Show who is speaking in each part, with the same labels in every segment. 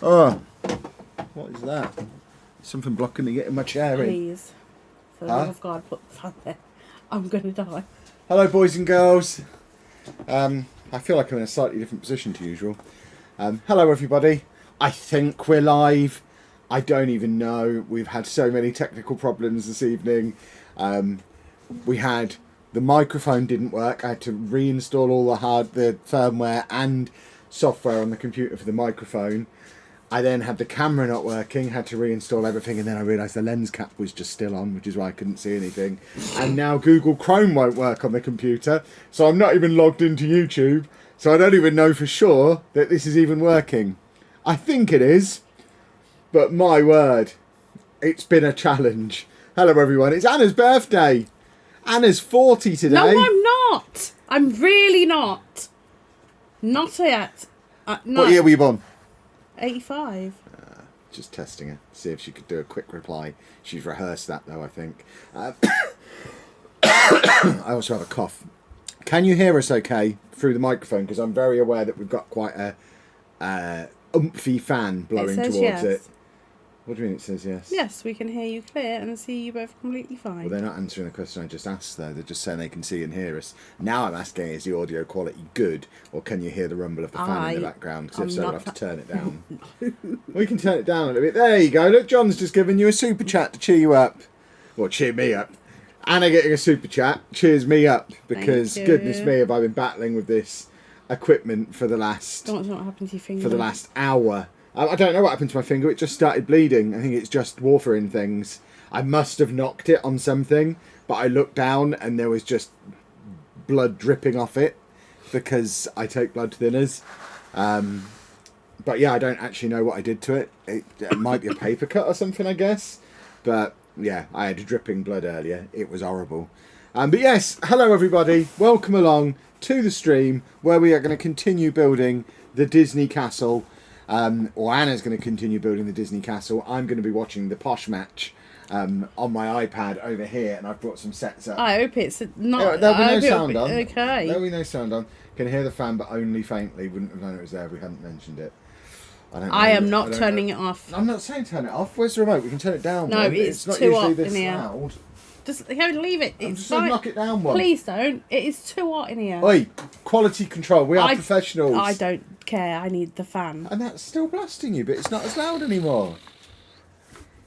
Speaker 1: Oh, what is that? Something blocking me getting my chair in.
Speaker 2: Please. For the love of God, put the fan there. I'm going to die.
Speaker 1: Hello, boys and girls. I feel like I'm in a slightly different position to usual. Hello, everybody. I think we're live. I don't even know. We've had so many technical problems this evening. We had the microphone didn't work. I had to reinstall all the firmware and software on the computer for the microphone. I then had the camera not working, had to reinstall everything, and then I realised the lens cap was just still on, which is why I couldn't see anything. And now Google Chrome won't work on the computer, so I'm not even logged into YouTube, so I don't even know for sure that this is even working. I think it is, but my word, it's been a challenge. Hello everyone, it's Anna's birthday. Anna's 40 today.
Speaker 2: No, I'm not. I'm really not. Not yet. No.
Speaker 1: What year were you born?
Speaker 2: 85.
Speaker 1: Just testing her, see if she could do a quick reply. She's rehearsed that though, I think. I also have a cough. Can you hear us okay through the microphone? Because I'm very aware that we've got quite a umphy fan blowing towards
Speaker 2: yes.
Speaker 1: it. What do you mean it says yes?
Speaker 2: Yes, we can hear you clear and see you both completely fine.
Speaker 1: Well, they're not answering the question I just asked though. They're just saying they can see and hear us. Now I'm asking, is the audio quality good, or can you hear the rumble of the fan in the background? Because if so, we'll have to turn it down. We can turn it down a little bit. There you go. Look, John's just given you a super chat to cheer you up. Well, cheer me up. Anna getting a super chat cheers me up, because goodness me, have I been battling with this equipment for the last...
Speaker 2: What happened to your finger?
Speaker 1: For the last hour. I don't know what happened to my finger. It just started bleeding. I think it's just warfarin things. I must have knocked it on something, but I looked down and there was just blood dripping off it, because I take blood thinners. But yeah, I don't actually know what I did to it. It might be a paper cut or something, I guess. But yeah, I had dripping blood earlier. It was horrible. But yes, hello everybody. Welcome along to the stream where we are going to continue building the Disney castle. Or Anna's going to continue building the Disney castle. I'm going to be watching the Posh match on my iPad over here, and I've brought some sets up.
Speaker 2: I hope it's not...
Speaker 1: There'll be no sound on.
Speaker 2: Okay.
Speaker 1: There'll be no sound on. Can hear the fan, but only faintly. Wouldn't have known it was there if we hadn't mentioned it.
Speaker 2: I am not turning it off.
Speaker 1: I'm not saying turn it off. Where's the remote? We can turn it down.
Speaker 2: No, it's
Speaker 1: not
Speaker 2: too
Speaker 1: usually
Speaker 2: hot
Speaker 1: this
Speaker 2: in here.
Speaker 1: loud.
Speaker 2: Just leave it.
Speaker 1: I'm
Speaker 2: It's
Speaker 1: just going to knock it down one.
Speaker 2: Please don't. It is too hot in here.
Speaker 1: Oi, quality control. We are professionals.
Speaker 2: I don't care. I need the fan.
Speaker 1: And that's still blasting you, but it's not as loud anymore.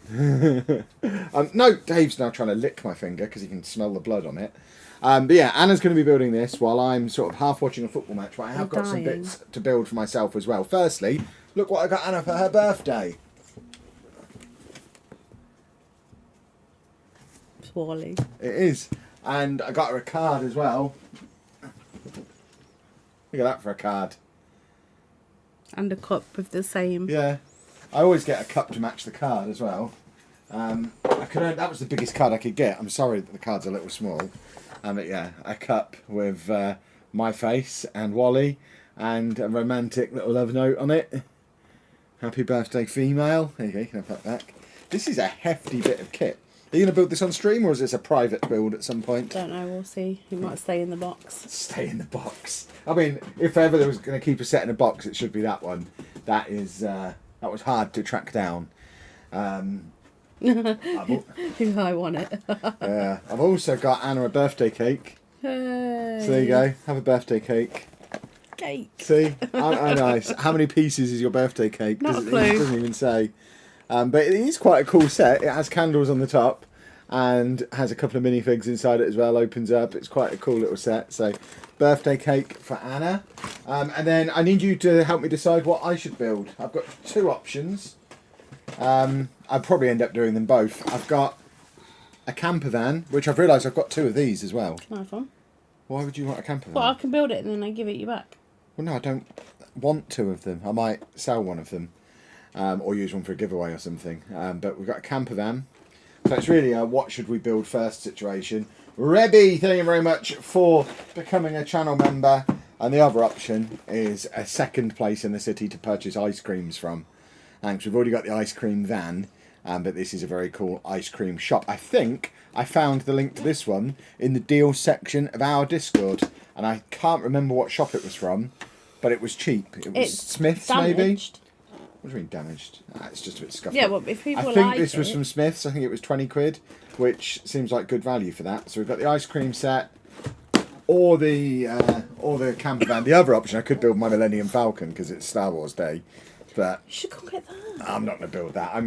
Speaker 1: No, Dave's now trying to lick my finger because he can smell the blood on it. But yeah, Anna's going to be building this while I'm sort of half watching a football match, but I have got some bits to build for myself as well. Firstly, look what I got Anna for her birthday.
Speaker 2: Wally.
Speaker 1: It is. And I got her a card as well. Look at that for a card.
Speaker 2: And a cup with the same.
Speaker 1: Yeah. I always get a cup to match the card as well. That was the biggest card I could get. I'm sorry that the card's a little small. But yeah, a cup with my face and Wally and a romantic little love note on it. Happy birthday, female. There you go, you can have that back. This is a hefty bit of kit. Are you going to build this on stream, or is this a private build at some point?
Speaker 2: Don't know, we'll see. It might stay in the box.
Speaker 1: Stay in the box. I mean, if ever there was going to keep a set in a box, it should be that one. That was hard to track down.
Speaker 2: I want it.
Speaker 1: Yeah. I've also got Anna a birthday cake.
Speaker 2: Hey.
Speaker 1: So there you go. Have a birthday cake.
Speaker 2: Cake.
Speaker 1: See? How nice. How many pieces is your birthday cake?
Speaker 2: Not a clue.
Speaker 1: It doesn't even say. But it is quite a cool set. It has candles on the top and has a couple of minifigs inside it as well. Opens up. It's quite a cool little set. So, birthday cake for Anna. And then I need you to help me decide what I should build. I've got two options. I'd probably end up doing them both. I've got a camper van, which I've realised I've got two of these as well.
Speaker 2: Nice one.
Speaker 1: Why would you want a camper van?
Speaker 2: Well, I can build it and then I give it you back.
Speaker 1: Well, no, I don't want two of them. I might sell one of them. Or use one for a giveaway or something. But we've got a camper van. So it's really a what should we build first situation. Rebby, thank you very much for becoming a channel member. And the other option is a second place in the city to purchase ice creams from. Because we've already got the ice cream van. But this is a very cool ice cream shop. I think I found the link to this one in the deals section of our Discord. And I can't remember what shop it was from. But it was cheap. It was Smith's,
Speaker 2: damaged.
Speaker 1: maybe? What do you mean damaged? It's just a bit scuffed.
Speaker 2: Yeah,
Speaker 1: up.
Speaker 2: well, if people
Speaker 1: I think
Speaker 2: like
Speaker 1: this was
Speaker 2: it-
Speaker 1: from Smith's. I think it was 20 quid, which seems like good value for that. So we've got the ice cream set, or the camper van. The other option, I could build my Millennium Falcon because it's Star Wars Day, but
Speaker 2: You should go get that.
Speaker 1: I'm not going to build that. I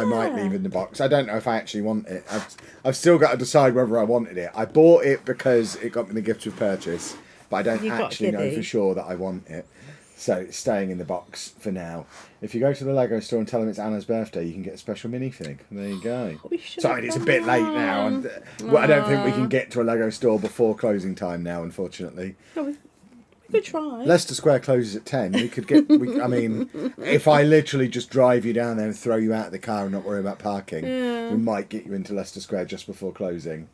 Speaker 1: might leave in the box. I don't know if I actually want it. I've still got to decide whether I wanted it. I bought it because it got me the gift of purchase, but I don't actually know for sure that I want it. So it's staying in the box for now. If you go to the Lego store and tell them it's Anna's birthday, you can get a special minifig. There you go. So I mean, it's a bit late now, and I don't think we can get to a Lego store before closing time now, unfortunately.
Speaker 2: No, we could try.
Speaker 1: Leicester Square closes at 10. We could get. I mean, if I literally just drive you down there and throw you out of the car and not worry about parking, we might get you into Leicester Square just before closing.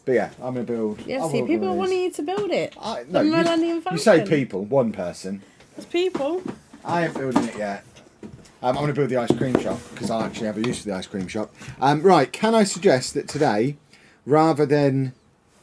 Speaker 1: But yeah, I'm going to build.
Speaker 2: Yeah, see, people are wanting you to build it.
Speaker 1: No, you say people, one person.
Speaker 2: There's people.
Speaker 1: I ain't building it yet. I'm going to build the ice cream shop because I actually have a use for the ice cream shop. Right, can I suggest that today, rather than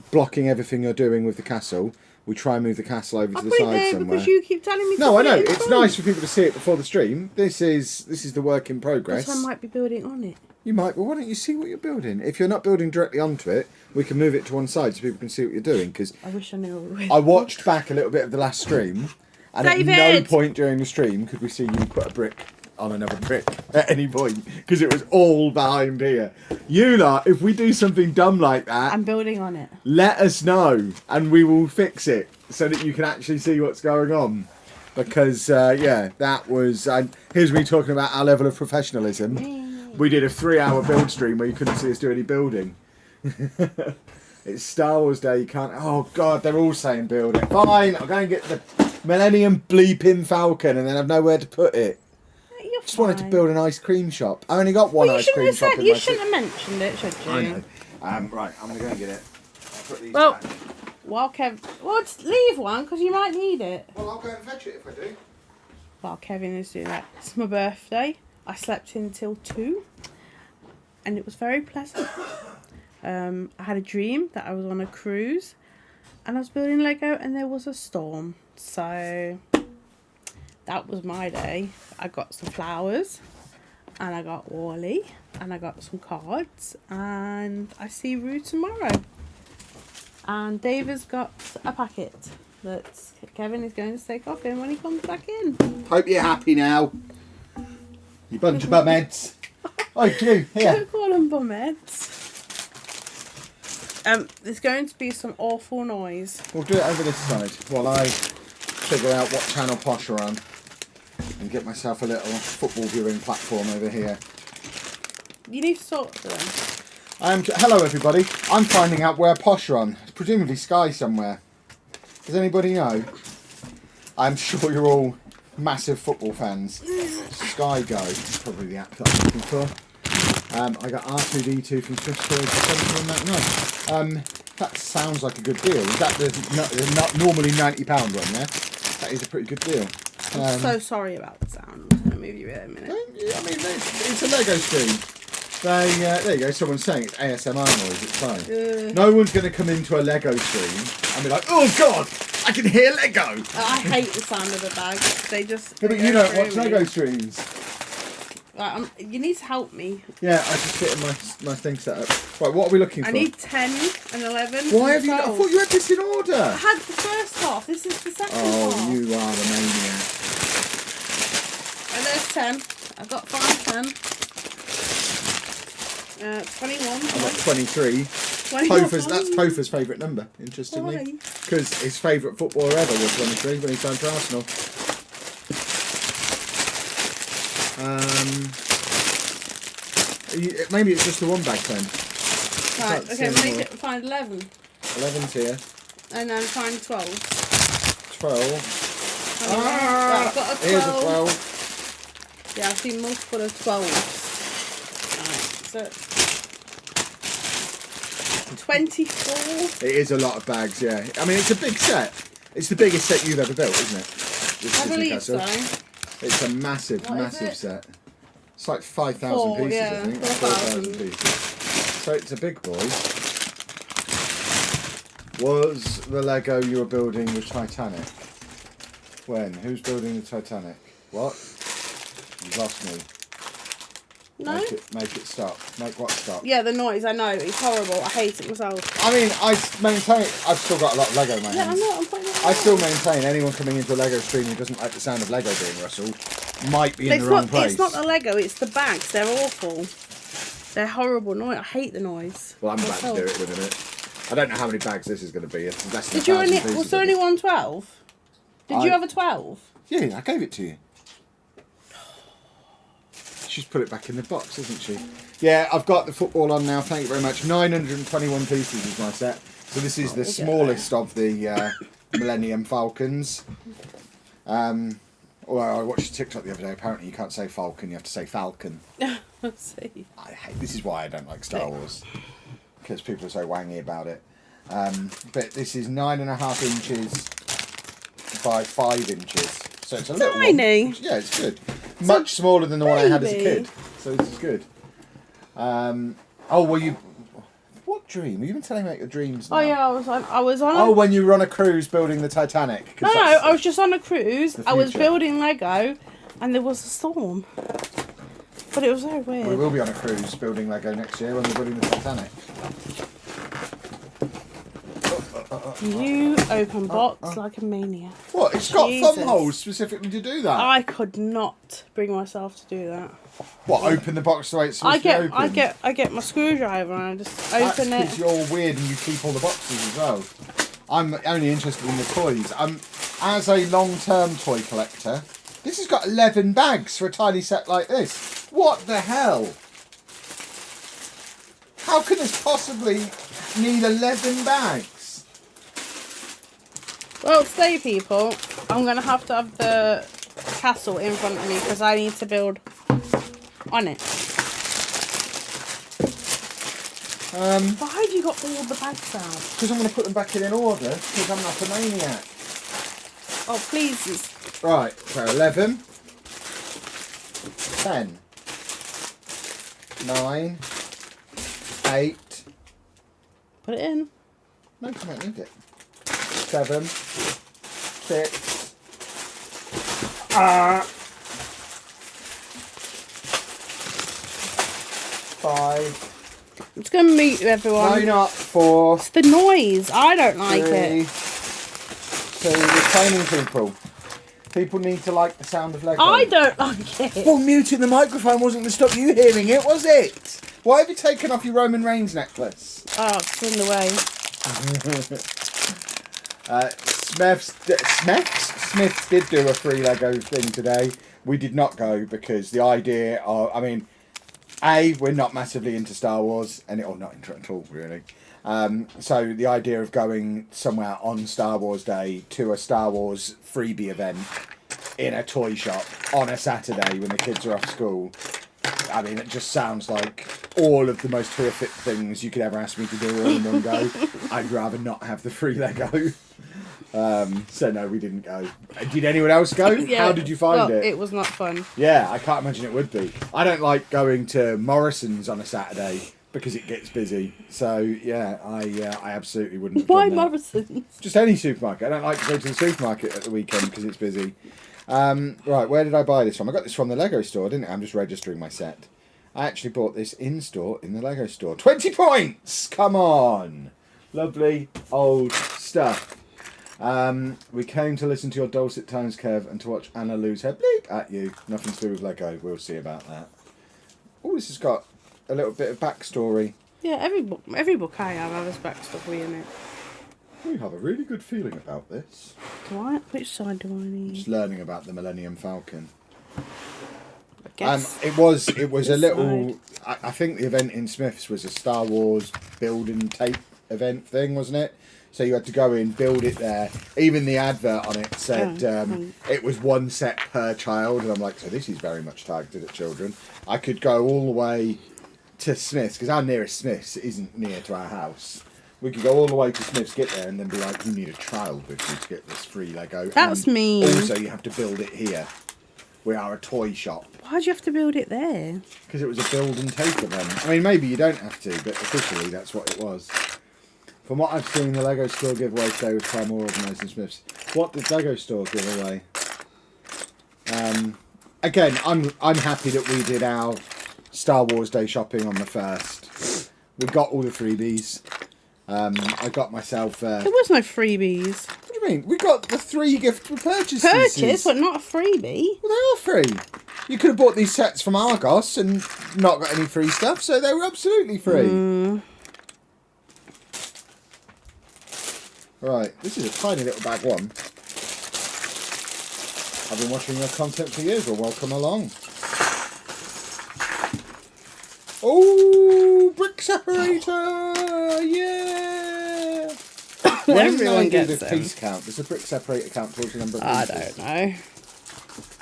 Speaker 1: blocking everything you're doing with the castle, we try and move the castle over to the side somewhere?
Speaker 2: Because you keep telling me.
Speaker 1: No, I know it's nice for people to see it before the stream. This is the work in progress.
Speaker 2: I might be building on it.
Speaker 1: You might, but why don't you see what you're building? If you're not building directly onto it, we can move it to one side so people can see what you're doing. Because
Speaker 2: I wish I knew.
Speaker 1: I watched back a little bit of the last stream, and at no point during the stream could we see you put a brick on another brick at any point, because it was all behind here. You lot, if we do something dumb like that,
Speaker 2: I'm building on it.
Speaker 1: let us know, and we will fix it so that you can actually see what's going on. Because, that was... here's me talking about our level of professionalism. We did a 3-hour build stream where you couldn't see us do any building. It's Star Wars Day, you can't... Oh, God, they're all saying build it. Fine, I'll go and get the Millennium Bleeping Falcon and then I've nowhere to put it.
Speaker 2: You're
Speaker 1: Just wanted to build an ice cream shop. I only got one ice cream shop in my...
Speaker 2: You shouldn't have mentioned it, should you?
Speaker 1: I know. Right, I'm going to go and get it. I'll put these
Speaker 2: Well,
Speaker 1: back.
Speaker 2: just leave one because you might need it.
Speaker 1: Well, I'll go and fetch it if I do.
Speaker 2: While Kevin is doing that. It's my birthday. I slept until 2 and it was very pleasant. I had a dream that I was on a cruise and I was building Lego and there was a storm. So that was my day. I got some flowers and I got Wally and I got some cards and I see Rue tomorrow. And Dave has got a packet that Kevin is going to take off him when he comes back in.
Speaker 1: Hope you're happy now. You bunch of bumheads. Oh, you. Here.
Speaker 2: Don't call them bumheads. There's going to be some awful noise.
Speaker 1: We'll do it over this side while I figure out what channel Posh are on and get myself a little football viewing platform over here.
Speaker 2: You need to talk to them.
Speaker 1: Hello, everybody. I'm finding out where Posh are on. Presumably Sky somewhere. Does anybody know? I'm sure you're all massive football fans. Sky Go is probably the app that I'm looking for. I got R2D2 from Swift Storage for £17.99. That sounds like a good deal. Is that the not normally £90 one, yeah? That is a pretty good deal.
Speaker 2: I'm so sorry about the sound. I'll move you in a minute.
Speaker 1: I mean, it's a Lego stream. There you go, someone's saying it's ASMR noise, it's fine. No one's going to come into a Lego stream and be like, oh God, I can hear Lego!
Speaker 2: I hate the sound of the bag. They just...
Speaker 1: Yeah, but you don't watch Lego streams.
Speaker 2: Right, you need to help me.
Speaker 1: Yeah, I just get my thing set up. Right, what are we looking for?
Speaker 2: I need 10 and 11.
Speaker 1: Why have you... I thought you had this in order.
Speaker 2: I had the first half. This is the second half.
Speaker 1: Oh, you are the maniac.
Speaker 2: And there's 10. I've got 5, 10. 21.
Speaker 1: I've got 23. That's Topher's favourite number, interestingly. Because his favourite footballer ever was 23 when he signed for Arsenal. Maybe it's just the one bag then.
Speaker 2: Right, okay, find 11.
Speaker 1: 11's here.
Speaker 2: And then find 12.
Speaker 1: 12.
Speaker 2: Right, I've got a 12.
Speaker 1: Here's a 12.
Speaker 2: Yeah, I've seen multiple of 12. Right, so 24.
Speaker 1: It is a lot of bags, yeah. I mean, it's a big set. It's the biggest set you've ever built, isn't it?
Speaker 2: I believe so.
Speaker 1: It's a massive set. It's like 5,000 pieces,
Speaker 2: yeah,
Speaker 1: I think. 4,000 pieces. So it's a big boy. Was the Lego you were building with Titanic? When? Who's building the Titanic? What? You've lost me.
Speaker 2: No?
Speaker 1: Make it stop. Make what stop?
Speaker 2: Yeah, the noise, I know. It's horrible. I hate it myself.
Speaker 1: I mean, I maintain... I've still got a lot of Lego in my
Speaker 2: Yeah,
Speaker 1: hands.
Speaker 2: I'm putting it
Speaker 1: I still maintain anyone coming into a Lego stream who doesn't like the sound of Lego being rustled might be in the wrong place.
Speaker 2: It's not the Lego, it's the bags. They're awful. They're horrible noise. I hate the noise.
Speaker 1: Well, I'm about to do it in a minute. I don't know how many bags this is going to be. It's less than
Speaker 2: Did you
Speaker 1: 1,000
Speaker 2: only...
Speaker 1: pieces
Speaker 2: Was there
Speaker 1: of
Speaker 2: only
Speaker 1: it.
Speaker 2: 112? Did you have a 12?
Speaker 1: Yeah, I gave it to you. She's put it back in the box, hasn't she? Yeah, I've got the football on now. Thank you very much. 921 pieces is my set. So this is the smallest of the Millennium Falcons. Well, I watched TikTok the other day. Apparently, you can't say Falcon. You have to say Falcon.
Speaker 2: Let's see.
Speaker 1: This is why I don't like Star Wars, because people are so wangy about it. But this is 9.5 inches by 5 inches, so it's a little
Speaker 2: tiny.
Speaker 1: one. Yeah, it's good. Much smaller than the one I had as a
Speaker 2: baby.
Speaker 1: kid, so this is good. Oh, well, you. What dream? You've been telling me about your dreams now.
Speaker 2: Oh yeah, I was on.
Speaker 1: Oh, when you were on a cruise building the Titanic.
Speaker 2: No, I was just on a cruise.
Speaker 1: the
Speaker 2: I was
Speaker 1: future.
Speaker 2: building Lego, and there was a storm. But it was very weird.
Speaker 1: We will be on a cruise building Lego next year when we're building the Titanic.
Speaker 2: You open box like a maniac.
Speaker 1: What? It's got
Speaker 2: Jesus.
Speaker 1: thumb holes specifically to do that.
Speaker 2: I could not bring myself to do that.
Speaker 1: What? Open the box the way it's supposed to be open?
Speaker 2: I get my screwdriver and I just
Speaker 1: That's
Speaker 2: open
Speaker 1: because
Speaker 2: it.
Speaker 1: you're weird and you keep all the boxes as well. I'm only interested in the toys. As a long-term toy collector, this has got 11 bags for a tiny set like this. What the hell? How can this possibly need 11 bags?
Speaker 2: Well, today, people, I'm going to have the castle in front of me because I need to build on it. Why have you got all the bags out?
Speaker 1: Because I'm going to put them back in order because I'm not a maniac.
Speaker 2: Oh, please.
Speaker 1: Right, so 11, 10, 9, 8.
Speaker 2: Put it in.
Speaker 1: No, I don't need it. 7, 6. 5.
Speaker 2: It's going to meet everyone.
Speaker 1: Why not 4?
Speaker 2: It's the noise. I don't like
Speaker 1: 3.
Speaker 2: it.
Speaker 1: So we're training people. People need to like the sound of Lego.
Speaker 2: I don't like it.
Speaker 1: Well, muting the microphone wasn't going to stop you hearing it, was it? Why have you taken off your Roman Reigns necklace?
Speaker 2: Oh, it's in the way.
Speaker 1: Smiths did do a free Lego thing today. We did not go because the idea of, we're not massively into Star Wars, or not into it at all, really. So the idea of going somewhere on Star Wars Day to a Star Wars freebie event in a toy shop on a Saturday when the kids are off school, it just sounds like all of the most horrific things you could ever ask me to do all in one go. I'd rather not have the free Lego. So no, we didn't go. Did anyone else go?
Speaker 2: Yeah,
Speaker 1: How did you find it?
Speaker 2: It was not fun.
Speaker 1: Yeah, I can't imagine it would be. I don't like going to Morrison's on a Saturday because it gets busy. So yeah, I absolutely wouldn't have
Speaker 2: Why
Speaker 1: done that.
Speaker 2: Morrison's?
Speaker 1: Just any supermarket. I don't like to go to the supermarket at the weekend because it's busy. Right, where did I buy this from? I got this from the Lego store, didn't I? I'm just registering my set. I actually bought this in store in the Lego store. 20 points! Come on! Lovely old stuff. We came to listen to your dulcet tones, Kev, and to watch Anna lose her bleep at you. Nothing to do with Lego. We'll see about that. Oh, this has got a little bit of backstory.
Speaker 2: Yeah, every book I have has backstory in it.
Speaker 1: We have a really good feeling about this.
Speaker 2: Do I? Which side do I need?
Speaker 1: Just learning about the Millennium Falcon.
Speaker 2: I guess.
Speaker 1: It was a little.
Speaker 2: side.
Speaker 1: I think the event in Smiths was a Star Wars build and tape event thing, wasn't it? So you had to go in, build it there. Even the advert on it said it was one set per child, and I'm like, so this is very much targeted at children. I could go all the way to Smiths because our nearest Smiths isn't near to our house. We could go all the way to Smiths, get there, and then be like, you need a child with you to get this free Lego.
Speaker 2: That's
Speaker 1: and
Speaker 2: mean.
Speaker 1: Also, you have to build it here. We are a toy shop.
Speaker 2: Why'd you have to build it there?
Speaker 1: Because it was a build and take event. Maybe you don't have to, but officially that's what it was. From what I've seen, the Lego store giveaway today was far more organised than Smiths. What did Lego store give away? Again, I'm happy that we did our Star Wars Day shopping on the 1st. We got all the freebies. I got myself...
Speaker 2: There was no freebies.
Speaker 1: What do you mean? We got the 3 gift purchases.
Speaker 2: Purchase, but not a freebie.
Speaker 1: Well, they are free. You could have bought these sets from Argos and not got any free stuff, so they were absolutely free. Right, this is a tiny little bag one. I've been watching your content for years. Well, welcome along. Oh, brick separator! Yeah! When
Speaker 2: Everyone
Speaker 1: I do
Speaker 2: gets
Speaker 1: the
Speaker 2: them.
Speaker 1: piece count, does the brick separator count towards the number of
Speaker 2: I
Speaker 1: pieces?
Speaker 2: don't know.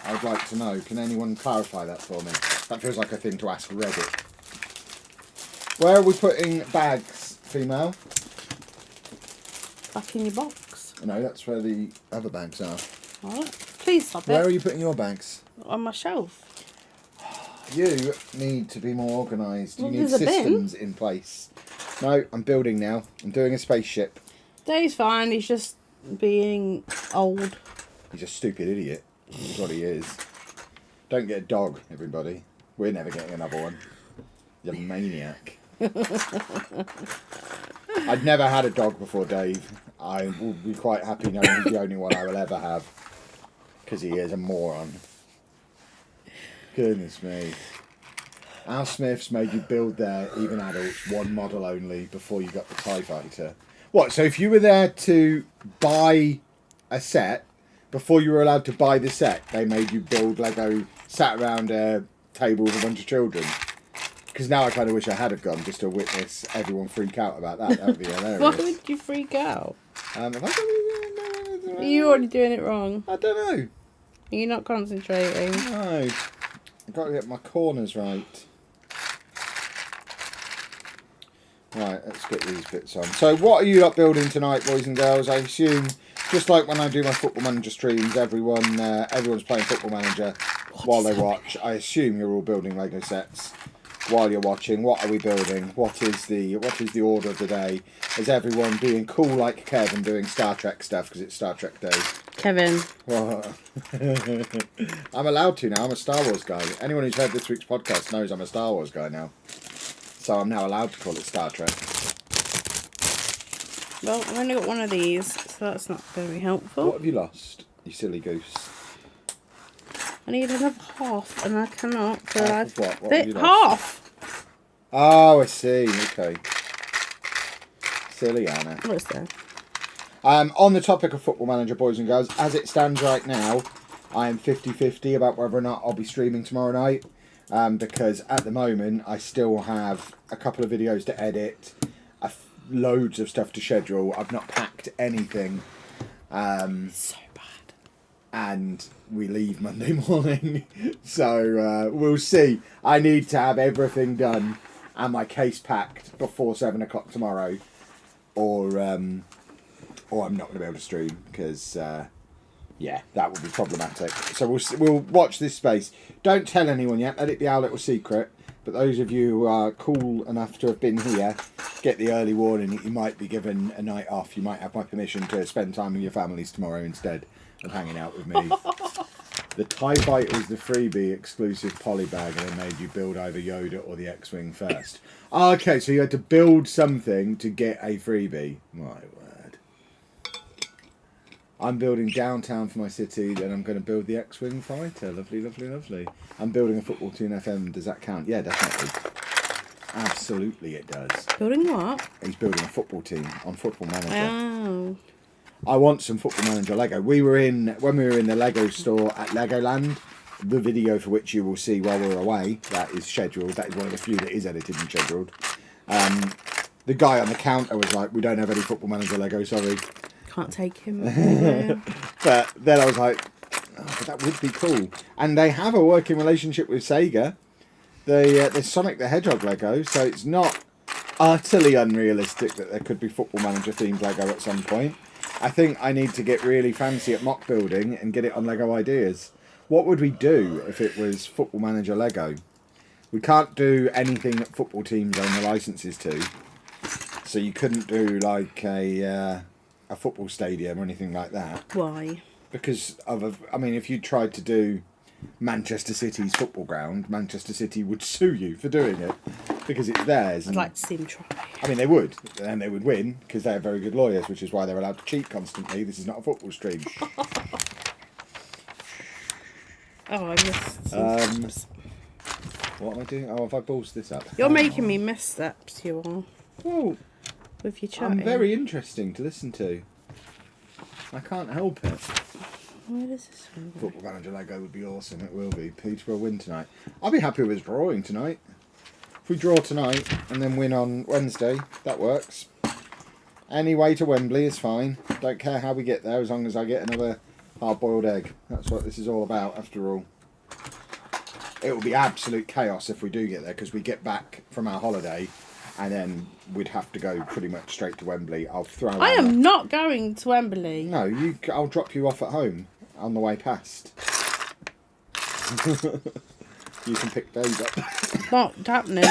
Speaker 1: I'd like to know. Can anyone clarify that for me? That feels like a thing to ask Reddit. Where are we putting bags, female?
Speaker 2: Back in your box.
Speaker 1: No, that's where the other bags are.
Speaker 2: What? Please stop
Speaker 1: Where are
Speaker 2: it.
Speaker 1: you putting your bags?
Speaker 2: On my shelf.
Speaker 1: You need to be more organised.
Speaker 2: Well,
Speaker 1: you need
Speaker 2: there's a bin.
Speaker 1: systems in place. No, I'm building now. I'm doing a spaceship.
Speaker 2: Dave's fine. He's just being old.
Speaker 1: He's a stupid idiot. That's what he is. Don't get a dog, everybody. We're never getting another one. You're a maniac. I'd never had a dog before, Dave. I will be quite happy knowing he's the only one I will ever have. Because he is a moron. Goodness me. Al Smiths made you build their, even adults, one model only before you got the TIE Fighter. What, so if you were there to buy a set, before you were allowed to buy the set, they made you build Lego, sat around a table with a bunch of children? Because now I kind of wish I had have gone just to witness everyone freak out about that. That would be hilarious.
Speaker 2: Why would you freak out?
Speaker 1: Have I done
Speaker 2: Are you already doing it wrong?
Speaker 1: I don't know.
Speaker 2: Are you not concentrating?
Speaker 1: No. I've got to get my corners right. Right, let's get these bits on. So what are you up building tonight, boys and girls? I assume, just like when I do my Football Manager streams, everyone's playing Football Manager while they watch. I assume you're all building Lego sets while you're watching. What are we building? What is the order of the day? Is everyone being cool like Kev and doing Star Trek stuff because it's Star Trek Day?
Speaker 2: Kevin.
Speaker 1: Well, I'm allowed to now. I'm a Star Wars guy. Anyone who's heard this week's podcast knows I'm a Star Wars guy now. So I'm now allowed to call it Star Trek.
Speaker 2: Well, I've only got one of these, so that's not very helpful.
Speaker 1: What have you lost, you silly goose?
Speaker 2: I need another half, and I cannot. So
Speaker 1: Half of what? What have you lost?
Speaker 2: Half!
Speaker 1: Oh, I see. Okay. Silly Anna.
Speaker 2: What's there?
Speaker 1: On the topic of Football Manager, boys and girls, as it stands right now, I am 50-50 about whether or not I'll be streaming tomorrow night. Because at the moment, I still have a couple of videos to edit, loads of stuff to schedule. I've not packed anything.
Speaker 2: So bad.
Speaker 1: And we leave Monday morning. So we'll see. I need to have everything done and my case packed before 7 o'clock tomorrow. Or I'm not going to be able to stream because... yeah, that would be problematic. So we'll watch this space. Don't tell anyone yet. Let it be our little secret. But those of you who are cool enough to have been here, get the early warning that you might be given a night off. You might have my permission to spend time with your families tomorrow instead of hanging out with me. The TIE Fighter is the freebie exclusive poly bag, and they made you build either Yoda or the X-Wing first. Oh, okay, so you had to build something to get a freebie. My word. I'm building downtown for my city, then I'm going to build the X-Wing fighter. Lovely, lovely, lovely. I'm building a football team FM. Does that count? Yeah, definitely. Absolutely it does.
Speaker 2: Building what?
Speaker 1: He's building a football team on Football Manager.
Speaker 2: Oh.
Speaker 1: I want some Football Manager Lego. When we were in the Lego store at Legoland, the video for which you will see while we're away, that is scheduled. That is one of the few that is edited and scheduled. The guy on the counter was like, "We don't have any Football Manager Lego, sorry."
Speaker 2: Can't take him.
Speaker 1: But then I was like, oh, but that would be cool. And they have a working relationship with Sega. There's Sonic the Hedgehog Lego, so it's not utterly unrealistic that there could be Football Manager themed Lego at some point. I think I need to get really fancy at mock building and get it on Lego Ideas. What would we do if it was Football Manager Lego? We can't do anything that football teams own the licenses to. So you couldn't do like a football stadium or anything like that.
Speaker 2: Why?
Speaker 1: Because if you tried to do Manchester City's football ground, Manchester City would sue you for doing it because it's theirs.
Speaker 2: I'd like to see them try.
Speaker 1: I mean, they would, and they would win because they have very good lawyers, which is why they're allowed to cheat constantly. This is not a football stream.
Speaker 2: Oh, I missed some steps.
Speaker 1: What am I doing? Oh, have I ballsed this up?
Speaker 2: You're making me miss steps, you are.
Speaker 1: Well,
Speaker 2: with your chatting.
Speaker 1: I'm very interesting to listen to. I can't help it.
Speaker 2: Where does this one go?
Speaker 1: Football Manager Lego would be awesome. It will be. Peterborough win tonight. I'll be happy with drawing tonight. If we draw tonight and then win on Wednesday, that works. Any way to Wembley is fine. Don't care how we get there as long as I get another hard-boiled egg. That's what this is all about, after all. It will be absolute chaos if we do get there because we get back from our holiday and then we'd have to go pretty much straight to Wembley. I'll throw.
Speaker 2: I am not going to Wembley.
Speaker 1: No, I'll drop you off at home on the way past. You can pick those up.
Speaker 2: Not happening.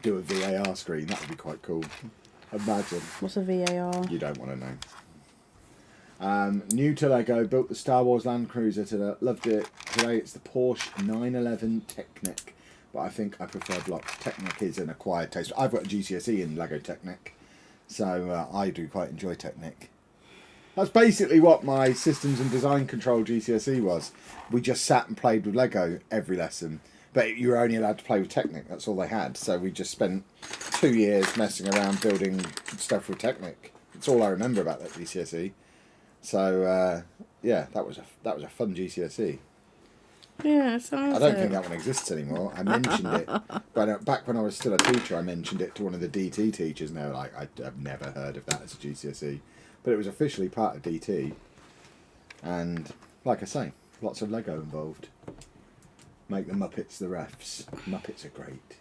Speaker 1: Do a VAR screen. That would be quite cool. Imagine.
Speaker 2: What's a VAR?
Speaker 1: You don't want to know. New to Lego, built the Star Wars Land Cruiser today. Loved it. Today it's the Porsche 911 Technic, but I think I prefer blocks. Technic is an acquired taste. I've got a GCSE in Lego Technic, so I do quite enjoy Technic. That's basically what my Systems and Design Control GCSE was. We just sat and played with Lego every lesson, but you were only allowed to play with Technic. That's all they had. So we just spent 2 years messing around building stuff with Technic. That's all I remember about that GCSE. So yeah, that was a fun GCSE.
Speaker 2: Yeah, sounds.
Speaker 1: I don't think that one exists anymore. I mentioned it, but back when I was still a teacher, I mentioned it to one of the DT teachers, and they were like, "I've never heard of that as a GCSE," but it was officially part of DT. And like I say, lots of Lego involved. Make the Muppets the refs. Muppets are great.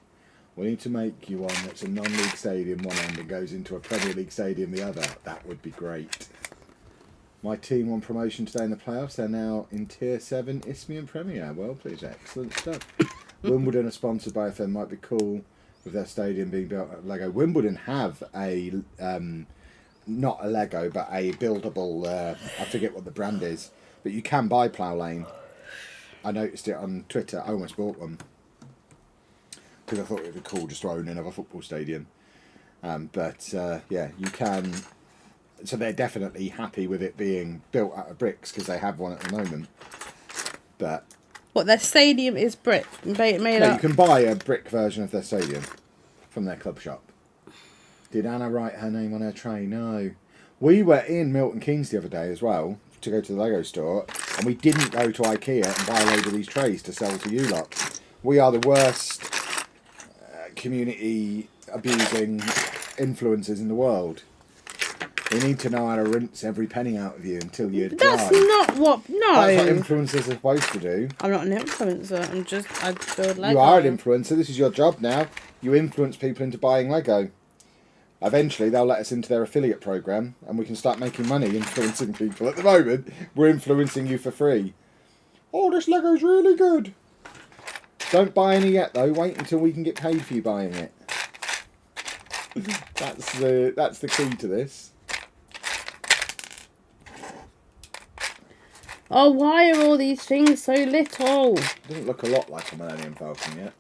Speaker 1: We need to make you one that's a non-league stadium one end and goes into a Premier League stadium the other. That would be great. My team won promotion today in the playoffs. They're now in Tier 7 Isthmian Premier. Well, please, excellent stuff. Wimbledon are sponsored by FM. Might be cool with their stadium being built at Lego. Wimbledon have a, not a Lego, but a buildable, I forget what the brand is, but you can buy Plough Lane. I noticed it on Twitter. I almost bought one because I thought it would be cool just to own another football stadium. But yeah, you can. So they're definitely happy with it being built out of bricks because they have one at the moment. But
Speaker 2: what, their stadium is brick made
Speaker 1: no,
Speaker 2: up?
Speaker 1: you can buy a brick version of their stadium from their club shop. Did Anna write her name on her tray? No. We were in Milton Keynes the other day as well to go to the Lego store, and we didn't go to IKEA and buy a load of these trays to sell to you lot. We are the worst community abusing influencers in the world. We need to know how to rinse every penny out of you until you die.
Speaker 2: That's not what. No.
Speaker 1: That's what influencers are supposed to do.
Speaker 2: I'm not an influencer. I build Lego.
Speaker 1: You are an influencer. This is your job now. You influence people into buying Lego. Eventually, they'll let us into their affiliate program, and we can start making money influencing people. At the moment, we're influencing you for free. Oh, this Lego's really good. Don't buy any yet, though. Wait until we can get paid for you buying it. That's the key to this.
Speaker 2: Oh, why are all these things so little?
Speaker 1: It doesn't look a lot like a Millennium Falcon yet.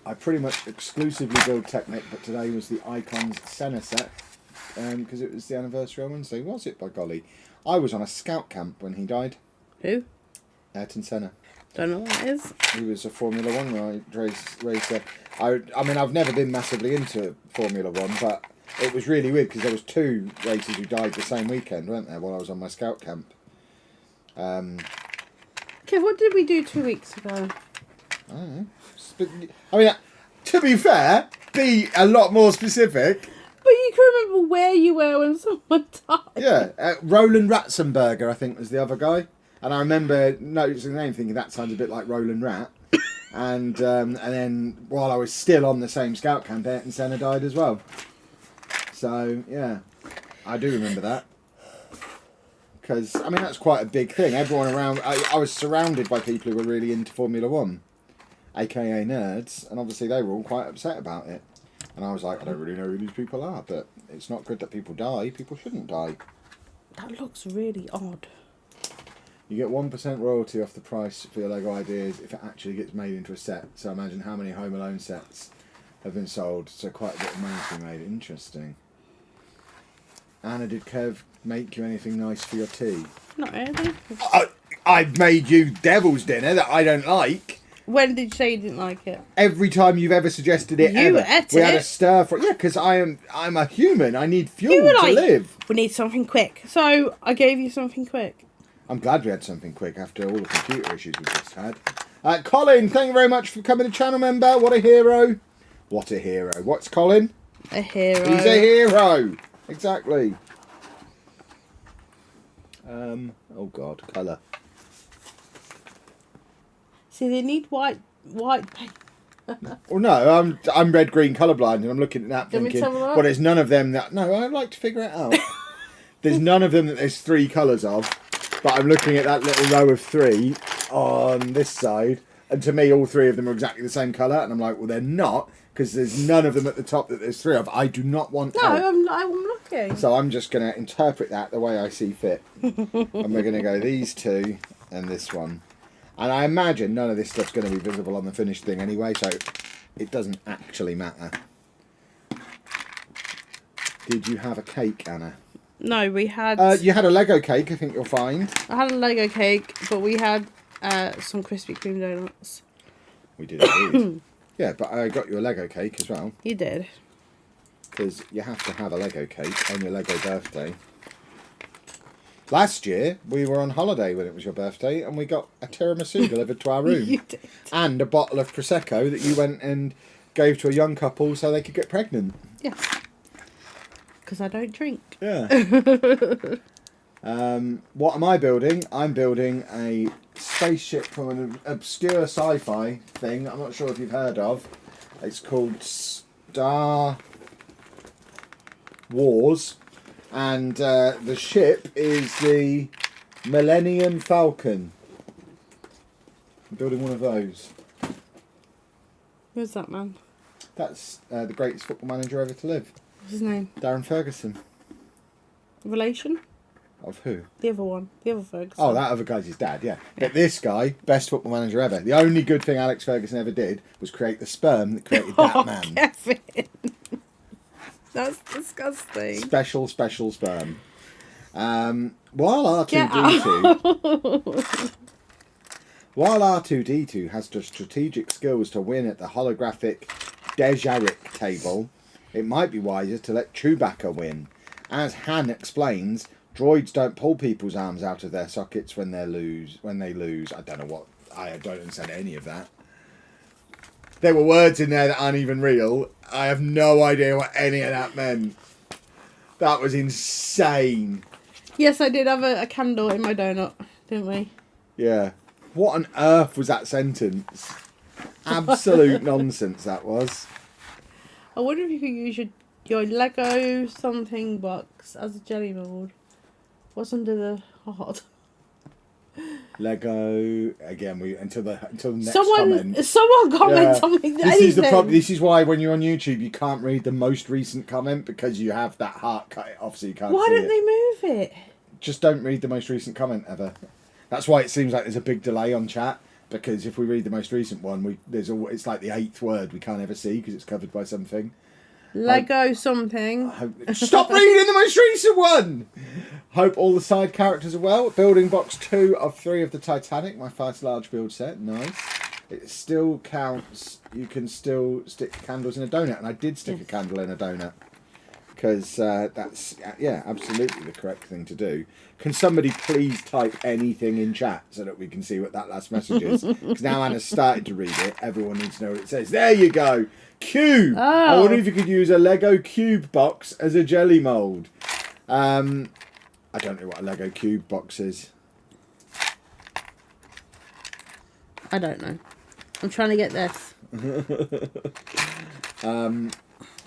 Speaker 1: I pretty much exclusively build Technic, but today was the Icons Senna set because it was the anniversary on Wednesday. Was it, by golly? I was on a scout camp when he died.
Speaker 2: Who?
Speaker 1: Ayrton Senna.
Speaker 2: Don't know what that is.
Speaker 1: He was a Formula One racer. I mean, I've never been massively into Formula One, but it was really weird because there was 2 racers who died the same weekend, weren't there, while I was on my scout camp.
Speaker 2: Okay, what did we do 2 weeks ago?
Speaker 1: I don't know. I mean, to be fair, be a lot more specific.
Speaker 2: But you can remember where you were when someone died.
Speaker 1: Yeah, Roland Ratzenberger, I think, was the other guy. And I remember noticing the name, thinking that sounds a bit like Roland Rat. And then while I was still on the same scout camp, Ayrton Senna died as well. So, yeah, I do remember that. Because, I mean, that's quite a big thing. Everyone around... I was surrounded by people who were really into Formula One, a.k.a. nerds, and obviously they were all quite upset about it. And I was like, I don't really know who these people are, but it's not good that people die. People shouldn't die.
Speaker 2: That looks really odd.
Speaker 1: You get 1% royalty off the price for your Lego ideas if it actually gets made into a set. So imagine how many Home Alone sets have been sold. So quite a bit of money's been made. Interesting. Anna, did Kev make you anything nice for your tea?
Speaker 2: Not really.
Speaker 1: I've made you devil's dinner that I don't like.
Speaker 2: When did you say you didn't like it?
Speaker 1: Every time you've ever suggested it,
Speaker 2: You
Speaker 1: ever.
Speaker 2: ate
Speaker 1: We had
Speaker 2: it.
Speaker 1: a stir fry. Yeah, because I'm a human. I need fuel to live.
Speaker 2: We need something quick. So I gave you something quick.
Speaker 1: I'm glad we had something quick after all the computer issues we just had. Colin, thank you very much for becoming a channel member. What a hero. What a hero. What's Colin?
Speaker 2: A hero.
Speaker 1: He's a hero. Exactly. Oh God, colour.
Speaker 2: See, they need white paint.
Speaker 1: Well, no, I'm red green colourblind, and I'm looking at that
Speaker 2: Do you want me
Speaker 1: thinking,
Speaker 2: to have a look?
Speaker 1: well, there's none of them that. No, I'd like to figure it out. There's none of them that there's 3 colours of, but I'm looking at that little row of 3 on this side, and to me, all 3 of them are exactly the same colour, and I'm like, well, they're not, because there's none of them at the top that there's 3 of. I do not want.
Speaker 2: No,
Speaker 1: help.
Speaker 2: I'm looking.
Speaker 1: So I'm just going to interpret that the way I see fit, and we're going to go these 2 and this one. And I imagine none of this stuff's going to be visible on the finished thing anyway, so it doesn't actually matter. Did you have a cake, Anna?
Speaker 2: No, we had...
Speaker 1: You had a Lego cake, I think you'll find.
Speaker 2: I had a Lego cake, but we had some Krispy Kreme donuts.
Speaker 1: We did indeed. Yeah, but I got you a Lego cake as well.
Speaker 2: You did.
Speaker 1: Because you have to have a Lego cake on your Lego birthday. Last year, we were on holiday when it was your birthday, and we got a tiramisu delivered to our room.
Speaker 2: You did.
Speaker 1: And a bottle of Prosecco that you went and gave to a young couple so they could get pregnant.
Speaker 2: Yes. Because I don't drink.
Speaker 1: Yeah. What am I building? I'm building a spaceship from an obscure sci-fi thing I'm not sure if you've heard of. It's called Star Wars. And the ship is the Millennium Falcon. I'm building one of those.
Speaker 2: Who's that man?
Speaker 1: That's the greatest football manager ever to live.
Speaker 2: What's his name?
Speaker 1: Darren Ferguson.
Speaker 2: Relation?
Speaker 1: Of who?
Speaker 2: The other one. The other Ferguson.
Speaker 1: Oh, that other guy's his dad, yeah. But this guy, best football manager ever. The only good thing Alex Ferguson ever did was create the sperm that created that man.
Speaker 2: Kevin. That's disgusting.
Speaker 1: Special sperm. While
Speaker 2: Get
Speaker 1: R2D2 while R2D2 has the strategic skills to win at the holographic Dejarik table, it might be wiser to let Chewbacca win. As Han explains, droids don't pull people's arms out of their sockets when they lose. I don't know what. I don't understand any of that. There were words in there that aren't even real. I have no idea what any of that meant. That was insane.
Speaker 2: Yes, I did have a candle in my donut, didn't we?
Speaker 1: Yeah. What on earth was that sentence? Absolute nonsense that was.
Speaker 2: I wonder if you could use your Lego something box as a jelly mold. What's under the heart?
Speaker 1: Lego again. Until the next
Speaker 2: Someone comment something.
Speaker 1: This is the problem. This is why when you're on YouTube, you can't read the most recent comment because you have that heart cut it off, so you can't.
Speaker 2: Why
Speaker 1: see
Speaker 2: don't
Speaker 1: it.
Speaker 2: they move it?
Speaker 1: Just don't read the most recent comment ever. That's why it seems like there's a big delay on chat. Because if we read the most recent one, it's like the 8th word we can't ever see because it's covered by something.
Speaker 2: Lego something.
Speaker 1: Stop reading the most recent one! Hope all the side characters are well. Building box 2 of 3 of the Titanic, my first large build set. Nice. It still counts. You can still stick candles in a donut. And I did stick a candle in a donut. Because that's, yeah, absolutely the correct thing to do. Can somebody please type anything in chat so that we can see what that last message is? Because now Anna's started to read it. Everyone needs to know what it says. There you go. Cube.
Speaker 2: Oh.
Speaker 1: I wonder if you could use a Lego cube box as a jelly mould. I don't know what a Lego cube box is.
Speaker 2: I don't know. I'm trying to get this.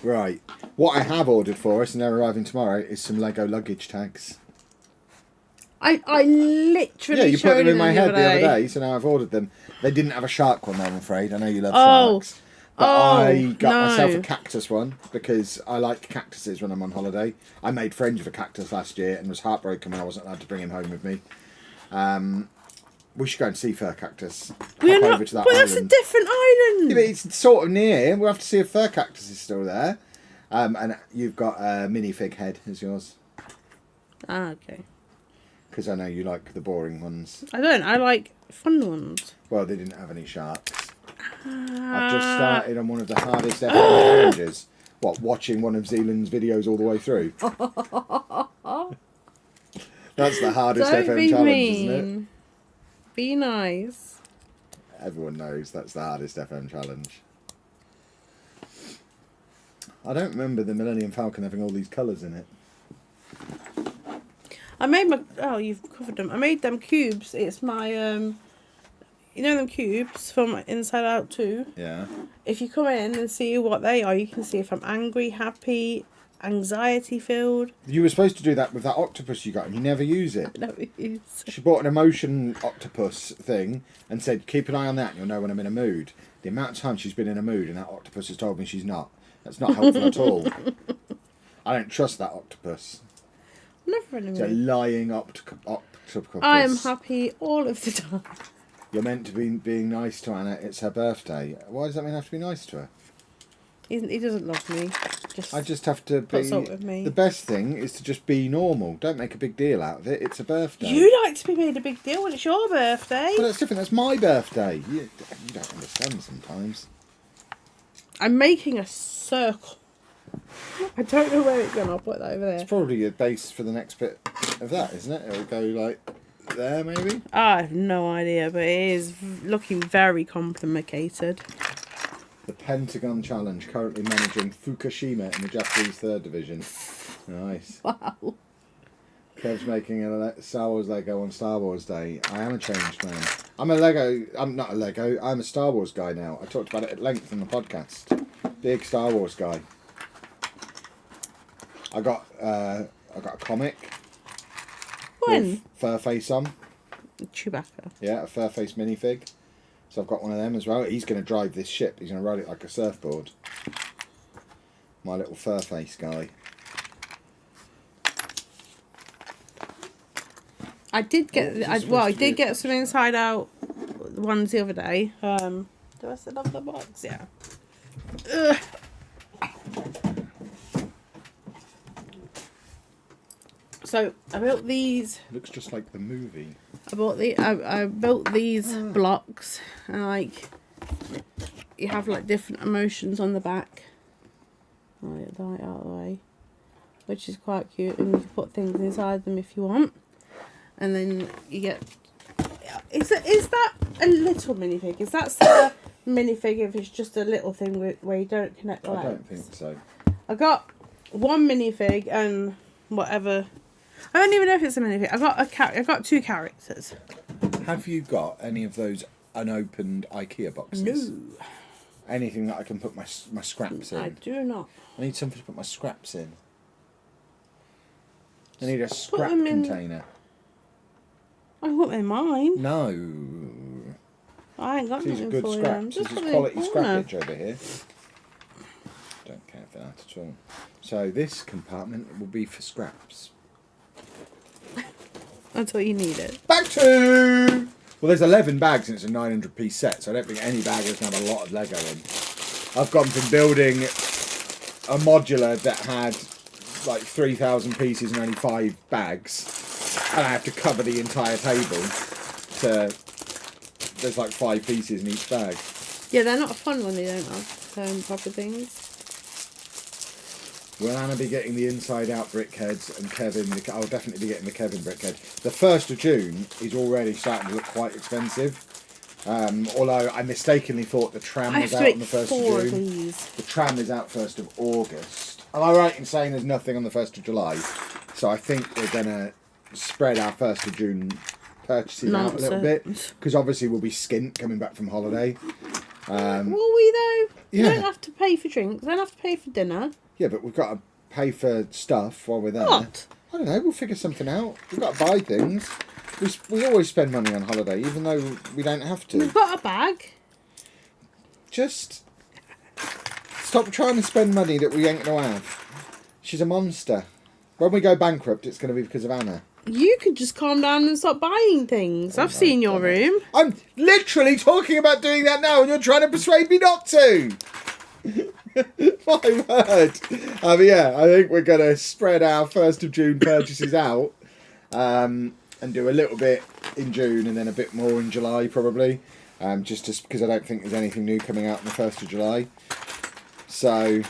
Speaker 1: Right. What I have ordered for us, and they're arriving tomorrow, is some Lego luggage tags.
Speaker 2: I literally
Speaker 1: Yeah, you put them in my head
Speaker 2: the
Speaker 1: the other day, so now I've ordered them. They didn't have a shark one, though, I'm afraid. I know you love sharks. But I got
Speaker 2: no.
Speaker 1: myself a cactus one because I like cactuses when I'm on holiday. I made friends with a cactus last year and was heartbroken when I wasn't allowed to bring him home with me. We should go and see Fur Cactus.
Speaker 2: We're
Speaker 1: Hop
Speaker 2: not,
Speaker 1: over to that
Speaker 2: but
Speaker 1: island.
Speaker 2: that's a different island.
Speaker 1: Yeah, but it's sort of near. We'll have to see if Fur Cactus is still there. And you've got a minifig head as yours.
Speaker 2: Ah, okay.
Speaker 1: Because I know you like the boring ones.
Speaker 2: I don't. I like fun ones.
Speaker 1: Well, they didn't have any sharks. I've just started on one of the hardest ever challenges. What, watching one of Zealand's videos all the way through? That's the hardest
Speaker 2: Don't
Speaker 1: FM
Speaker 2: be
Speaker 1: challenge,
Speaker 2: mean.
Speaker 1: isn't it?
Speaker 2: Be nice.
Speaker 1: Everyone knows that's the hardest FM challenge. I don't remember the Millennium Falcon having all these colours in it.
Speaker 2: I made my... Oh, you've covered them. I made them cubes. It's my... You know them cubes from Inside Out 2?
Speaker 1: Yeah.
Speaker 2: If you come in and see what they are, you can see if I'm angry, happy, anxiety-filled.
Speaker 1: You were supposed to do that with that octopus you got and you never use it.
Speaker 2: No, it is.
Speaker 1: She bought an emotion octopus thing and said, keep an eye on that and you'll know when I'm in a mood. The amount of time she's been in a mood and that octopus has told me she's not. That's not helpful at all. I don't trust that octopus.
Speaker 2: Never in a
Speaker 1: It's a
Speaker 2: mood.
Speaker 1: lying octopus.
Speaker 2: I am happy all of the time.
Speaker 1: You're meant to be being nice to Anna. It's her birthday. Why does that mean I have to be nice to her?
Speaker 2: He doesn't love me.
Speaker 1: I just have to be...
Speaker 2: Puts up with me.
Speaker 1: The best thing is to just be normal. Don't make a big deal out of it. It's a birthday.
Speaker 2: You like to be made a big deal when it's your birthday.
Speaker 1: Well, that's different. That's my birthday. You don't understand sometimes.
Speaker 2: I'm making a circle. I don't know where it's gone. I'll put that over there.
Speaker 1: It's probably a base for the next bit of that, isn't it? It'll go like there, maybe.
Speaker 2: I have no idea, but it is looking very complicated.
Speaker 1: The Pentagon Challenge, currently managing Fukushima in the Japanese 3rd Division. Nice.
Speaker 2: Wow.
Speaker 1: Kev's making a Star Wars Lego on Star Wars Day. I am a changed man. I'm not a Lego, I'm a Star Wars guy now. I talked about it at length on the podcast. Big Star Wars guy. I got a comic.
Speaker 2: When?
Speaker 1: With Furface on.
Speaker 2: Chewbacca.
Speaker 1: Yeah, a Furface minifig. So I've got one of them as well. He's going to drive this ship. He's going to ride it like a surfboard. My little Furface guy.
Speaker 2: I did get. I did get some Inside Out ones the other day. Do I still have the box? Yeah. Ugh. So I built these.
Speaker 1: Looks just like the movie.
Speaker 2: I built these blocks, and like you have like different emotions on the back. Right, out of the way, which is quite cute, and you can put things inside them if you want. And then you get. Is that a little minifig? Is that still a minifig if it's just a little thing where you don't connect the legs?
Speaker 1: I don't think so.
Speaker 2: I got one minifig and whatever. I don't even know if it's a minifig. I got 2 characters.
Speaker 1: Have you got any of those unopened IKEA boxes?
Speaker 2: No.
Speaker 1: Anything that I can put my scraps in?
Speaker 2: I do not.
Speaker 1: I need something to put my scraps in. I need a
Speaker 2: Put
Speaker 1: scrap
Speaker 2: them in-
Speaker 1: container.
Speaker 2: I put them in mine.
Speaker 1: No.
Speaker 2: I ain't got
Speaker 1: These are
Speaker 2: nothing
Speaker 1: good
Speaker 2: for
Speaker 1: scraps.
Speaker 2: them.
Speaker 1: This
Speaker 2: Just
Speaker 1: is
Speaker 2: put them in
Speaker 1: quality
Speaker 2: the corner.
Speaker 1: scrappage over here. Don't care for that at all. So this compartment will be for scraps.
Speaker 2: Until you need it.
Speaker 1: Back to... Well, there's 11 bags and it's a 900-piece set, so I don't think any bag is going to have a lot of Lego in. I've gone from building a modular that had like 3,000 pieces and only 5 bags, and I have to cover the entire table, to there's like 5 pieces in each bag.
Speaker 2: Yeah, they're not fun when they don't have proper things.
Speaker 1: Will Anna be getting the Inside Out brickheads and Kevin? I'll definitely be getting the Kevin brickhead. The 1st of June is already starting to look quite expensive. Although I mistakenly thought the tram was out on the 1st of June. The tram is out 1st of August. Am I right in saying there's nothing on the 1st of July? So I think we're going to spread our 1st of June purchases out a little bit. Because obviously we'll be skint coming back from holiday.
Speaker 2: Will we though?
Speaker 1: Yeah.
Speaker 2: You don't have to pay for drinks. You don't have to pay for dinner.
Speaker 1: Yeah, but we've got to pay for stuff while we're there.
Speaker 2: What?
Speaker 1: I don't know, we'll figure something out. We've got to buy things. We always spend money on holiday, even though we don't have to.
Speaker 2: We've got a bag.
Speaker 1: Just stop trying to spend money that we ain't going to have. She's a monster. When we go bankrupt, it's going to be because of Anna.
Speaker 2: You could just calm down and stop buying things. I've seen your room.
Speaker 1: I'm literally talking about doing that now, and you're trying to persuade me not to. My word. Yeah, I think we're going to spread our 1st of June purchases out and do a little bit in June and then a bit more in July, probably. Just because I don't think there's anything new coming out on the 1st of July. So,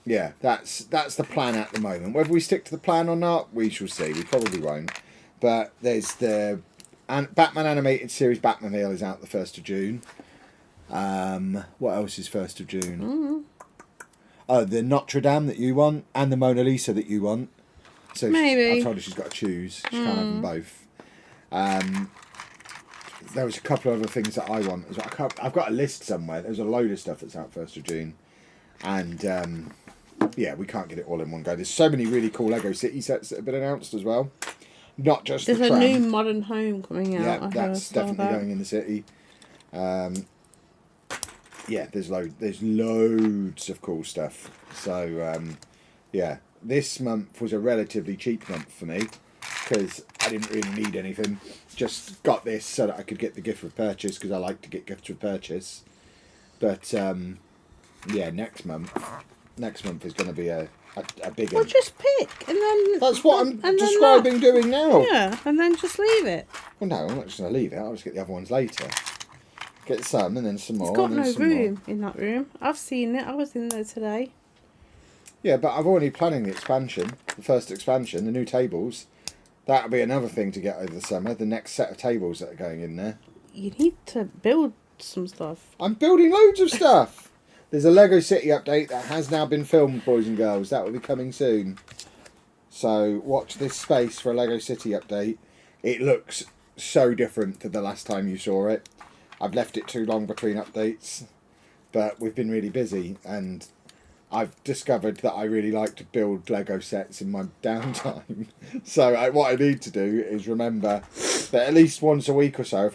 Speaker 1: yeah, that's the plan at the moment. Whether we stick to the plan or not, we shall see. We probably won't. But there's the Batman animated series Batmobile is out the 1st of June. What else is 1st of June? Oh, the Notre Dame that you want and the Mona Lisa that you want. So
Speaker 2: maybe.
Speaker 1: I told her she's got to choose. She can't have them both. There was a couple of other things that I want. I've got a list somewhere. There's a load of stuff that's out 1st of June. And, yeah, we can't get it all in one go. There's so many really cool Lego City sets that have been announced as well. Not just
Speaker 2: There's
Speaker 1: the
Speaker 2: a
Speaker 1: tram.
Speaker 2: new modern home coming out.
Speaker 1: Yeah, that's definitely going in the city. Yeah, there's loads of cool stuff. So, yeah, this month was a relatively cheap month for me because I didn't really need anything. Just got this so that I could get the gift with purchase because I like to get gifts with purchase. But, yeah, next month is going to be a big one.
Speaker 2: Well, just pick and then...
Speaker 1: That's what I'm describing doing now.
Speaker 2: Yeah, and then just leave it.
Speaker 1: Well, no, I'm not just going to leave it. I'll just get the other ones later. Get some and then some more.
Speaker 2: It's got
Speaker 1: and then
Speaker 2: no
Speaker 1: some
Speaker 2: room
Speaker 1: more.
Speaker 2: in that room. I've seen it. I was in there today.
Speaker 1: Yeah, but I'm already planning the expansion. The first expansion, the new tables. That'll be another thing to get over the summer. The next set of tables that are going in there.
Speaker 2: You need to build some stuff.
Speaker 1: I'm building loads of stuff. There's a Lego City update that has now been filmed, boys and girls. That will be coming soon. So watch this space for a Lego City update. It looks so different to the last time you saw it. I've left it too long between updates, but we've been really busy, and I've discovered that I really like to build Lego sets in my downtime. So what I need to do is remember that at least once a week or so,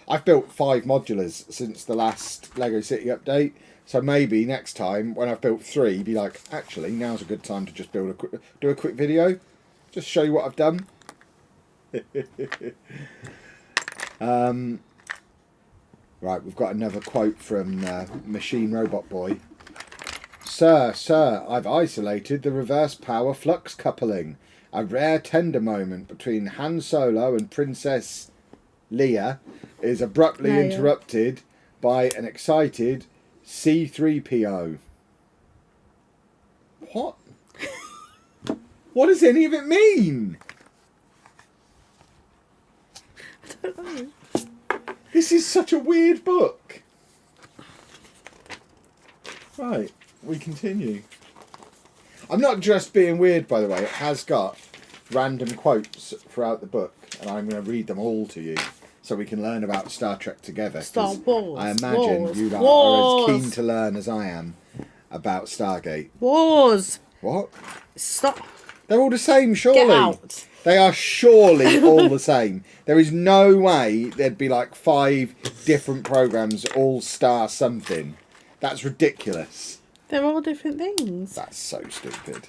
Speaker 1: I've built 5 modulars since the last Lego City update. So maybe next time when I've built 3, be like, actually, now's a good time to just do a quick video, just show you what I've done. Right, we've got another quote from Machine Robot Boy. Sir, I've isolated the reverse power flux coupling. A rare tender moment between Han Solo and Princess Leia is abruptly interrupted by an excited C-3PO. What? What does any of it mean?
Speaker 2: I don't know.
Speaker 1: This is such a weird book. Right, we continue. I'm not just being weird, by the way. It has got random quotes throughout the book, and I'm going to read them all to you so we can learn about Star Trek together.
Speaker 2: Star Wars.
Speaker 1: I imagine you are as keen to learn as I am about Stargate.
Speaker 2: Wars.
Speaker 1: What?
Speaker 2: Stop.
Speaker 1: They're all the same, surely.
Speaker 2: Get out.
Speaker 1: They are surely all the same. There is no way there'd be like 5 different programs all star something. That's ridiculous.
Speaker 2: They're all different things.
Speaker 1: That's so stupid.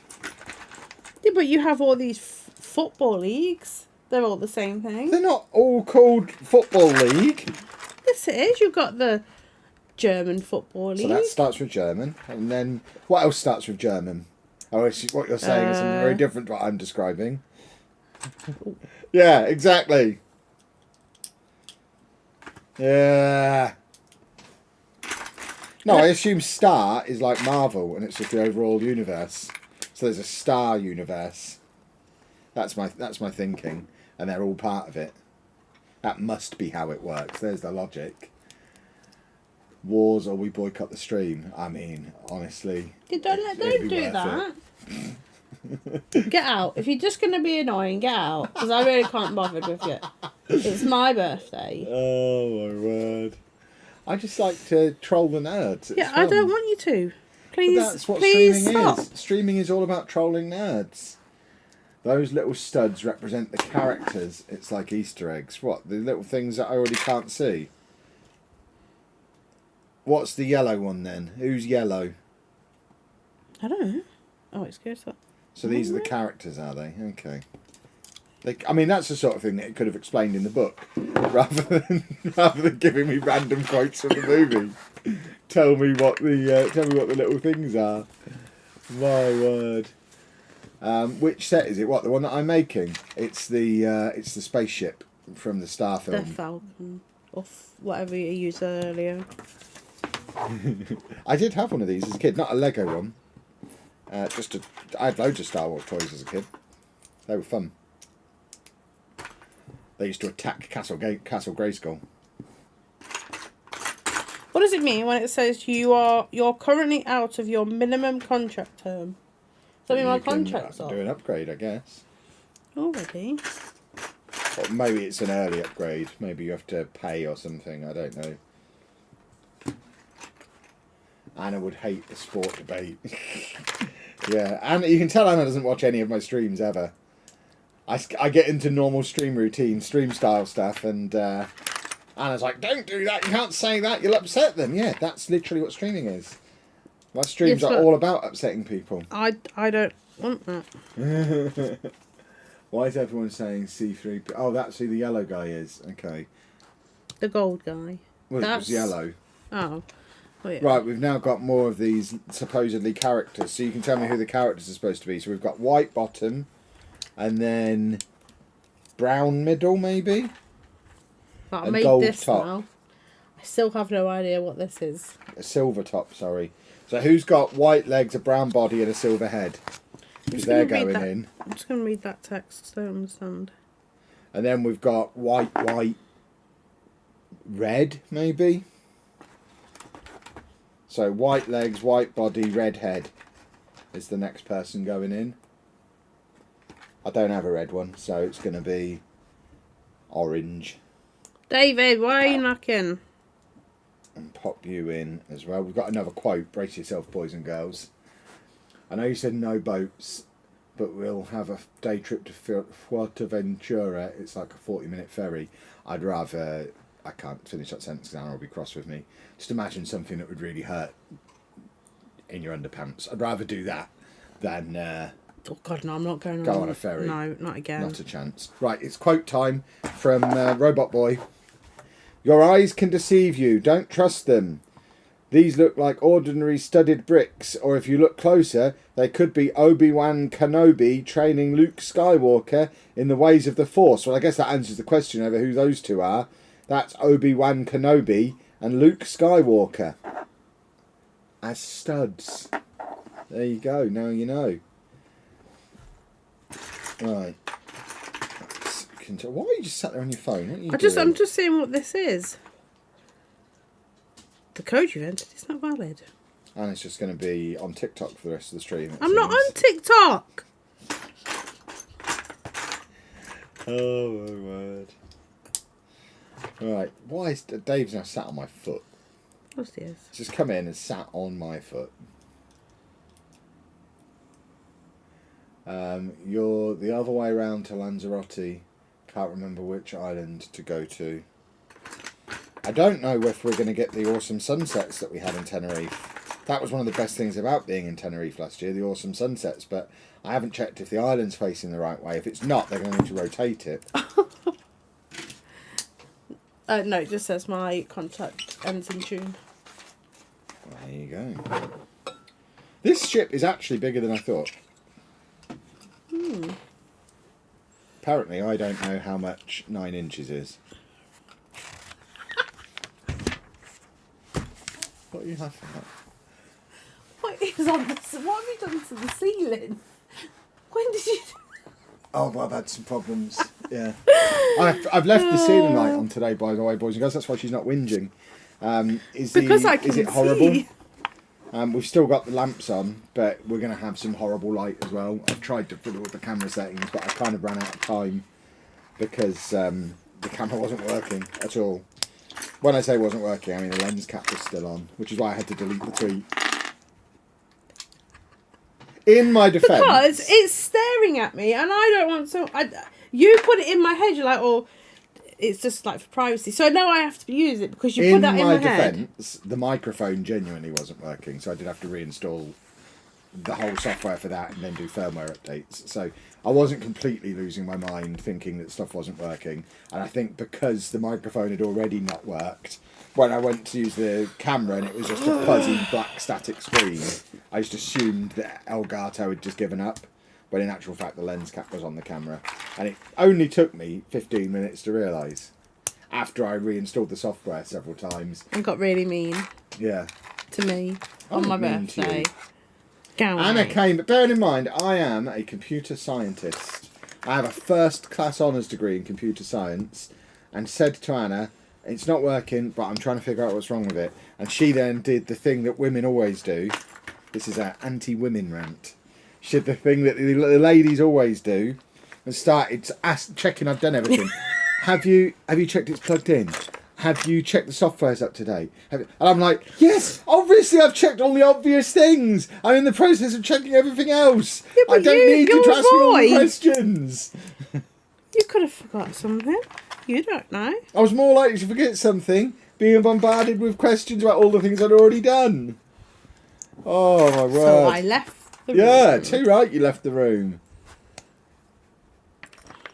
Speaker 2: Yeah, but you have all these football leagues. They're all the same thing.
Speaker 1: They're not all called Football League.
Speaker 2: Yes, it is. You've got the German Football League.
Speaker 1: So that starts with German. And then what else starts with German? Oh, what you're saying is something very different to what I'm describing. Yeah, exactly. Yeah. No, I assume Star is like Marvel, and it's just the overall universe. So there's a Star universe. That's my thinking, and they're all part of it. That must be how it works. There's the logic. Wars or we boycott the stream. I mean, honestly.
Speaker 2: Don't do that. Get out. If you're just going to be annoying, get out. Because I really can't bother with you. It's my birthday.
Speaker 1: Oh, my word. I just like to troll the nerds. It's
Speaker 2: I
Speaker 1: fun.
Speaker 2: don't want you to. Please,
Speaker 1: But that's what
Speaker 2: please
Speaker 1: streaming
Speaker 2: stop.
Speaker 1: is. Streaming is all about trolling nerds. Those little studs represent the characters. It's like Easter eggs. What? The little things that I already can't see. What's the yellow one then? Who's yellow?
Speaker 2: I don't know. Oh, it's good.
Speaker 1: So these are the characters, are they? Okay. I mean, that's the sort of thing that it could have explained in the book, rather than giving me random quotes from the movie. Tell me what the little things are. My word. Which set is it? What, the one that I'm making? It's the spaceship from the Star film.
Speaker 2: The Falcon, or whatever you used earlier.
Speaker 1: I did have one of these as a kid, not a Lego one. I had loads of Star Wars toys as a kid. They were fun. They used to attack Castle Grayskull.
Speaker 2: What does it mean when it says you're currently out of your minimum contract term? Does that mean my contract's up?
Speaker 1: Do an upgrade, I guess.
Speaker 2: Already?
Speaker 1: Or maybe it's an early upgrade. Maybe you have to pay or something. I don't know. Anna would hate the sport debate. Yeah, and you can tell Anna doesn't watch any of my streams ever. I get into normal stream routine, stream style stuff, and Anna's like, "Don't do that! You can't say that! You'll upset them." Yeah, that's literally what streaming is. My streams are all about upsetting people.
Speaker 2: I don't want that.
Speaker 1: Why is everyone saying C3? Oh, that's who the yellow guy is. Okay.
Speaker 2: The gold guy.
Speaker 1: Well, it was yellow.
Speaker 2: Oh. Oh, yeah.
Speaker 1: Right, we've now got more of these supposedly characters, so you can tell me who the characters are supposed to be. So we've got white bottom, and then brown middle, maybe?
Speaker 2: But I
Speaker 1: and
Speaker 2: made
Speaker 1: gold
Speaker 2: this
Speaker 1: top.
Speaker 2: now. I still have no idea what this is.
Speaker 1: A silver top, sorry. So who's got white legs, a brown body, and a silver head? Because they're going in.
Speaker 2: I'm just going to read that text, I don't understand.
Speaker 1: And then we've got white, red, maybe? So white legs, white body, red head is the next person going in. I don't have a red one, so it's going to be orange.
Speaker 2: David, why are you knocking?
Speaker 1: And pop you in as well. We've got another quote. Brace yourself, boys and girls. I know you said no boats, but we'll have a day trip to Fuerteventura. It's like a 40-minute ferry. I'd rather... I can't finish that sentence because Anna will be cross with me. Just imagine something that would really hurt in your underpants. I'd rather do that than...
Speaker 2: oh God, no, I'm not going
Speaker 1: go on a ferry.
Speaker 2: No, not again.
Speaker 1: Not a chance. Right, it's quote time from Robot Boy. Your eyes can deceive you. Don't trust them. These look like ordinary studded bricks, or if you look closer, they could be Obi-Wan Kenobi training Luke Skywalker in the ways of the Force. Well, I guess that answers the question over who those two are. That's Obi-Wan Kenobi and Luke Skywalker as studs. There you go. Now you know. Right. Why are you just sat there on your phone? What are you doing?
Speaker 2: I'm just seeing what this is. The code you entered is not valid.
Speaker 1: And it's just going to be on TikTok for the rest of the stream.
Speaker 2: I'm not on TikTok.
Speaker 1: Oh my word. Right. Why is Dave's now sat on my foot?
Speaker 2: What's this?
Speaker 1: Just come in and sat on my foot. You're the other way around to Lanzarote. Can't remember which island to go to. I don't know if we're going to get the awesome sunsets that we had in Tenerife. That was one of the best things about being in Tenerife last year, the awesome sunsets. But I haven't checked if the island's facing the right way. If it's not, they're going to need to rotate it.
Speaker 2: No, it just says my contact ends in June.
Speaker 1: There you go. This ship is actually bigger than I thought. Apparently, I don't know how much 9 inches is. What are you laughing at?
Speaker 2: What is on this? What have you done to the ceiling? When did you...
Speaker 1: Oh, well, I've had some problems. Yeah. I've left the ceiling light on today, by the way, boys and girls. That's why she's not whinging. Is it horrible?
Speaker 2: See.
Speaker 1: We've still got the lamps on, but we're going to have some horrible light as well. I've tried to fiddle with the camera settings, but I kind of ran out of time because the camera wasn't working at all. When I say wasn't working, I mean the lens cap was still on, which is why I had to delete the tweet. In my defence...
Speaker 2: Because it's staring at me, and I don't want to... You put it in my head, you're like, oh, it's just like for privacy. So now I have to use it because you put that in my head.
Speaker 1: In my defence, the microphone genuinely wasn't working, so I did have to reinstall the whole software for that and then do firmware updates. So I wasn't completely losing my mind thinking that stuff wasn't working. And I think because the microphone had already not worked, when I went to use the camera and it was just a fuzzy black static screen, I just assumed that Elgato had just given up, when in actual fact the lens cap was on the camera. And it only took me 15 minutes to realise, after I reinstalled the software several times.
Speaker 2: And got really mean.
Speaker 1: Yeah.
Speaker 2: To me on my birthday.
Speaker 1: Anna came, but bearing in mind, I am a computer scientist. I have a first class honours degree in computer science, and said to Anna, it's not working, but I'm trying to figure out what's wrong with it. And she then did the thing that women always do. This is our anti-women rant. She did the thing that the ladies always do, and started checking I've done everything. Have you checked it's plugged in? Have you checked the software's up to date? And I'm like, yes, obviously I've checked all the obvious things. I'm in the process of checking everything else.
Speaker 2: Yeah,
Speaker 1: I don't need you to ask me all the questions.
Speaker 2: You could have forgot something. You don't know.
Speaker 1: I was more likely to forget something, being bombarded with questions about all the things I'd already done. Oh, my word.
Speaker 2: So I left the room.
Speaker 1: Yeah, too right you left the room.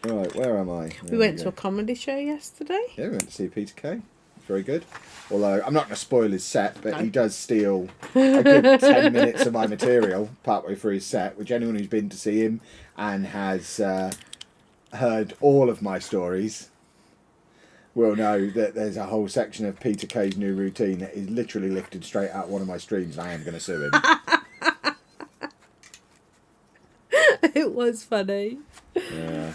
Speaker 1: Right, where am I?
Speaker 2: We went to a comedy show yesterday.
Speaker 1: Yeah, we went to see Peter Kay. It's very good. Although, I'm not going to spoil his set, but he does steal a good 10 minutes of my material partway through his set, which anyone who's been to see him and has heard all of my stories will know that there's a whole section of Peter Kay's new routine that is literally lifted straight out one of my streams, and I am going to sue him.
Speaker 2: It was funny.
Speaker 1: Yeah.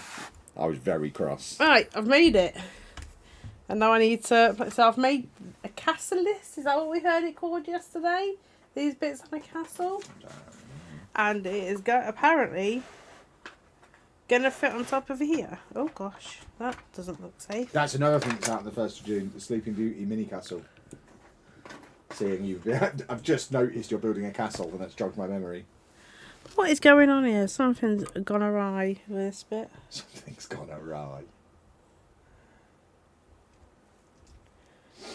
Speaker 1: I was very cross.
Speaker 2: Right, I've made it. And now I need to... So I've made a castle list. Is that what we heard it called yesterday? These bits on a castle? And it is apparently going to fit on top of here. Oh, gosh. That doesn't look safe.
Speaker 1: That's another thing that's out on the 1st of June. The Sleeping Beauty mini castle. Seeing you... I've just noticed you're building a castle, and that's jogged my memory.
Speaker 2: What is going on here? Something's gone awry with this bit.
Speaker 1: Something's gone awry.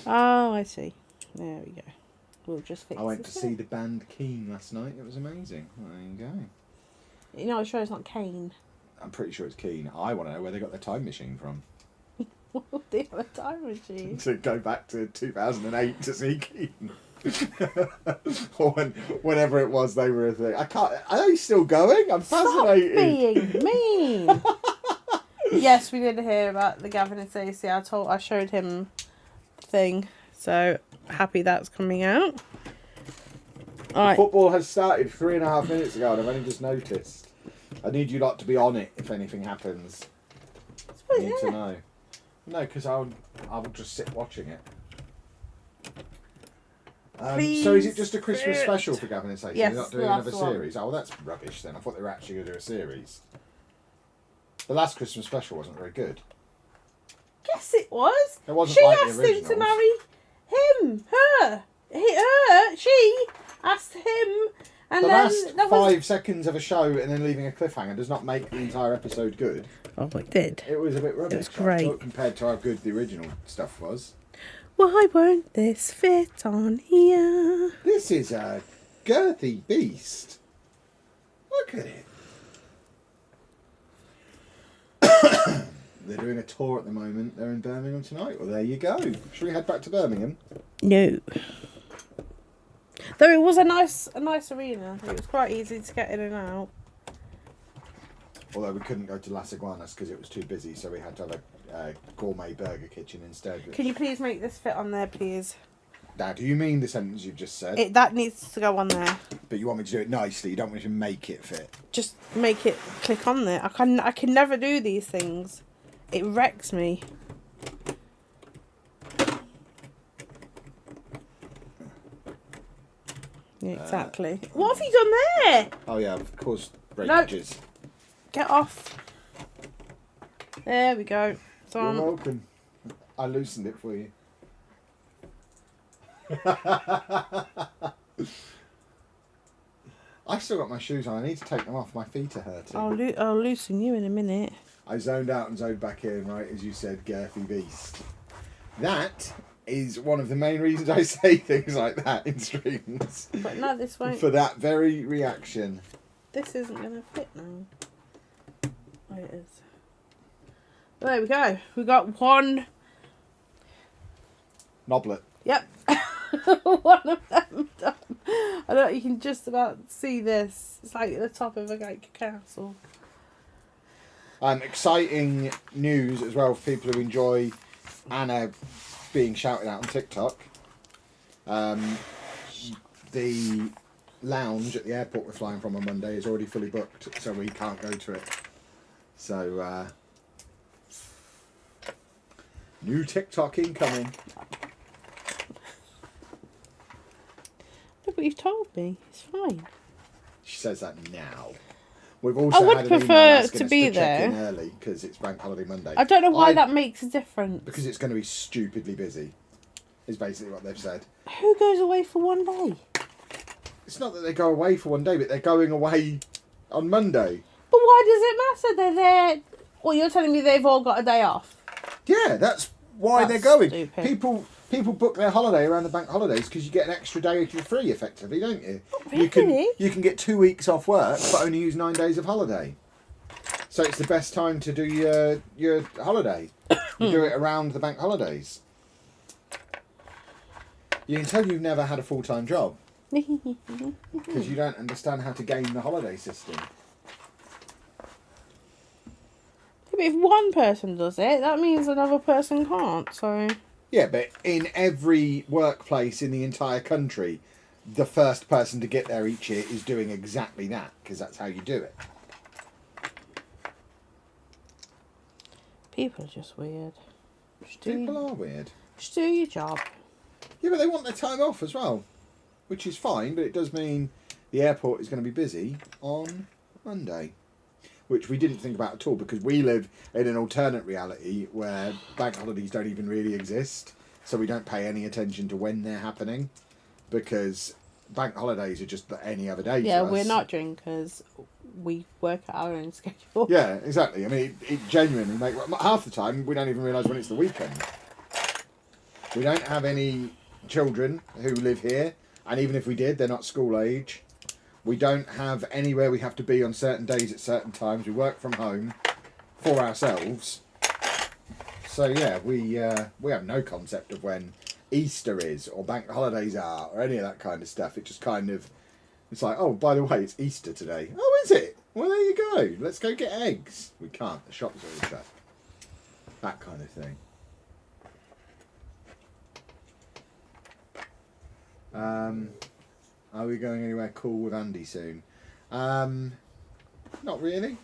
Speaker 2: Oh, I see. There we go. We'll just fix
Speaker 1: I went
Speaker 2: this
Speaker 1: to see the band Keen last night. It was amazing. There you go.
Speaker 2: You know, I'm sure it's not Kane.
Speaker 1: I'm pretty sure it's Keen. I want to know where they got their time machine from.
Speaker 2: They have a time machine.
Speaker 1: To go back to 2008 to see Keen. Or whenever it was they were a thing. I can't. Are they still going? I'm fascinated.
Speaker 2: Stop being mean. Yes, we did hear about the Gavin and Stacey. I showed him the thing, so happy that's coming out. All right.
Speaker 1: Football has started 3.5 minutes ago, and I've only just noticed. I need you lot to be on it if anything happens. I need to know. No, because I'll just sit watching it. So is it just a Christmas special for Gavin and Stacey?
Speaker 2: Yes,
Speaker 1: They're not doing another series? Oh, well, that's rubbish then. I thought they were actually going to do a series. The last Christmas special wasn't very good.
Speaker 2: Yes, it was.
Speaker 1: It wasn't
Speaker 2: she
Speaker 1: like the
Speaker 2: asked him
Speaker 1: originals.
Speaker 2: to marry him. She asked him. And
Speaker 1: the
Speaker 2: then
Speaker 1: last 5 seconds of a show and then leaving a cliffhanger does not make the entire episode good.
Speaker 2: Oh, it did.
Speaker 1: It was a bit rubbish.
Speaker 2: It was great.
Speaker 1: I thought, compared to how good the original stuff was.
Speaker 2: Why won't this fit on here?
Speaker 1: This is a girthy beast. Look at it. They're doing a tour at the moment. They're in Birmingham tonight. Well, there you go. Should we head back to Birmingham?
Speaker 2: No. Though it was a nice arena. It was quite easy to get in and out.
Speaker 1: Although we couldn't go to Las Iguanas because it was too busy, so we had to have a gourmet burger kitchen instead.
Speaker 2: Can you please make this fit on there, please?
Speaker 1: Now, do you mean the sentence you've just said?
Speaker 2: That needs to go on there.
Speaker 1: But you want me to do it nicely? You don't want me to make it fit?
Speaker 2: Just make it click on there. I can never do these things. It wrecks me. Yeah, exactly. What have you done there?
Speaker 1: Oh yeah, of course, breakages.
Speaker 2: No. Get off. There we go. So
Speaker 1: You're welcome. I loosened it for you. I still got my shoes on. I need to take them off. My feet are hurting.
Speaker 2: I'll loosen you in a minute.
Speaker 1: I zoned out and zoned back in, right, as you said, girthy beast. That is one of the main reasons I say things like that in streams.
Speaker 2: But no, this won't.
Speaker 1: For that very reaction.
Speaker 2: This isn't going to fit now. Oh, it is. There we go. We got one.
Speaker 1: Noblet.
Speaker 2: Yep. One of them done. I don't know, you can just about see this. It's like the top of a like, castle.
Speaker 1: Exciting news as well for people who enjoy Anna being shouted out on TikTok. The lounge at the airport we're flying from on Monday is already fully booked, so we can't go to it. So, new TikTok incoming.
Speaker 2: Look what you've told me. It's fine.
Speaker 1: She says that now. We've also
Speaker 2: I would
Speaker 1: had an
Speaker 2: prefer
Speaker 1: email asking
Speaker 2: to
Speaker 1: us
Speaker 2: be
Speaker 1: to check in
Speaker 2: there.
Speaker 1: early because it's Bank Holiday Monday.
Speaker 2: I don't know why that makes a difference.
Speaker 1: Because it's going to be stupidly busy, is basically what they've said.
Speaker 2: Who goes away for one day?
Speaker 1: It's not that they go away for one day, but they're going away on Monday.
Speaker 2: But why does it matter? They're there. Well, you're telling me they've all got a day off.
Speaker 1: Yeah, that's why
Speaker 2: That's
Speaker 1: they're going.
Speaker 2: stupid.
Speaker 1: People book their holiday around the bank holidays because you get an extra day for free, effectively, don't you?
Speaker 2: Not
Speaker 1: You
Speaker 2: really.
Speaker 1: can get 2 weeks off work, but only use 9 days of holiday. So it's the best time to do your holiday. You do it around the bank holidays. You can tell you've never had a full-time job because you don't understand how to game the holiday system.
Speaker 2: But if one person does it, that means another person can't. So
Speaker 1: Yeah, but in every workplace in the entire country, the first person to get there each year is doing exactly that because that's how you do it.
Speaker 2: people are just weird.
Speaker 1: People are weird.
Speaker 2: Just do your job.
Speaker 1: Yeah, but they want their time off as well, which is fine, but it does mean the airport is going to be busy on Monday, which we didn't think about at all because we live in an alternate reality where bank holidays don't even really exist, so we don't pay any attention to when they're happening because bank holidays are just any other day.
Speaker 2: Yeah,
Speaker 1: to us.
Speaker 2: we're not drinkers. We work at our own schedule.
Speaker 1: Yeah, exactly. I mean, it genuinely half the time we don't even realise when it's the weekend. We don't have any children who live here, and even if we did, they're not school age. We don't have anywhere we have to be on certain days at certain times. We work from home for ourselves. So yeah, we have no concept of when Easter is or bank holidays are or any of that kind of stuff. It just kind of, it's like, oh, by the way, it's Easter today. Oh, is it? Well, there you go. Let's go get eggs. We can't. The shops are all shut. That kind of thing. Are we going anywhere cool with Andy soon? Not really.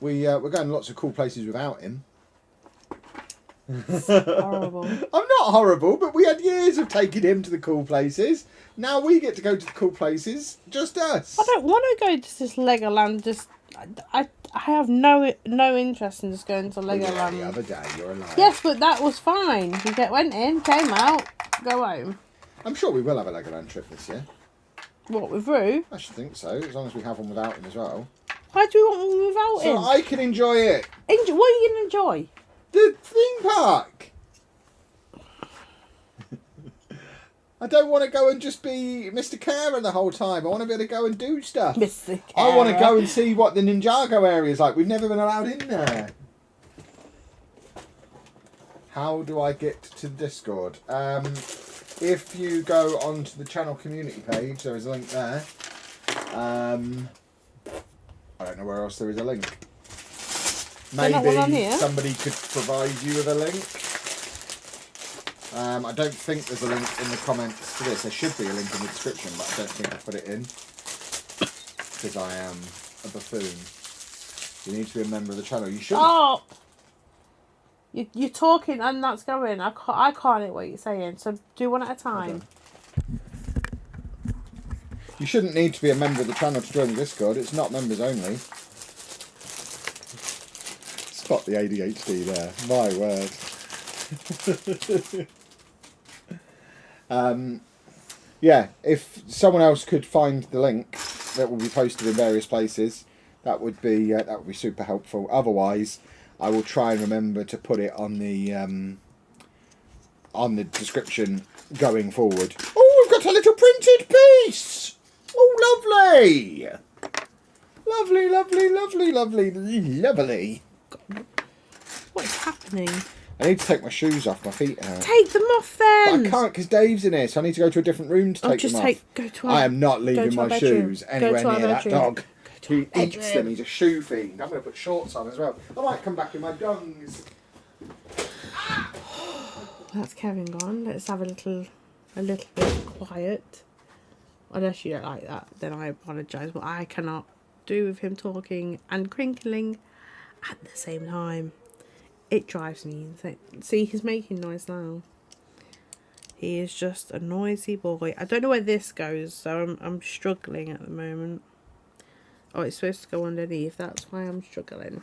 Speaker 1: We're going lots of cool places without him.
Speaker 2: Horrible.
Speaker 1: I'm not horrible, but we had years of taking him to the cool places. Now we get to go to the cool places, just us.
Speaker 2: I don't want to go to this Legoland. Just I have no interest in just going to
Speaker 1: We did it
Speaker 2: Legoland.
Speaker 1: the other day, you're a liar.
Speaker 2: Yes, but that was fine. Went in, came out, go home.
Speaker 1: I'm sure we will have a Legoland trip this year.
Speaker 2: What, with Rue?
Speaker 1: I should think so, as long as we have one without him as well.
Speaker 2: Why do you want one without
Speaker 1: So
Speaker 2: him?
Speaker 1: I can enjoy it.
Speaker 2: What are you going to enjoy?
Speaker 1: The theme park. I don't want to go and just be Mr. Carer the whole time. I want to be able to go and do stuff.
Speaker 2: Mr.
Speaker 1: I want to
Speaker 2: Carer.
Speaker 1: go and see what the Ninjago area is like. We've never been allowed in there. How do I get to the Discord? If you go onto the channel community page, there is a link there. I don't know where else there is a link.
Speaker 2: There's not one on
Speaker 1: Maybe
Speaker 2: here?
Speaker 1: somebody could provide you with a link. I don't think there's a link in the comments to this. There should be a link in the description, but I don't think I put it in. Because I am a buffoon. You need to be a member of the channel. You should.
Speaker 2: Oh! You're talking and that's going. I can't hear what you're saying, so do one at a time.
Speaker 1: You shouldn't need to be a member of the channel to join the Discord. It's not members only. Spot the ADHD there. My word. Yeah, if someone else could find the link that will be posted in various places, that would be super helpful. Otherwise, I will try and remember to put it on the description going forward. Oh, we've got a little printed piece. Oh, lovely. Lovely, lovely, lovely, lovely, lovely.
Speaker 2: What's happening?
Speaker 1: I need to take my shoes off. My feet hurt.
Speaker 2: Take them off then.
Speaker 1: But I can't because Dave's in here, so I need to go to a different room to take them off.
Speaker 2: Go to
Speaker 1: I am not leaving my
Speaker 2: bedroom.
Speaker 1: shoes anywhere near that dog. He
Speaker 2: our
Speaker 1: eats them. He's a shoe fiend. I'm going to put shorts on as well. I might come back in my dungs.
Speaker 2: That's Kevin gone. Let's have a little bit of quiet. Unless you don't like that, then I apologise. But I cannot do with him talking and crinkling at the same time. It drives me insane. See, he's making noise now. He is just a noisy boy. I don't know where this goes, so I'm struggling at the moment. Oh, it's supposed to go underneath. That's why I'm struggling.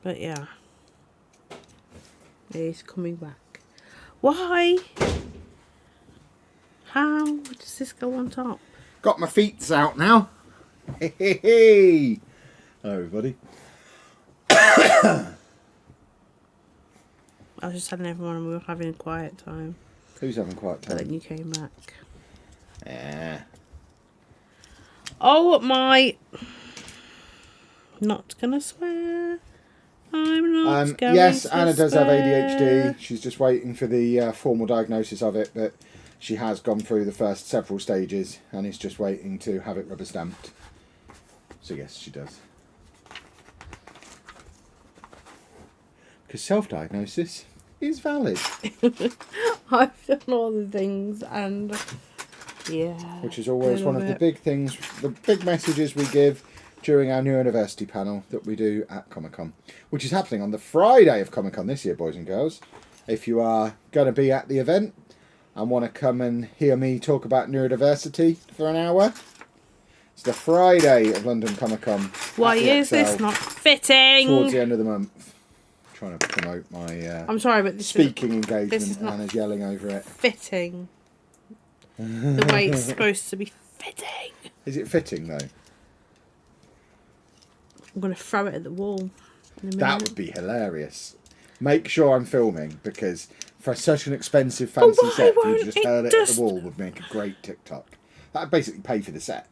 Speaker 2: But yeah. He's coming back. Why? How does this go on top?
Speaker 1: Got my feet out now. Hey, hey, hey. Hello, everybody.
Speaker 2: I was just telling everyone we were having a quiet time.
Speaker 1: Who's having quiet time?
Speaker 2: But then you came back.
Speaker 1: Yeah.
Speaker 2: Oh my! Not gonna swear. I'm not going
Speaker 1: yes,
Speaker 2: to
Speaker 1: Anna does have
Speaker 2: swear.
Speaker 1: ADHD. She's just waiting for the formal diagnosis of it, but she has gone through the first several stages and is just waiting to have it rubber stamped. So yes, she does. Because self-diagnosis is valid.
Speaker 2: I've done all the things and yeah.
Speaker 1: Which is always one of the big things, the big messages we give during our neurodiversity panel that we do at Comic-Con, which is happening on the Friday of Comic-Con this year, boys and girls. If you are going to be at the event and want to come and hear me talk about neurodiversity for an hour, it's the Friday of London Comic-Con.
Speaker 2: Why is this not fitting?
Speaker 1: Towards the end of the month. Trying to promote my
Speaker 2: I'm sorry, but this
Speaker 1: speaking
Speaker 2: is
Speaker 1: engagement.
Speaker 2: not
Speaker 1: Anna's yelling over it.
Speaker 2: fitting. The way it's supposed to be fitting.
Speaker 1: Is it fitting though?
Speaker 2: I'm going to throw it at the wall in a minute.
Speaker 1: That would be hilarious. Make sure I'm filming, because for such an expensive fancy set, for you to just hurl it at the wall would make a great TikTok. That would basically pay for the set.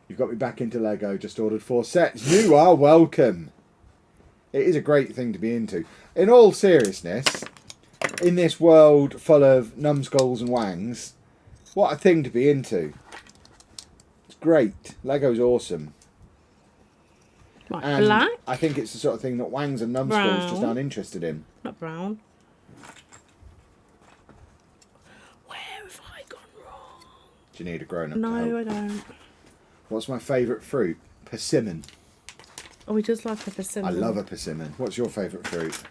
Speaker 1: You've got me back into Lego, just ordered 4 sets. You are welcome. It is a great thing to be into. In all seriousness, in this world full of numbskulls and wangs, what a thing to be into. It's great. Lego's awesome.
Speaker 2: Like
Speaker 1: And
Speaker 2: black?
Speaker 1: I think it's the sort of thing that wangs and numbskulls just
Speaker 2: Brown.
Speaker 1: aren't interested in.
Speaker 2: Not brown. Where have I gone wrong?
Speaker 1: Do you need a grown-up to
Speaker 2: No,
Speaker 1: help?
Speaker 2: I don't.
Speaker 1: What's my favourite fruit? Persimmon.
Speaker 2: Oh, he does like a persimmon.
Speaker 1: I love a persimmon. What's your favourite fruit?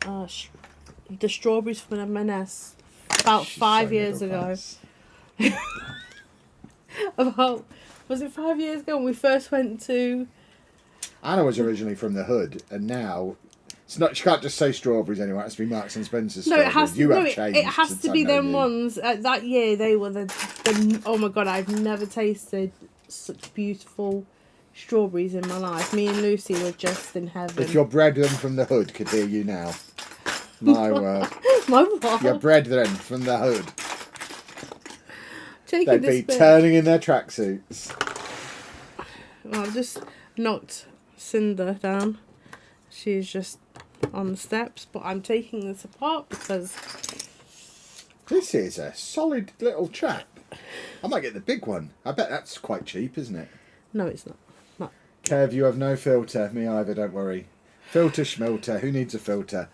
Speaker 2: The strawberries from M&S. About
Speaker 1: She's
Speaker 2: 5
Speaker 1: so
Speaker 2: years
Speaker 1: middle
Speaker 2: ago.
Speaker 1: class.
Speaker 2: Was it 5 years ago when we first went to...
Speaker 1: Anna was originally from the hood, and now it's not. She can't just say strawberries anymore. It has to be Marks and Spencer's.
Speaker 2: No, it has to.
Speaker 1: You
Speaker 2: No,
Speaker 1: have changed.
Speaker 2: it has
Speaker 1: since
Speaker 2: to
Speaker 1: I
Speaker 2: be
Speaker 1: know
Speaker 2: them
Speaker 1: you.
Speaker 2: ones. That year, they were the. Oh my god! I've never tasted such beautiful strawberries in my life. Me and Lucy were just in heaven.
Speaker 1: If your brethren from the hood could hear you now, my word,
Speaker 2: My what?
Speaker 1: your brethren from the hood,
Speaker 2: Taking
Speaker 1: they'd
Speaker 2: this
Speaker 1: be
Speaker 2: bit.
Speaker 1: turning in their tracksuits.
Speaker 2: Well, I've just knocked Cinder down. She's just on the steps, but I'm taking this apart because
Speaker 1: This is a solid little chap. I might get the big one. I bet that's quite cheap, isn't it?
Speaker 2: no, it's not. Not.
Speaker 1: Kev, you have no filter. Me either, don't worry. Filter schmilter. Who needs a filter?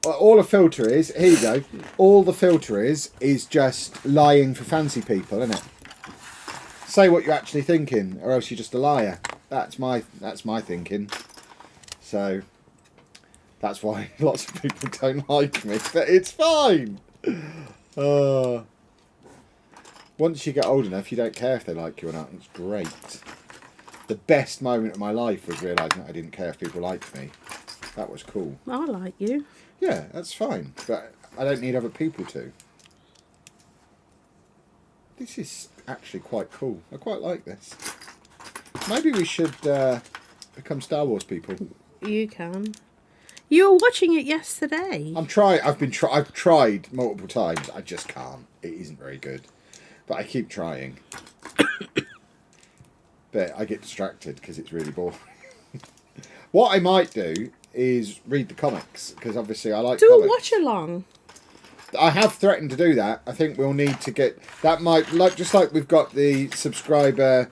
Speaker 1: All a filter is, here you go. All the filter is just lying for fancy people, isn't it? Say what you're actually thinking, or else you're just a liar. That's my thinking. So that's why lots of people don't like me. But it's fine. Once you get old enough, you don't care if they like you or not. It's great. The best moment of my life was realising that I didn't care if people liked me. That was cool.
Speaker 2: I like you.
Speaker 1: Yeah, that's fine. But I don't need other people to. This is actually quite cool. I quite like this. Maybe we should become Star Wars people.
Speaker 2: You can. You were watching it yesterday.
Speaker 1: I've tried multiple times. I just can't. It isn't very good. But I keep trying. But I get distracted because it's really boring. What I might do is read the comics, because obviously I like
Speaker 2: Do
Speaker 1: comics.
Speaker 2: a watch along.
Speaker 1: I have threatened to do that. I think we'll need to get... That might... Just like we've got the subscriber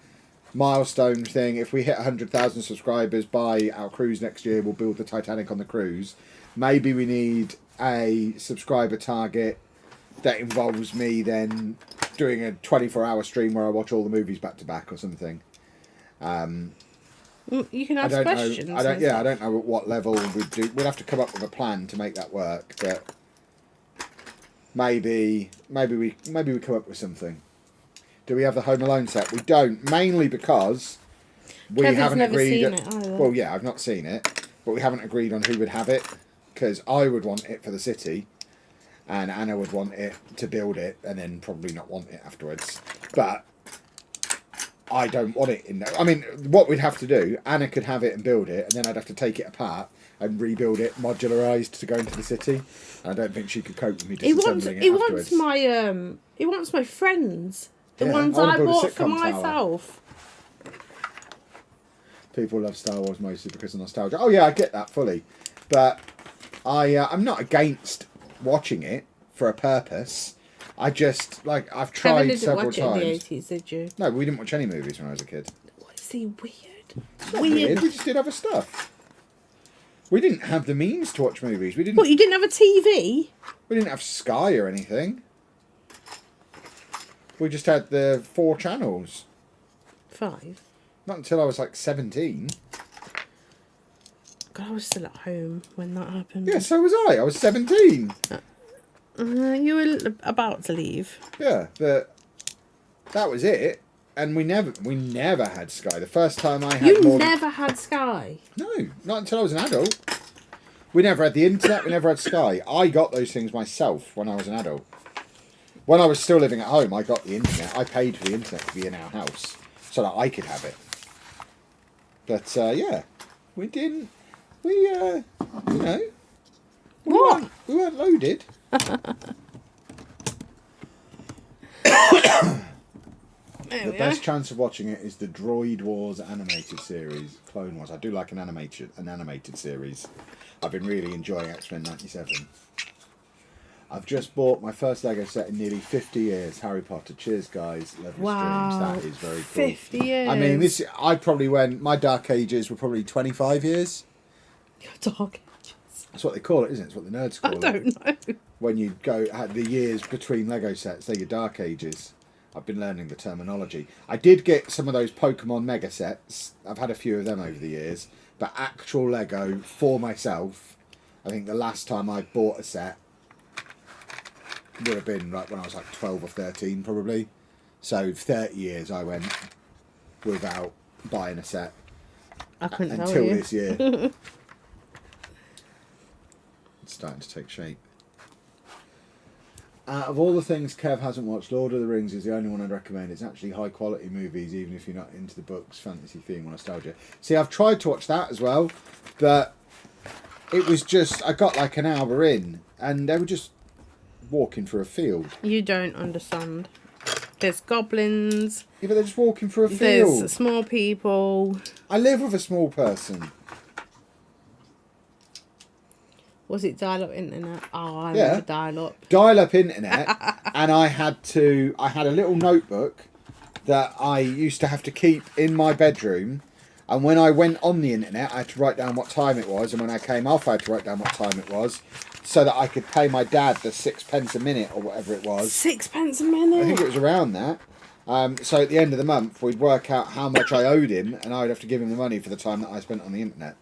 Speaker 1: milestone thing. If we hit 100,000 subscribers by our cruise next year, we'll build the Titanic on the cruise. Maybe we need a subscriber target that involves me then doing a 24-hour stream where I watch all the movies back to back or something.
Speaker 2: You can ask questions.
Speaker 1: I don't know at what level we'd do. We'd have to come up with a plan to make that work, but maybe we come up with something. Do we have the Home Alone set? We don't, mainly because we
Speaker 2: Kevin's
Speaker 1: haven't
Speaker 2: never
Speaker 1: agreed.
Speaker 2: seen it either.
Speaker 1: Well, yeah, I've not seen it, but we haven't agreed on who would have it, because I would want it for the city, and Anna would want it to build it, and then probably not want it afterwards. But I don't want it in there. I mean, what we'd have to do, Anna could have it and build it, and then I'd have to take it apart and rebuild it modularised to go into the city. I don't think she could cope with me disassembling it afterwards.
Speaker 2: He wants my friends. The
Speaker 1: Yeah,
Speaker 2: ones
Speaker 1: I wanna
Speaker 2: I
Speaker 1: build a
Speaker 2: bought for
Speaker 1: sitcom tower.
Speaker 2: myself.
Speaker 1: People love Star Wars mostly because of nostalgia. Oh yeah, I get that fully, but I'm not against watching it for a purpose. I just I've tried
Speaker 2: Kevin
Speaker 1: several
Speaker 2: didn't watch
Speaker 1: times.
Speaker 2: it in the 80s, did you?
Speaker 1: No, we didn't watch any movies when I was a kid.
Speaker 2: What is he weird?
Speaker 1: It's not weird. We just did other stuff. We didn't have the means to watch movies. We didn't.
Speaker 2: What, you didn't have a TV?
Speaker 1: We didn't have Sky or anything. We just had the 4 channels.
Speaker 2: 5.
Speaker 1: Not until I was 17.
Speaker 2: God, I was still at home when that happened.
Speaker 1: Yeah, so was I. I was 17.
Speaker 2: You were about to leave.
Speaker 1: Yeah, but that was it. And we never had Sky. The first time I had
Speaker 2: You never had Sky?
Speaker 1: No, not until I was an adult. We never had the internet, we never had Sky. I got those things myself when I was an adult. When I was still living at home, I got the internet. I paid for the internet to be in our house so that I could have it. But, yeah, we didn't... We
Speaker 2: What?
Speaker 1: We weren't loaded. The best chance of watching it is the Droid Wars animated series, Clone Wars. I do like an animated series. I've been really enjoying X-Men 97. I've just bought my first Lego set in nearly 50 years, Harry Potter. Cheers, guys. Love your streams. That is very cool.
Speaker 2: 50 years.
Speaker 1: I mean, my Dark Ages were probably 25 years.
Speaker 2: Your Dark Ages.
Speaker 1: That's what they call it, isn't it? It's what the nerds call it.
Speaker 2: I don't know.
Speaker 1: When you go at the years between Lego sets, they're your Dark Ages. I've been learning the terminology. I did get some of those Pokemon Mega sets. I've had a few of them over the years. But actual Lego for myself, I think the last time I bought a set would have been when I was 12 or 13 probably. So 30 years I went without buying a set.
Speaker 2: I couldn't tell
Speaker 1: until
Speaker 2: you.
Speaker 1: this year. It's starting to take shape. Out of all the things Kev hasn't watched, Lord of the Rings is the only one I'd recommend. It's actually high quality movies, even if you're not into the books, fantasy theme or nostalgia. See, I've tried to watch that as well, but it was just, I got an hour in, and they were just walking through a field.
Speaker 2: You don't understand. There's goblins.
Speaker 1: Yeah, but they're just walking through a field.
Speaker 2: There's small people.
Speaker 1: I live with a small person.
Speaker 2: Was it dial-up internet? Oh, I
Speaker 1: Yeah.
Speaker 2: remember dial-up.
Speaker 1: Dial-up internet, and I had a little notebook that I used to have to keep in my bedroom, and when I went on the internet I had to write down what time it was, and when I came off I had to write down what time it was, so that I could pay my dad the 6p a minute or whatever it was.
Speaker 2: 6p a minute?
Speaker 1: I think it was around that. So at the end of the month we'd work out how much I owed him, and I would have to give him the money for the time that I spent on the internet.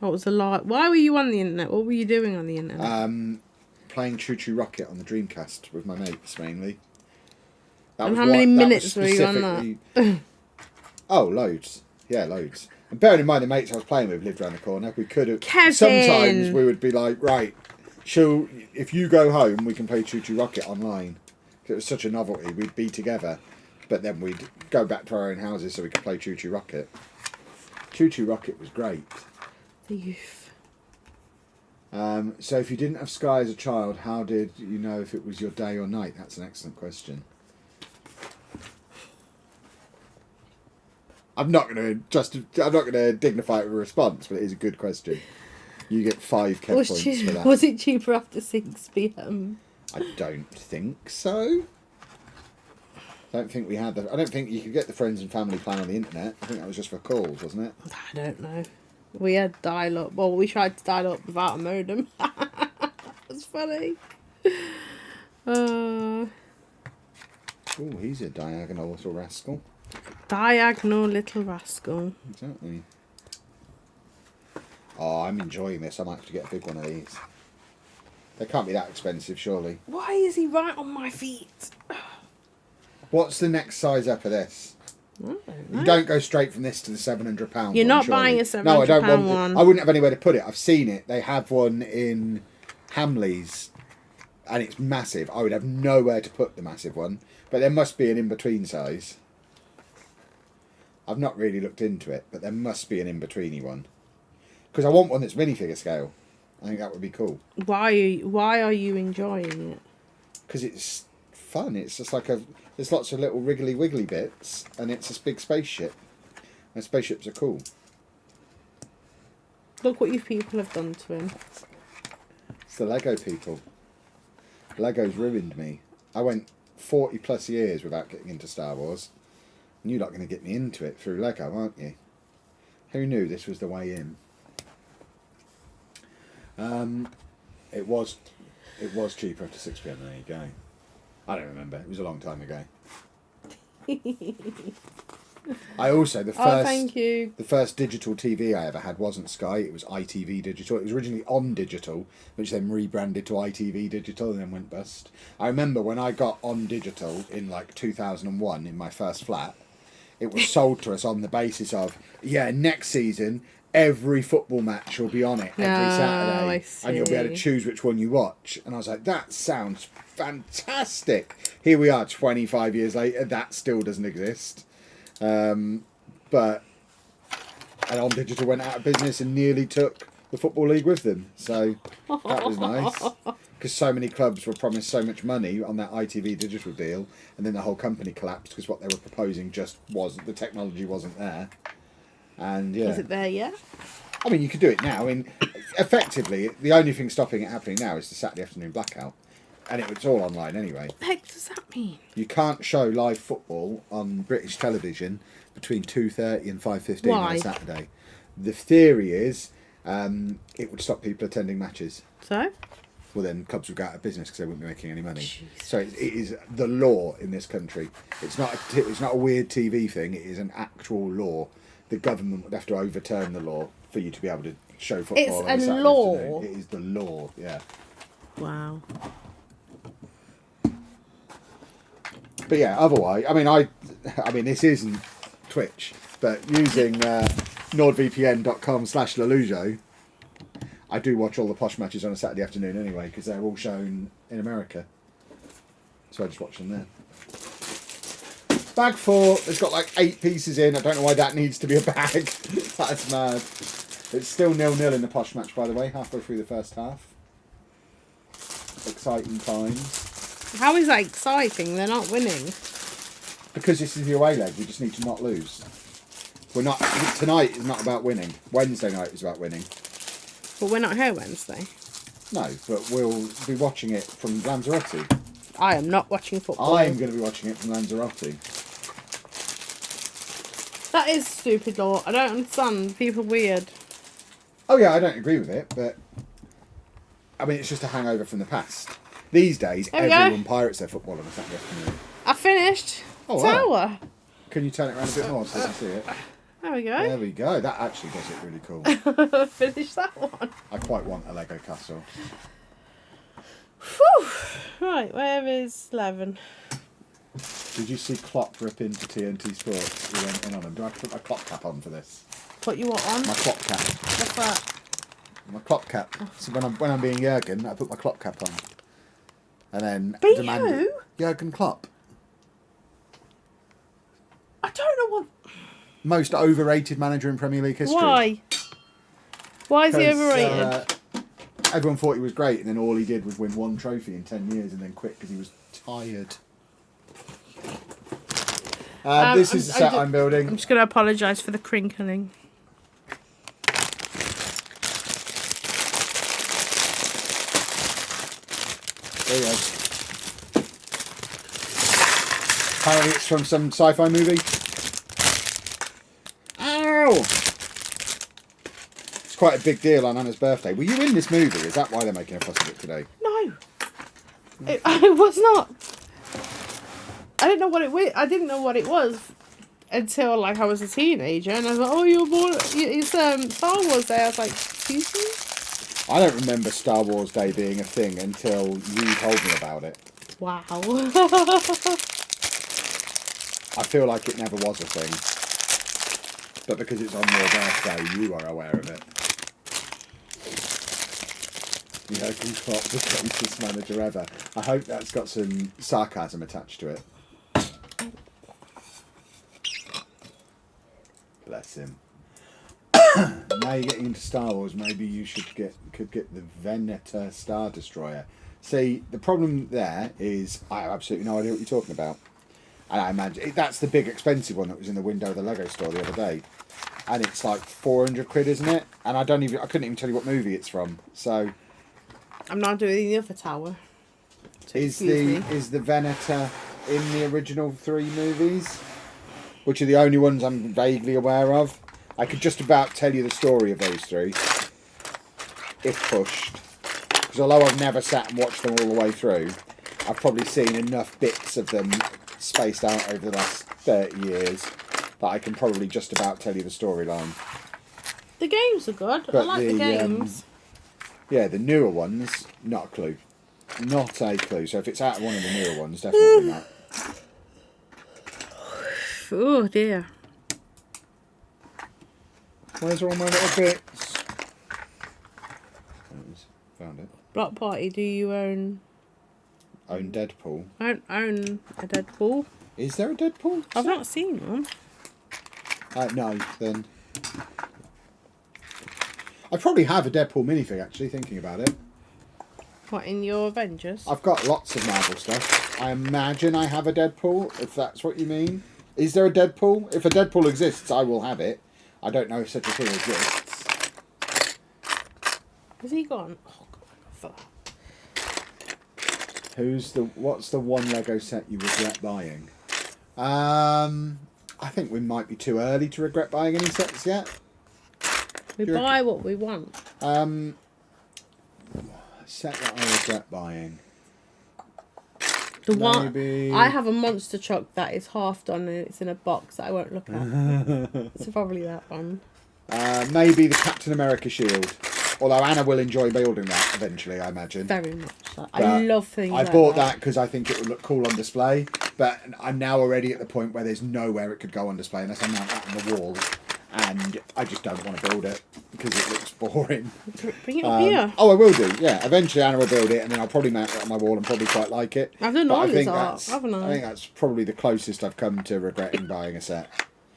Speaker 2: What was the lot? Why were you on the internet? What were you doing on the internet?
Speaker 1: Playing Choo Choo Rocket on the Dreamcast with my mates mainly.
Speaker 2: And how many minutes were you on that?
Speaker 1: Oh, loads. Yeah, loads. And bearing in mind the mates I was playing with lived around the corner, we could have...
Speaker 2: Kevin!
Speaker 1: Sometimes we would be like, right, if you go home, we can play Choo Choo Rocket online. It was such a novelty. We'd be together, but then we'd go back to our own houses so we could play Choo Choo Rocket. Choo Choo Rocket was great.
Speaker 2: The youth.
Speaker 1: So if you didn't have Sky as a child, how did you know if it was your day or night? That's an excellent question. I'm not going to dignify it with a response, but it is a good question. You get 5 Kev points for that.
Speaker 2: Was it cheaper after 6 p.m?
Speaker 1: I don't think so. I don't think we had I don't think you could get the friends and family plan on the internet. I think that was just for calls, wasn't it?
Speaker 2: I don't know. We had dial-up. Well, we tried to dial up without a modem. That's funny.
Speaker 1: Oh, he's a diagonal little rascal.
Speaker 2: Diagonal little rascal.
Speaker 1: Exactly. Oh, I'm enjoying this. I might have to get a big one of these. They can't be that expensive, surely.
Speaker 2: Why is he right on my feet?
Speaker 1: What's the next size up of this?
Speaker 2: I don't know.
Speaker 1: You don't go straight from this to the £700
Speaker 2: You're
Speaker 1: one,
Speaker 2: not
Speaker 1: surely.
Speaker 2: buying a
Speaker 1: No, I don't
Speaker 2: £700
Speaker 1: want
Speaker 2: one.
Speaker 1: I wouldn't have anywhere to put it. I've seen it. They have one in Hamleys, and it's massive. I would have nowhere to put the massive one, but there must be an in-between size. I've not really looked into it, but there must be an in-betweeny one. Because I want one that's minifigure scale. I think that would be cool.
Speaker 2: Why are you enjoying it?
Speaker 1: Because it's fun. It's just like there's lots of little wriggly wiggly bits, and it's a big spaceship. And spaceships are cool.
Speaker 2: Look what you people have done to him.
Speaker 1: It's the Lego people. Lego's ruined me. I went 40 plus years without getting into Star Wars. And you're not going to get me into it through Lego, aren't you? Who knew this was the way in? It was cheaper after 6 p.m. There you go. I don't remember. It was a long time ago. I also
Speaker 2: thank you.
Speaker 1: The first digital TV I ever had wasn't Sky. It was ITV Digital. It was originally On Digital, which then rebranded to ITV Digital and then went bust. I remember when I got On Digital in like 2001 in my first flat, it was sold to us on the basis of, yeah, next season every football match will be on it every Saturday, and you'll be able to choose which one you watch. And I was like, that sounds fantastic. Here we are 25 years later, that still doesn't exist. But On Digital went out of business and nearly took the Football League with them, so that was nice, because so many clubs were promised so much money on that ITV Digital deal, and then the whole company collapsed because what they were proposing just wasn't, the technology wasn't there. And yeah,
Speaker 2: Is it there yet?
Speaker 1: I mean, you could do it now. I mean, effectively, the only thing stopping it happening now is the Saturday afternoon blackout, and it's all online anyway.
Speaker 2: What the heck does that mean?
Speaker 1: You can't show live football on British television between 2:30 and 5:15 on
Speaker 2: Why?
Speaker 1: a Saturday. The theory is it would stop people attending matches.
Speaker 2: So?
Speaker 1: Well, then clubs would go out of business because they wouldn't be making any money.
Speaker 2: Jeez.
Speaker 1: So it is the law in this country. It's not a weird TV thing. It is an actual law. The government would have to overturn the law for you to be able to show football.
Speaker 2: It's
Speaker 1: on
Speaker 2: a
Speaker 1: Saturday
Speaker 2: law?
Speaker 1: afternoon. It is the law, yeah.
Speaker 2: Wow.
Speaker 1: But yeah, otherwise, I mean, this isn't Twitch, but using nordvpn.com/Lelujo, I do watch all the posh matches on a Saturday afternoon anyway, because they're all shown in America. So I just watch them there. Bag 4, it's got like 8 pieces in. I don't know why that needs to be a bag. That's mad. It's still 0-0 in the posh match, by the way, halfway through the first half. Exciting times.
Speaker 2: How is that exciting? They're not winning.
Speaker 1: Because this is the away leg, we just need to not lose. Tonight is not about winning. Wednesday night is about winning.
Speaker 2: But we're not here Wednesday.
Speaker 1: No, but we'll be watching it from Lanzarote.
Speaker 2: I am not watching football.
Speaker 1: I'm going to be watching it from Lanzarote.
Speaker 2: That is stupid law. I don't understand. People are weird.
Speaker 1: Oh yeah, I don't agree with it, but I mean, it's just a hangover from the past. These days, everyone pirates their football on a Saturday afternoon.
Speaker 2: I finished.
Speaker 1: Oh,
Speaker 2: Tower.
Speaker 1: wow. Can you turn it around a bit more so I can see it?
Speaker 2: There we go.
Speaker 1: There we go. That actually does it really cool.
Speaker 2: Finish that one.
Speaker 1: I quite want a Lego castle.
Speaker 2: Whew. Right, where is 11?
Speaker 1: Did you see Klopp rip into TNT Sports? He went in on him. Do I have to put my Klopp cap on for this?
Speaker 2: Put you what on?
Speaker 1: My Klopp cap.
Speaker 2: What's that?
Speaker 1: My Klopp cap. So when I'm being Jurgen, I put my Klopp cap on. And then
Speaker 2: Be
Speaker 1: demanded,
Speaker 2: who?
Speaker 1: Jurgen Klopp.
Speaker 2: I don't know what.
Speaker 1: Most overrated manager in Premier League history.
Speaker 2: Why? Why is he
Speaker 1: 'Cause,
Speaker 2: overrated?
Speaker 1: Everyone thought he was great, and then all he did was win one trophy in 10 years and then quit because he was tired. This is the set I'm building.
Speaker 2: I'm just going to apologise for the crinkling.
Speaker 1: There you go. Apparently it's from some sci-fi movie. Ow! It's quite a big deal on Anna's birthday. Were you in this movie? Is that why they're making a fuss of it today?
Speaker 2: No. It was not. I didn't know what it was. I didn't know what it was until like I was a teenager, and I was like, "Oh, you're born. It's Star Wars Day." I was like, "Excuse me."
Speaker 1: I don't remember Star Wars Day being a thing until you told me about it.
Speaker 2: Wow.
Speaker 1: I feel like it never was a thing. But because it's on your birthday, you are aware of it. Jurgen Klopp, the greatest manager ever. I hope that's got some sarcasm attached to it. Bless him. Now you're getting into Star Wars, maybe you could get the Venator Star Destroyer. See, the problem there is I have absolutely no idea what you're talking about. And I imagine that's the big expensive one that was in the window of the Lego store the other day. And it's like 400 quid, isn't it? And I couldn't even tell you what movie it's from. So
Speaker 2: I'm not doing the other tower. So
Speaker 1: is the Venator in the original 3 movies? Which are the only ones I'm vaguely aware of. I could just about tell you the story of those 3. If pushed. Because although I've never sat and watched them all the way through, I've probably seen enough bits of them spaced out over the last 30 years that I can probably just about tell you the storyline.
Speaker 2: The games are good.
Speaker 1: But
Speaker 2: I like the games.
Speaker 1: Yeah, the newer ones, not a clue. Not a clue. So if it's out of one of the newer ones, definitely not.
Speaker 2: Oh dear.
Speaker 1: Where's all my little bits? Found it.
Speaker 2: Block Party, do you own
Speaker 1: Deadpool?
Speaker 2: I don't own a Deadpool.
Speaker 1: Is there a Deadpool?
Speaker 2: I've not seen one.
Speaker 1: No, then. I probably have a Deadpool minifig, actually, thinking about it.
Speaker 2: What, in your Avengers?
Speaker 1: I've got lots of Marvel stuff. I imagine I have a Deadpool, if that's what you mean. Is there a Deadpool? If a Deadpool exists, I will have it. I don't know if such a thing exists.
Speaker 2: Has he gone? Oh, God.
Speaker 1: What's the one Lego set you regret buying? I think we might be too early to regret buying any sets yet.
Speaker 2: We buy what we want.
Speaker 1: Set that I regret buying.
Speaker 2: The
Speaker 1: Maybe...
Speaker 2: one I have a monster truck that is half done and it's in a box that I won't look at. It's probably that one.
Speaker 1: Maybe the Captain America shield. Although Anna will enjoy building that eventually, I imagine.
Speaker 2: Very much so. I love things
Speaker 1: I
Speaker 2: like
Speaker 1: bought
Speaker 2: that
Speaker 1: because I think it would look cool on display. But I'm now already at the point where there's nowhere it could go on display unless I mount that on the wall. And I just don't want to build it because it looks boring.
Speaker 2: Bring it up here.
Speaker 1: Oh, I will do, yeah. Eventually Anna will build it and then I'll probably mount it on my wall and probably quite like it.
Speaker 2: I've done all this art, haven't
Speaker 1: I think that's probably the closest I've come to regretting buying a set.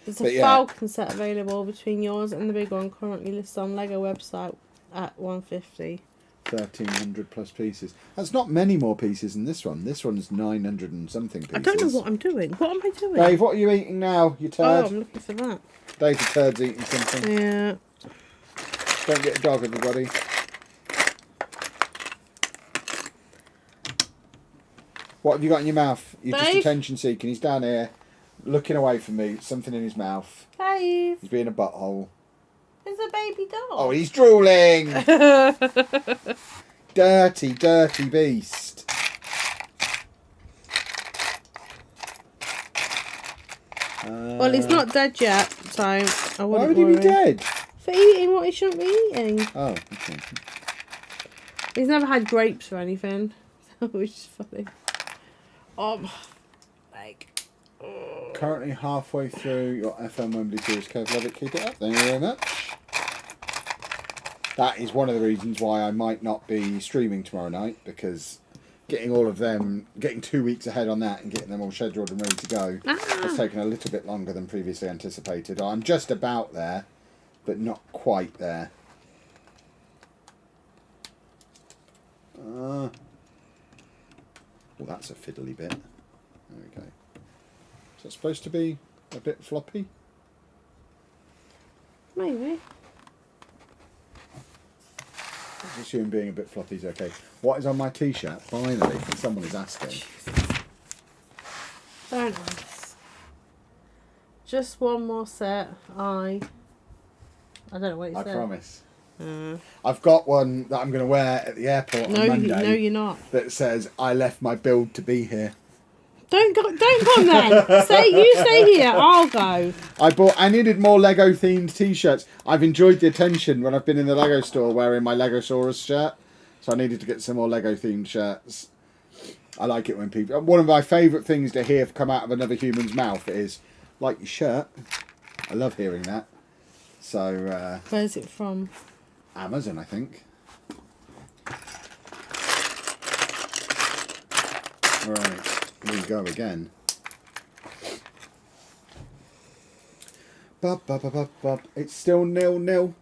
Speaker 2: There's a Falcon set available between yours and the big one currently listed on Lego website at 150.
Speaker 1: 1,300 plus pieces. That's not many more pieces than this one. This one's 900 and something pieces.
Speaker 2: I don't know what I'm doing. What am I doing?
Speaker 1: Dave, what are you eating now, you turd?
Speaker 2: Oh, I'm looking for that.
Speaker 1: Dave the turd's eating something.
Speaker 2: Yeah.
Speaker 1: Don't get a dog, everybody. What have you got in your mouth? You're just
Speaker 2: Dave?
Speaker 1: attention seeking. He's down here, looking away from me. Something in his mouth.
Speaker 2: Dave.
Speaker 1: He's being a butthole.
Speaker 2: There's a baby dog.
Speaker 1: Oh, he's drooling! Dirty, dirty beast.
Speaker 2: Well, he's not dead yet, so I wouldn't
Speaker 1: Why would he
Speaker 2: worry.
Speaker 1: be dead?
Speaker 2: For eating what he shouldn't be eating.
Speaker 1: Oh, okay.
Speaker 2: He's never had grapes or anything, which is funny.
Speaker 1: Currently halfway through your FM Wembley series. Kev, love it. Keep it up. Thank you very much. That is one of the reasons why I might not be streaming tomorrow night, because getting all of them, getting 2 weeks ahead on that and getting them all scheduled and ready to go. It's taken a little bit longer than previously anticipated. I'm just about there, but not quite there. Well, that's a fiddly bit. There we go. Is that supposed to be a bit floppy?
Speaker 2: Maybe.
Speaker 1: I assume being a bit floppy is okay. What is on my t-shirt? Finally, someone is asking.
Speaker 2: Don't ask. Just one more set. I don't know what you said.
Speaker 1: I promise. I've got one that I'm going to wear at the airport on Monday.
Speaker 2: No, you're not.
Speaker 1: That says, "I left my build to be here."
Speaker 2: Don't come then. You stay here. I'll go.
Speaker 1: I needed more Lego themed t-shirts. I've enjoyed the attention when I've been in the Lego store wearing my Legosaurus shirt. So I needed to get some more Lego themed shirts. I like it when people... One of my favourite things to hear come out of another human's mouth is, "Like your shirt." I love hearing that. So...
Speaker 2: Where's it from?
Speaker 1: Amazon, I think. Right, here we go again. It's still 0-0.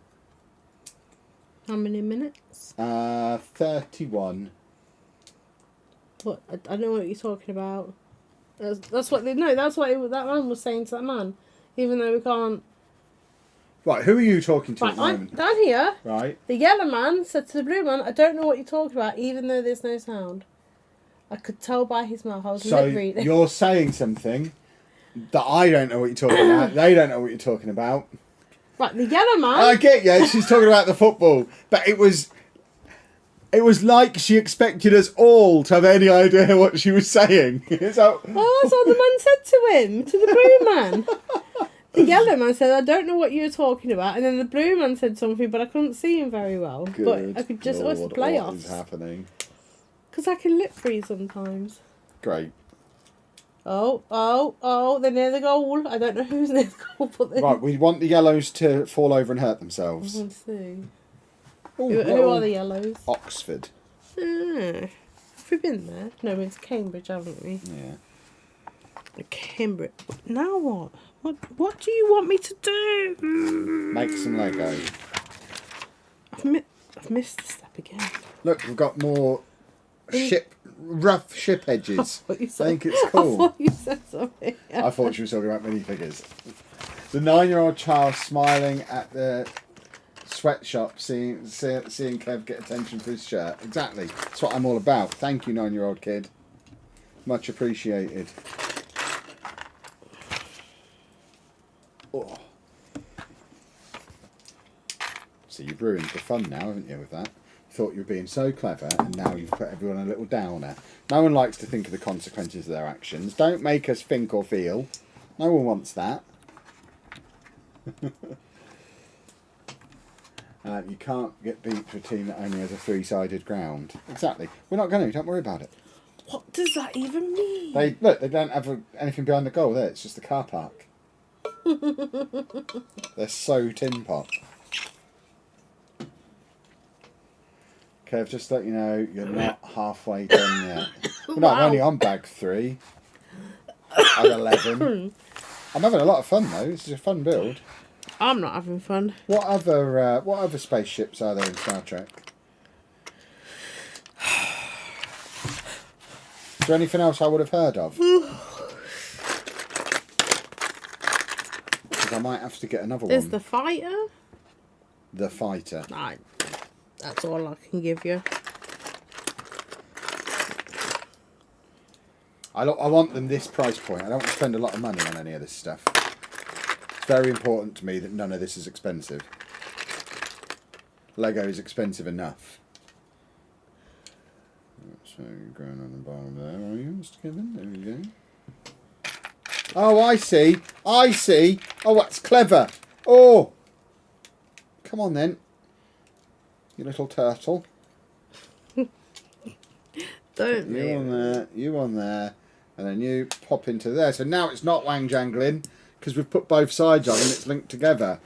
Speaker 2: How many minutes?
Speaker 1: 31.
Speaker 2: What? I don't know what you're talking about. That's what that man was saying to that man. Even though we can't...
Speaker 1: Right, who are you talking to
Speaker 2: Right,
Speaker 1: at the moment?
Speaker 2: I'm down here.
Speaker 1: Right.
Speaker 2: The yellow man said to the blue man, "I don't know what you're talking about, even though there's no sound." I could tell by his mouth. I was
Speaker 1: So
Speaker 2: lip reading.
Speaker 1: you're saying something that I don't know what you're talking about. They don't know what you're talking about.
Speaker 2: Right, the yellow man...
Speaker 1: I get you. She's talking about the football. But it was like she expected us all to have any idea what she was saying. So,
Speaker 2: well, that's what the man said to him, to the blue man. The yellow man said, "I don't know what you're talking about," and then the blue man said something, but I couldn't see him very well. But I could just...
Speaker 1: Lord,
Speaker 2: what's the playoffs?
Speaker 1: what is happening?
Speaker 2: Because I can lip read sometimes.
Speaker 1: Great.
Speaker 2: Oh, they're near the goal. I don't know who's near the goal, but they're...
Speaker 1: Right, we want the yellows to fall over and hurt themselves.
Speaker 2: Let's see.
Speaker 1: Ooh,
Speaker 2: Who are the yellows?
Speaker 1: Oxford.
Speaker 2: Have we been there? No, we've been to Cambridge, haven't we?
Speaker 1: Yeah.
Speaker 2: Cambridge. Now what? What do you want me to do?
Speaker 1: Make some Lego.
Speaker 2: I've missed a step again.
Speaker 1: Look, we've got more rough ship edges. I think it's
Speaker 2: I
Speaker 1: cool.
Speaker 2: thought you said something.
Speaker 1: I thought she was talking about minifigures. The 9-year-old child smiling at the sweatshop, seeing Kev get attention for his shirt. Exactly. That's what I'm all about. Thank you, 9-year-old kid. Much appreciated. Oh. So you've ruined the fun now, haven't you, with that? Thought you were being so clever, and now you've put everyone a little downer. No one likes to think of the consequences of their actions. Don't make us think or feel. No one wants that. You can't get beat for a team that only has a 3-sided ground. Exactly. We're not going to. Don't worry about it.
Speaker 2: What does that even mean?
Speaker 1: They don't have anything behind the goal there. It's just the car park. They're so tin pot. Kev, just let you know, you're not halfway done yet. Well, no, I'm only on bag 3. I'm 11. I'm having a lot of fun though. This is a fun build.
Speaker 2: I'm not having fun.
Speaker 1: What other spaceships are there in Star Trek? Is there anything else I would have heard of? Because I might have to get another one.
Speaker 2: Is the fighter?
Speaker 1: The fighter.
Speaker 2: Right. That's all I can give you.
Speaker 1: I want them this price point. I don't want to spend a lot of money on any of this stuff. It's very important to me that none of this is expensive. Lego is expensive enough. So you're going on the bottom there, are you, Mr. Kevin? There we go. Oh, I see. I see. Oh, that's clever. Oh. Come on then. You little turtle.
Speaker 2: Don't
Speaker 1: You on there, you on there, and then you pop into there. So now it's not wang jangling because we've put both sides on and it's linked together.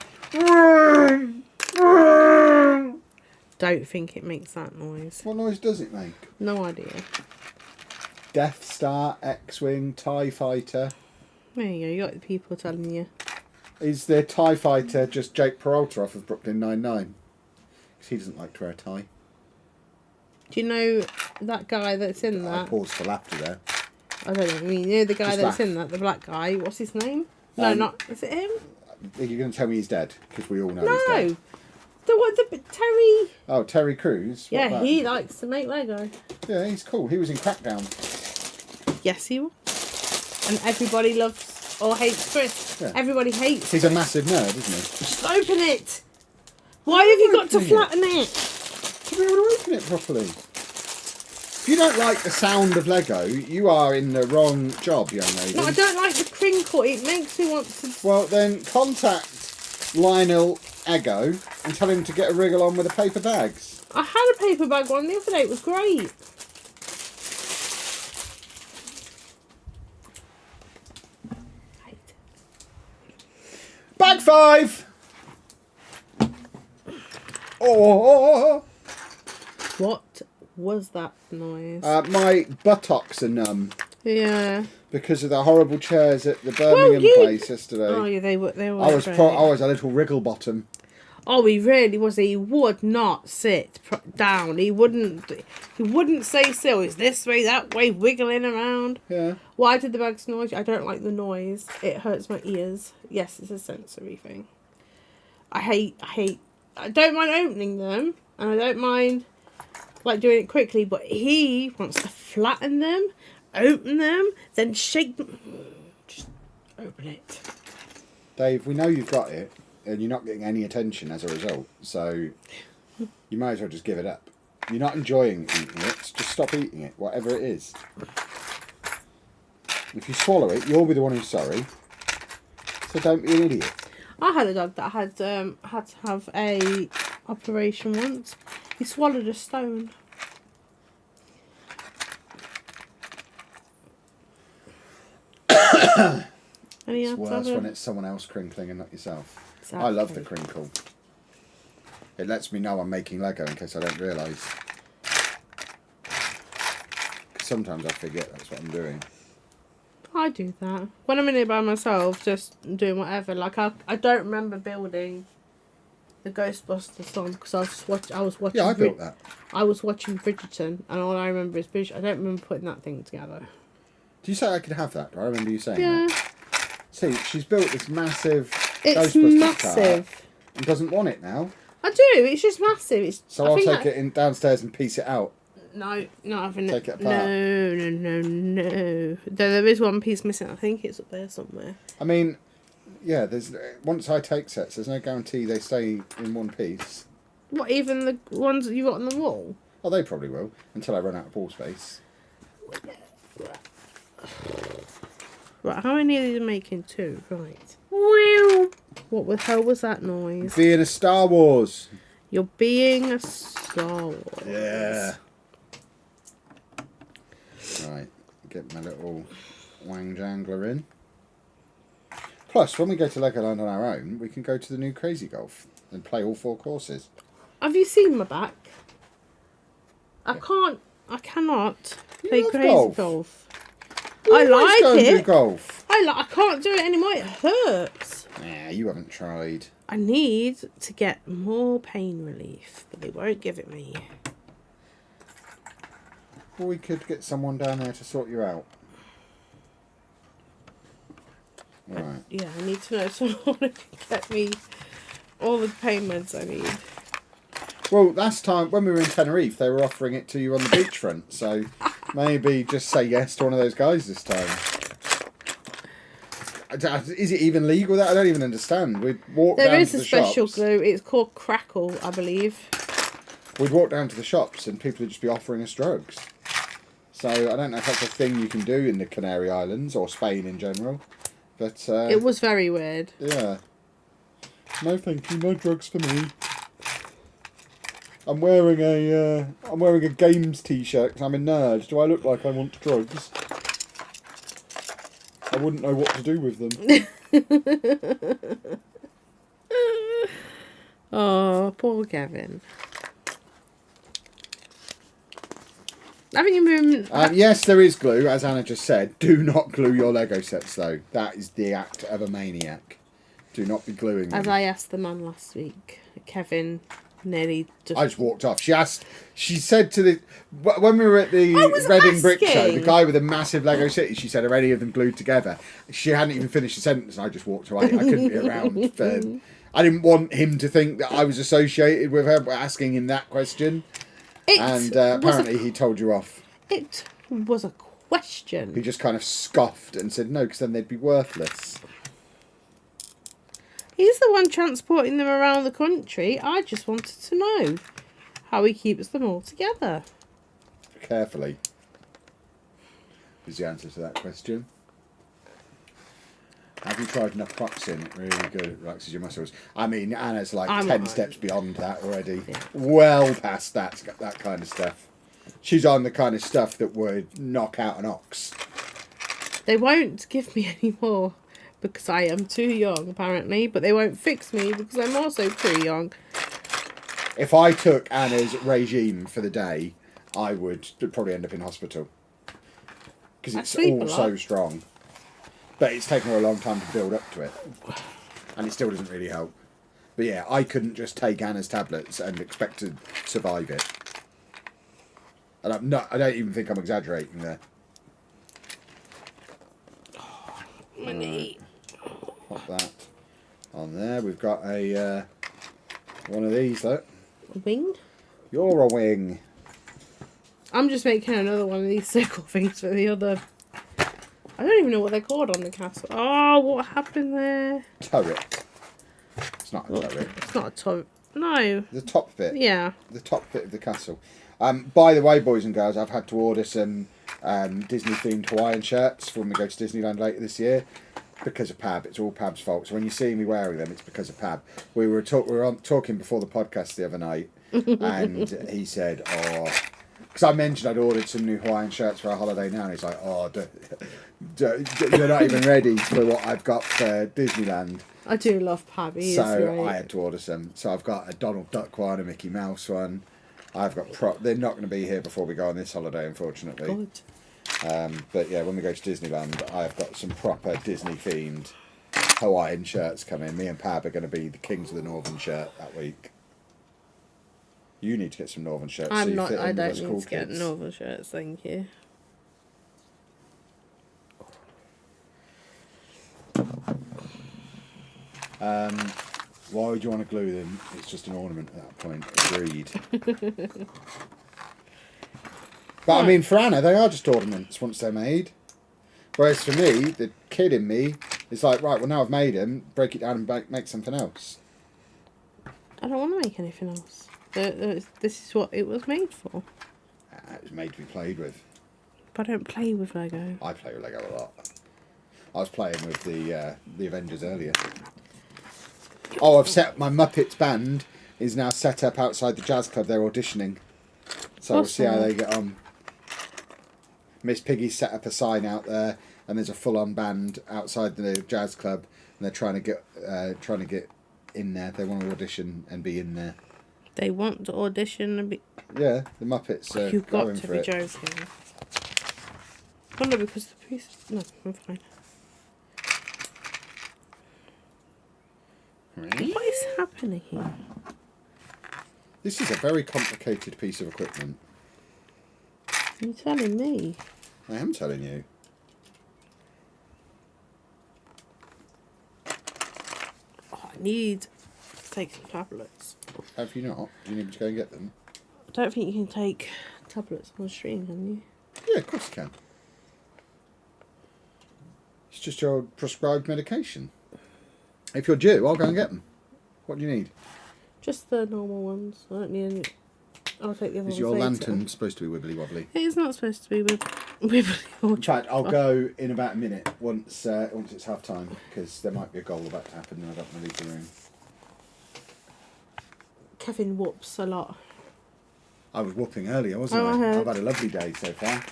Speaker 2: Don't think it makes that noise.
Speaker 1: What noise does it make?
Speaker 2: No idea.
Speaker 1: Death Star, X-Wing, TIE Fighter.
Speaker 2: There you go, you got the people telling you.
Speaker 1: Is the TIE Fighter just Jake Peralta off of Brooklyn Nine-Nine? Because he doesn't like to wear a tie.
Speaker 2: Do you know that guy that's in that?
Speaker 1: I paused for laughter there.
Speaker 2: I don't know. I mean, you know the guy
Speaker 1: Just
Speaker 2: that's
Speaker 1: laugh.
Speaker 2: in that, the black guy. What's his name? No, not. Is it him?
Speaker 1: You're going to tell me he's dead? Because we all know
Speaker 2: No.
Speaker 1: he's dead.
Speaker 2: The Terry.
Speaker 1: Oh, Terry Crews? What
Speaker 2: Yeah,
Speaker 1: about
Speaker 2: he
Speaker 1: him?
Speaker 2: likes to make Lego.
Speaker 1: Yeah, he's cool. He was in Crackdown.
Speaker 2: Yes, he will. And everybody loves or hates Chris.
Speaker 1: Yeah.
Speaker 2: Everybody hates.
Speaker 1: He's a massive nerd, isn't he?
Speaker 2: Just open it. Why have you got to
Speaker 1: opening it.
Speaker 2: flatten it?
Speaker 1: To be able to open it properly. If you don't like the sound of Lego, you are in the wrong job, young lady.
Speaker 2: No, I don't like the crinkle. It makes me want to.
Speaker 1: Well, then contact Lionel Ego and tell him to get a wriggle on with the paper bags.
Speaker 2: I had a paper bag one the other day. It was great.
Speaker 1: Bag 5! Oh!
Speaker 2: What was that noise?
Speaker 1: My buttocks are numb
Speaker 2: Yeah.
Speaker 1: because of the horrible chairs at the Birmingham place yesterday.
Speaker 2: Oh yeah, they were. They were.
Speaker 1: I was
Speaker 2: great.
Speaker 1: I was a little wriggle bottom.
Speaker 2: Oh, he really was. He would not sit down. He wouldn't. He wouldn't stay still. He's this way, that way, wiggling around.
Speaker 1: Yeah.
Speaker 2: Why did the bags noise? I don't like the noise. It hurts my ears. Yes, it's a sensory thing. I hate. I don't mind opening them, and I don't mind like doing it quickly. But he wants to flatten them, open them, then shake them. Just open it.
Speaker 1: Dave, we know you've got it, and you're not getting any attention as a result, so you might as well just give it up. You're not enjoying eating it, just stop eating it, whatever it is. If you swallow it, you'll be the one who's sorry, so don't be an idiot.
Speaker 2: I had a dog that had to have a operation once. He swallowed a stone. And he
Speaker 1: It's
Speaker 2: had to
Speaker 1: worse
Speaker 2: have
Speaker 1: when
Speaker 2: a...
Speaker 1: it's someone else crinkling and not yourself.
Speaker 2: Exactly.
Speaker 1: I love the crinkle. It lets me know I'm making Lego in case I don't realise. 'Cause sometimes I forget that's what I'm doing.
Speaker 2: I do that when I'm in it by myself, just doing whatever. Like I don't remember building the Ghostbusters song because I was watching.
Speaker 1: Yeah, I built that.
Speaker 2: I was watching Bridgerton, and all I remember is Bridgerton. I don't remember putting that thing together.
Speaker 1: Do you say I could have that? Do I remember you saying
Speaker 2: Yeah,
Speaker 1: that? See, she's built this massive
Speaker 2: it's
Speaker 1: Ghostbusters
Speaker 2: massive.
Speaker 1: car and doesn't want it now.
Speaker 2: I do. It's just massive. It's,
Speaker 1: So
Speaker 2: I
Speaker 1: I'll
Speaker 2: think
Speaker 1: take it in downstairs and piece it out.
Speaker 2: No, not having
Speaker 1: Take
Speaker 2: it.
Speaker 1: it apart.
Speaker 2: No. There is one piece missing. I think it's up there somewhere.
Speaker 1: I mean, yeah, there's once I take sets, there's no guarantee they stay in one piece.
Speaker 2: What, even the ones that you got on the wall?
Speaker 1: Oh, they probably will, until I run out of ball space.
Speaker 2: Right, how many of these are making? 2, right. Whew. What the hell was that noise?
Speaker 1: Being a Star Wars.
Speaker 2: You're being a Star Wars.
Speaker 1: Yeah. Right, get my little wang jangler in. Plus, when we go to Legoland on our own, we can go to the new Crazy Golf and play all 4 courses.
Speaker 2: Have you seen my back? I cannot play
Speaker 1: love
Speaker 2: Crazy
Speaker 1: golf.
Speaker 2: Golf.
Speaker 1: You
Speaker 2: I
Speaker 1: always
Speaker 2: like
Speaker 1: go and do
Speaker 2: it.
Speaker 1: golf.
Speaker 2: I can't do it anymore. It hurts.
Speaker 1: Nah, you haven't tried.
Speaker 2: I need to get more pain relief, but they won't give it me.
Speaker 1: Well, we could get someone down there to sort you out. Right.
Speaker 2: Yeah, I need to know someone who can get me all the pain meds I need.
Speaker 1: Well, last time when we were in Tenerife, they were offering it to you on the beachfront, so maybe just say yes to one of those guys this time. Is it even legal? That I don't even understand. We'd walk
Speaker 2: There
Speaker 1: down
Speaker 2: is
Speaker 1: to
Speaker 2: a
Speaker 1: the
Speaker 2: special
Speaker 1: shops.
Speaker 2: glue. It's called Crackle, I believe.
Speaker 1: We'd walk down to the shops and people would just be offering us drugs. So I don't know if that's a thing you can do in the Canary Islands or Spain in general. But
Speaker 2: It was very weird.
Speaker 1: yeah. No thank you, no drugs for me. I'm wearing a games t-shirt because I'm a nerd. Do I look like I want drugs? I wouldn't know what to do with them.
Speaker 2: Oh, poor Gavin. Haven't you been...
Speaker 1: Yes, there is glue, as Anna just said. Do not glue your Lego sets, though. That is the act of a maniac. Do not be gluing them.
Speaker 2: As I asked the man last week, Kevin nearly just...
Speaker 1: I just walked off. She said to the... When we were at the
Speaker 2: was
Speaker 1: Reading Brick Show, the
Speaker 2: asking.
Speaker 1: guy with a massive Lego city, she said, are any of them glued together? She hadn't even finished the sentence, and I just walked away. I couldn't be around for... I didn't want him to think that I was associated with her by asking him that question. Apparently he told you off.
Speaker 2: It was a question.
Speaker 1: He just kind of scoffed and said no, because then they'd be worthless.
Speaker 2: He's the one transporting them around the country. I just wanted to know how he keeps them all together.
Speaker 1: Carefully is the answer to that question. Have you tried naproxen? Really good. It relaxes your muscles. I mean, Anna's like 10 steps beyond that already. Yeah. Well past that kind of stuff. She's on the kind of stuff that would knock out an ox.
Speaker 2: They won't give me any more because I am too young, apparently. But they won't fix me because I'm also too young.
Speaker 1: If I took Anna's regime for the day, I would probably end up in hospital. Because it's all so strong. But it's taken her a long time to build up to it. And it still doesn't really help. But yeah, I couldn't just take Anna's tablets and expect to survive it. And I don't even think I'm exaggerating there.
Speaker 2: My knee.
Speaker 1: Pop that on there. We've got a one of these, look.
Speaker 2: A wing?
Speaker 1: You're a wing.
Speaker 2: I'm just making another one of these circle things for the other... I don't even know what they're called on the castle. Oh, what happened there?
Speaker 1: Turret. It's not a turret.
Speaker 2: It's not a turret. No.
Speaker 1: The top bit.
Speaker 2: Yeah.
Speaker 1: The top bit of the castle. By the way, boys and girls, I've had to order some Disney-themed Hawaiian shirts for when we go to Disneyland later this year. Because of Pab. It's all Pab's fault. So when you see me wearing them, it's because of Pab. We were talking before the podcast the other night, and he said, oh... Because I mentioned I'd ordered some new Hawaiian shirts for our holiday now, and he's like, oh, you're not even ready for what I've got for Disneyland.
Speaker 2: I do love Pab.
Speaker 1: So I had to order some. So I've got a Donald Duck one, a Mickey Mouse one. I've got they're not going to be here before we go on this holiday, unfortunately.
Speaker 2: Good.
Speaker 1: But yeah, when we go to Disneyland, I've got some proper Disney-themed Hawaiian shirts coming. Me and Pab are going to be the kings of the Northern shirt that week. You need to get some Northern shirts.
Speaker 2: I don't
Speaker 1: need
Speaker 2: to get Northern shirts, thank you.
Speaker 1: Why would you want to glue them? It's just an ornament at that point. Agreed. But I mean, for Anna, they are just ornaments once they're made. Whereas for me, the kid in me is like, right, well now I've made them, break it down and make something else.
Speaker 2: I don't want to make anything else. This is what it was made for.
Speaker 1: It was made to be played with.
Speaker 2: But I don't play with Lego.
Speaker 1: I play with Lego a lot. I was playing with the Avengers earlier. Oh, I've set my Muppets band is now set up outside the jazz club. They're auditioning, so we'll see how they get on. Miss Piggy set up a sign out there, and there's a full-on band outside the jazz club, and they're trying to get in there. They want to audition and be in there.
Speaker 2: They want to audition and be...
Speaker 1: Yeah, the Muppets are
Speaker 2: You've got
Speaker 1: going
Speaker 2: to
Speaker 1: for
Speaker 2: be
Speaker 1: it.
Speaker 2: joking. Oh no, because the piece... No, I'm fine.
Speaker 1: Really?
Speaker 2: What is happening here?
Speaker 1: This is a very complicated piece of equipment.
Speaker 2: You're telling me?
Speaker 1: I am telling you.
Speaker 2: Oh, I need to take some tablets.
Speaker 1: Have you not? Do you need me to go and get them?
Speaker 2: I don't think you can take tablets on the stream, can you?
Speaker 1: Yeah, of course you can. It's just your prescribed medication. If you're due, I'll go and get them. What do you need?
Speaker 2: Just the normal ones. I don't need any... I'll take the other ones.
Speaker 1: Is your
Speaker 2: later.
Speaker 1: lantern supposed to be wibbly wobbly?
Speaker 2: It is not supposed to be wibbly or
Speaker 1: In fact, I'll go in about a minute once it's half time, because there might be a goal about to happen and I don't want to leave the room.
Speaker 2: Kevin whoops a lot.
Speaker 1: I was whooping earlier, wasn't
Speaker 2: I
Speaker 1: I?
Speaker 2: heard.
Speaker 1: I've had a lovely day so far.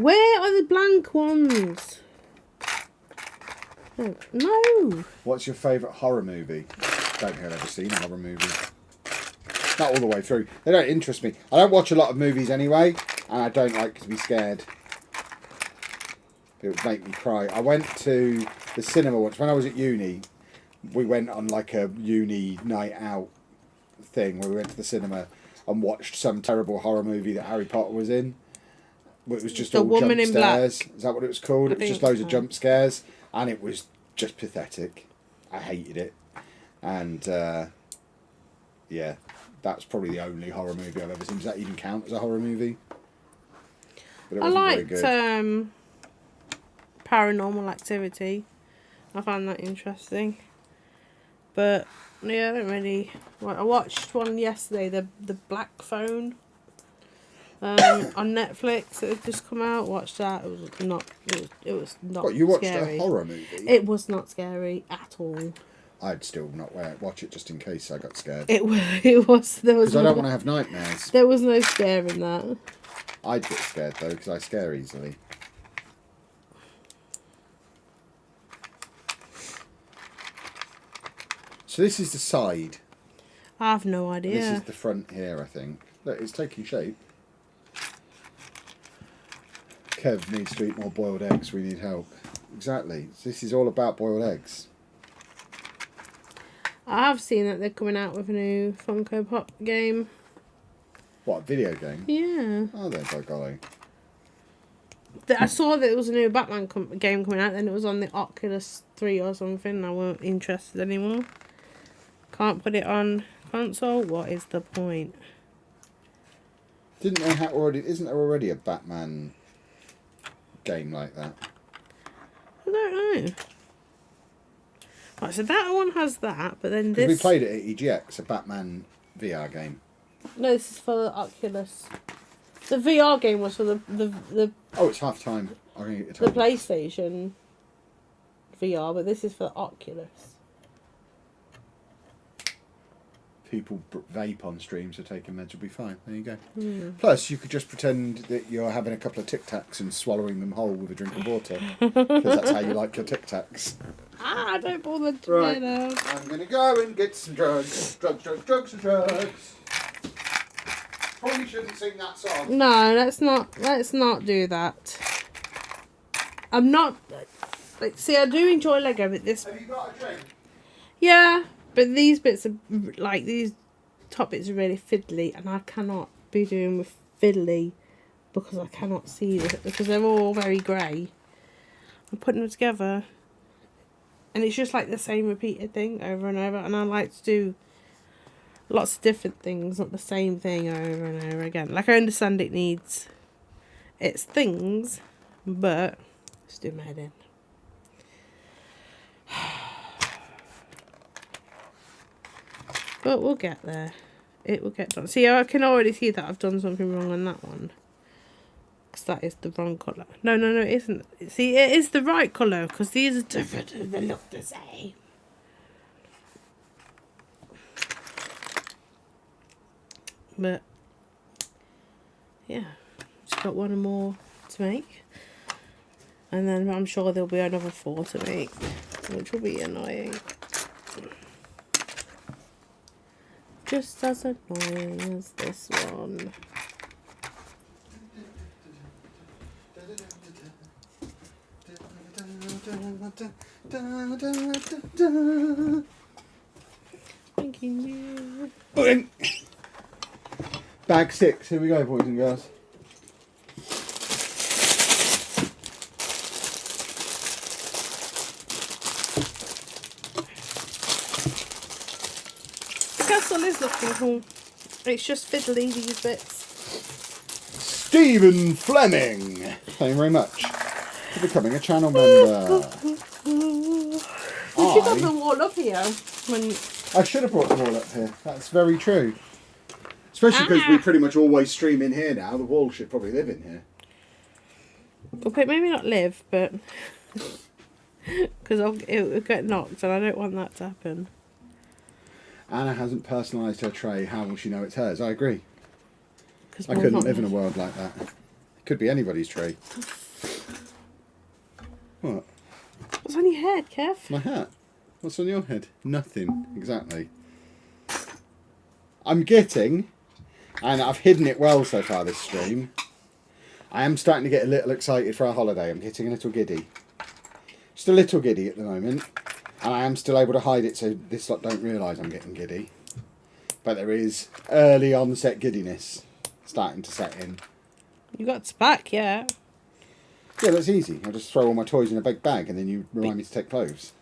Speaker 2: Where are the blank ones? Oh, no.
Speaker 1: What's your favourite horror movie? Don't think I've ever seen a horror movie. Not all the way through. They don't interest me. I don't watch a lot of movies anyway, and I don't like to be scared. It would make me cry. I went to the cinema once when I was at uni. We went on like a uni night out thing where we went to the cinema and watched some terrible horror movie that Harry Potter was in. It was just
Speaker 2: The
Speaker 1: all
Speaker 2: Woman
Speaker 1: jump
Speaker 2: in Black.
Speaker 1: scares. Is that what it was called?
Speaker 2: I
Speaker 1: It was just
Speaker 2: think
Speaker 1: loads of
Speaker 2: so.
Speaker 1: jump scares, and it was just pathetic. I hated it, and yeah, that's probably the only horror movie I've ever seen. Does that even count as a horror movie? But it
Speaker 2: I
Speaker 1: wasn't very
Speaker 2: liked
Speaker 1: good.
Speaker 2: Paranormal Activity. I found that interesting. But yeah, I don't really. Well, I watched one yesterday, the Black Phone, on Netflix. It had just come out. Watched that. It was not. It was not.
Speaker 1: What, you watched
Speaker 2: scary.
Speaker 1: a horror movie?
Speaker 2: It was not scary at all.
Speaker 1: I'd still not watch it just in case I got scared.
Speaker 2: It was. It was. There was.
Speaker 1: Because I don't want to have nightmares.
Speaker 2: There was no scare in that.
Speaker 1: I'd get scared though because I scare easily. So this is the side.
Speaker 2: I have no idea.
Speaker 1: This is the front here, I think. Look, it's taking shape. Kev needs to eat more boiled eggs. We need help. Exactly. This is all about boiled eggs.
Speaker 2: I have seen that they're coming out with a new Funko Pop game.
Speaker 1: What, a video game?
Speaker 2: Yeah.
Speaker 1: Oh, there, by golly.
Speaker 2: I saw that it was a new Batman game coming out, then it was on the Oculus 3 or something, and I weren't interested anymore. Can't put it on console? What is the point?
Speaker 1: Didn't they have already? Isn't there already a Batman game like that?
Speaker 2: I don't know. Right, so that one has that, but then
Speaker 1: Because
Speaker 2: this...
Speaker 1: we played it at EGX, a Batman VR game.
Speaker 2: No, this is for the Oculus. The VR game was for the
Speaker 1: Oh, it's half time. I'm going to get
Speaker 2: the PlayStation VR, but this is for the Oculus.
Speaker 1: People vape on stream, so taking meds will be fine. There you go.
Speaker 2: Mm.
Speaker 1: Plus, you could just pretend that you're having a couple of Tic Tacs and swallowing them whole with a drink of water. Because that's how you like your Tic Tacs.
Speaker 2: Ah, don't bother to
Speaker 1: Right.
Speaker 2: get out.
Speaker 1: I'm going to go and get some drugs. Drugs, drugs, drugs, and drugs. Probably shouldn't sing that song.
Speaker 2: No, let's not do that. I'm not... Like, see, I do enjoy Lego, but this...
Speaker 1: Have you got a drink?
Speaker 2: Yeah, but these bits are... Like, these top bits are really fiddly, and I cannot be doing with fiddly because I cannot see it, because they're all very grey. I'm putting them together, and it's just like the same repeated thing over and over, and I like to do lots of different things, not the same thing over and over again. Like, I understand it needs its things, but let's do my head in. But we'll get there. It will get done. See, I can already see that I've done something wrong on that one. Because that is the wrong colour. No, it isn't. See, it is the right colour, because these are different and they look the same. But, yeah. Just got one more to make. And then I'm sure there'll be another 4 to make, which will be annoying. Just as annoying as this one. Thanking you.
Speaker 1: Okay. Bag 6. Here we go, boys and girls.
Speaker 2: The castle is looking cool. It's just fiddly, these bits.
Speaker 1: Stephen Fleming. Thank you very much for becoming a channel member.
Speaker 2: We should have the wall up here. When
Speaker 1: I should have brought the wall up here. That's very true. Especially because we pretty much always stream in here now. The wall should probably live in here.
Speaker 2: Okay, maybe not live, but... Because it will get knocked, and I don't want that to happen.
Speaker 1: Anna hasn't personalised her tray. How will she know it's hers? I agree. I
Speaker 2: Mum's
Speaker 1: couldn't
Speaker 2: not
Speaker 1: live in a
Speaker 2: there.
Speaker 1: world like that. It could be anybody's tray. What?
Speaker 2: What's on your head, Kev?
Speaker 1: My hat. What's on your head? Nothing. Exactly. I'm getting, and I've hidden it well so far this stream, I am starting to get a little excited for our holiday. I'm getting a little giddy. Just a little giddy at the moment. And I am still able to hide it so this lot don't realise I'm getting giddy. But there is early onset giddiness starting to set in.
Speaker 2: You got SPAC, yeah.
Speaker 1: Yeah, that's easy. I just throw all my toys in a big bag and then you remind me to take clothes.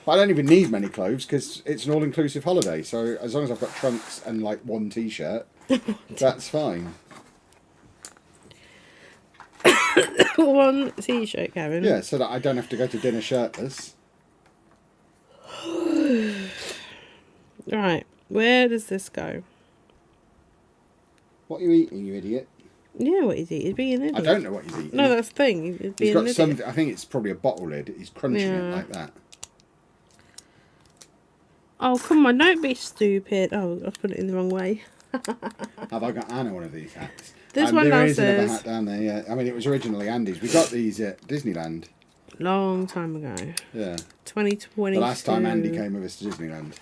Speaker 1: I don't even need many clothes because it's an all-inclusive holiday. So as long as I've got trunks and like one t-shirt, that's fine.
Speaker 2: One t-shirt, Gavin.
Speaker 1: Yeah, so that I don't have to go to dinner shirtless.
Speaker 2: Right, where does this go?
Speaker 1: What are you eating, you idiot?
Speaker 2: Yeah, what is he? He's being an idiot.
Speaker 1: I don't know what he's eating.
Speaker 2: No, that's the thing. He's being
Speaker 1: He's got
Speaker 2: an idiot.
Speaker 1: some. I think it's probably a bottle lid. He's crunching it like that.
Speaker 2: Oh, come on, don't be stupid. Oh, I put it in the wrong way.
Speaker 1: Have I got Anna one of these hats?
Speaker 2: This one
Speaker 1: there
Speaker 2: now
Speaker 1: is another
Speaker 2: says...
Speaker 1: hat down there, yeah. I mean, it was originally Andy's. We got these at Disneyland.
Speaker 2: Long time ago.
Speaker 1: Yeah.
Speaker 2: 2022.
Speaker 1: The last time Andy came with us to Disneyland,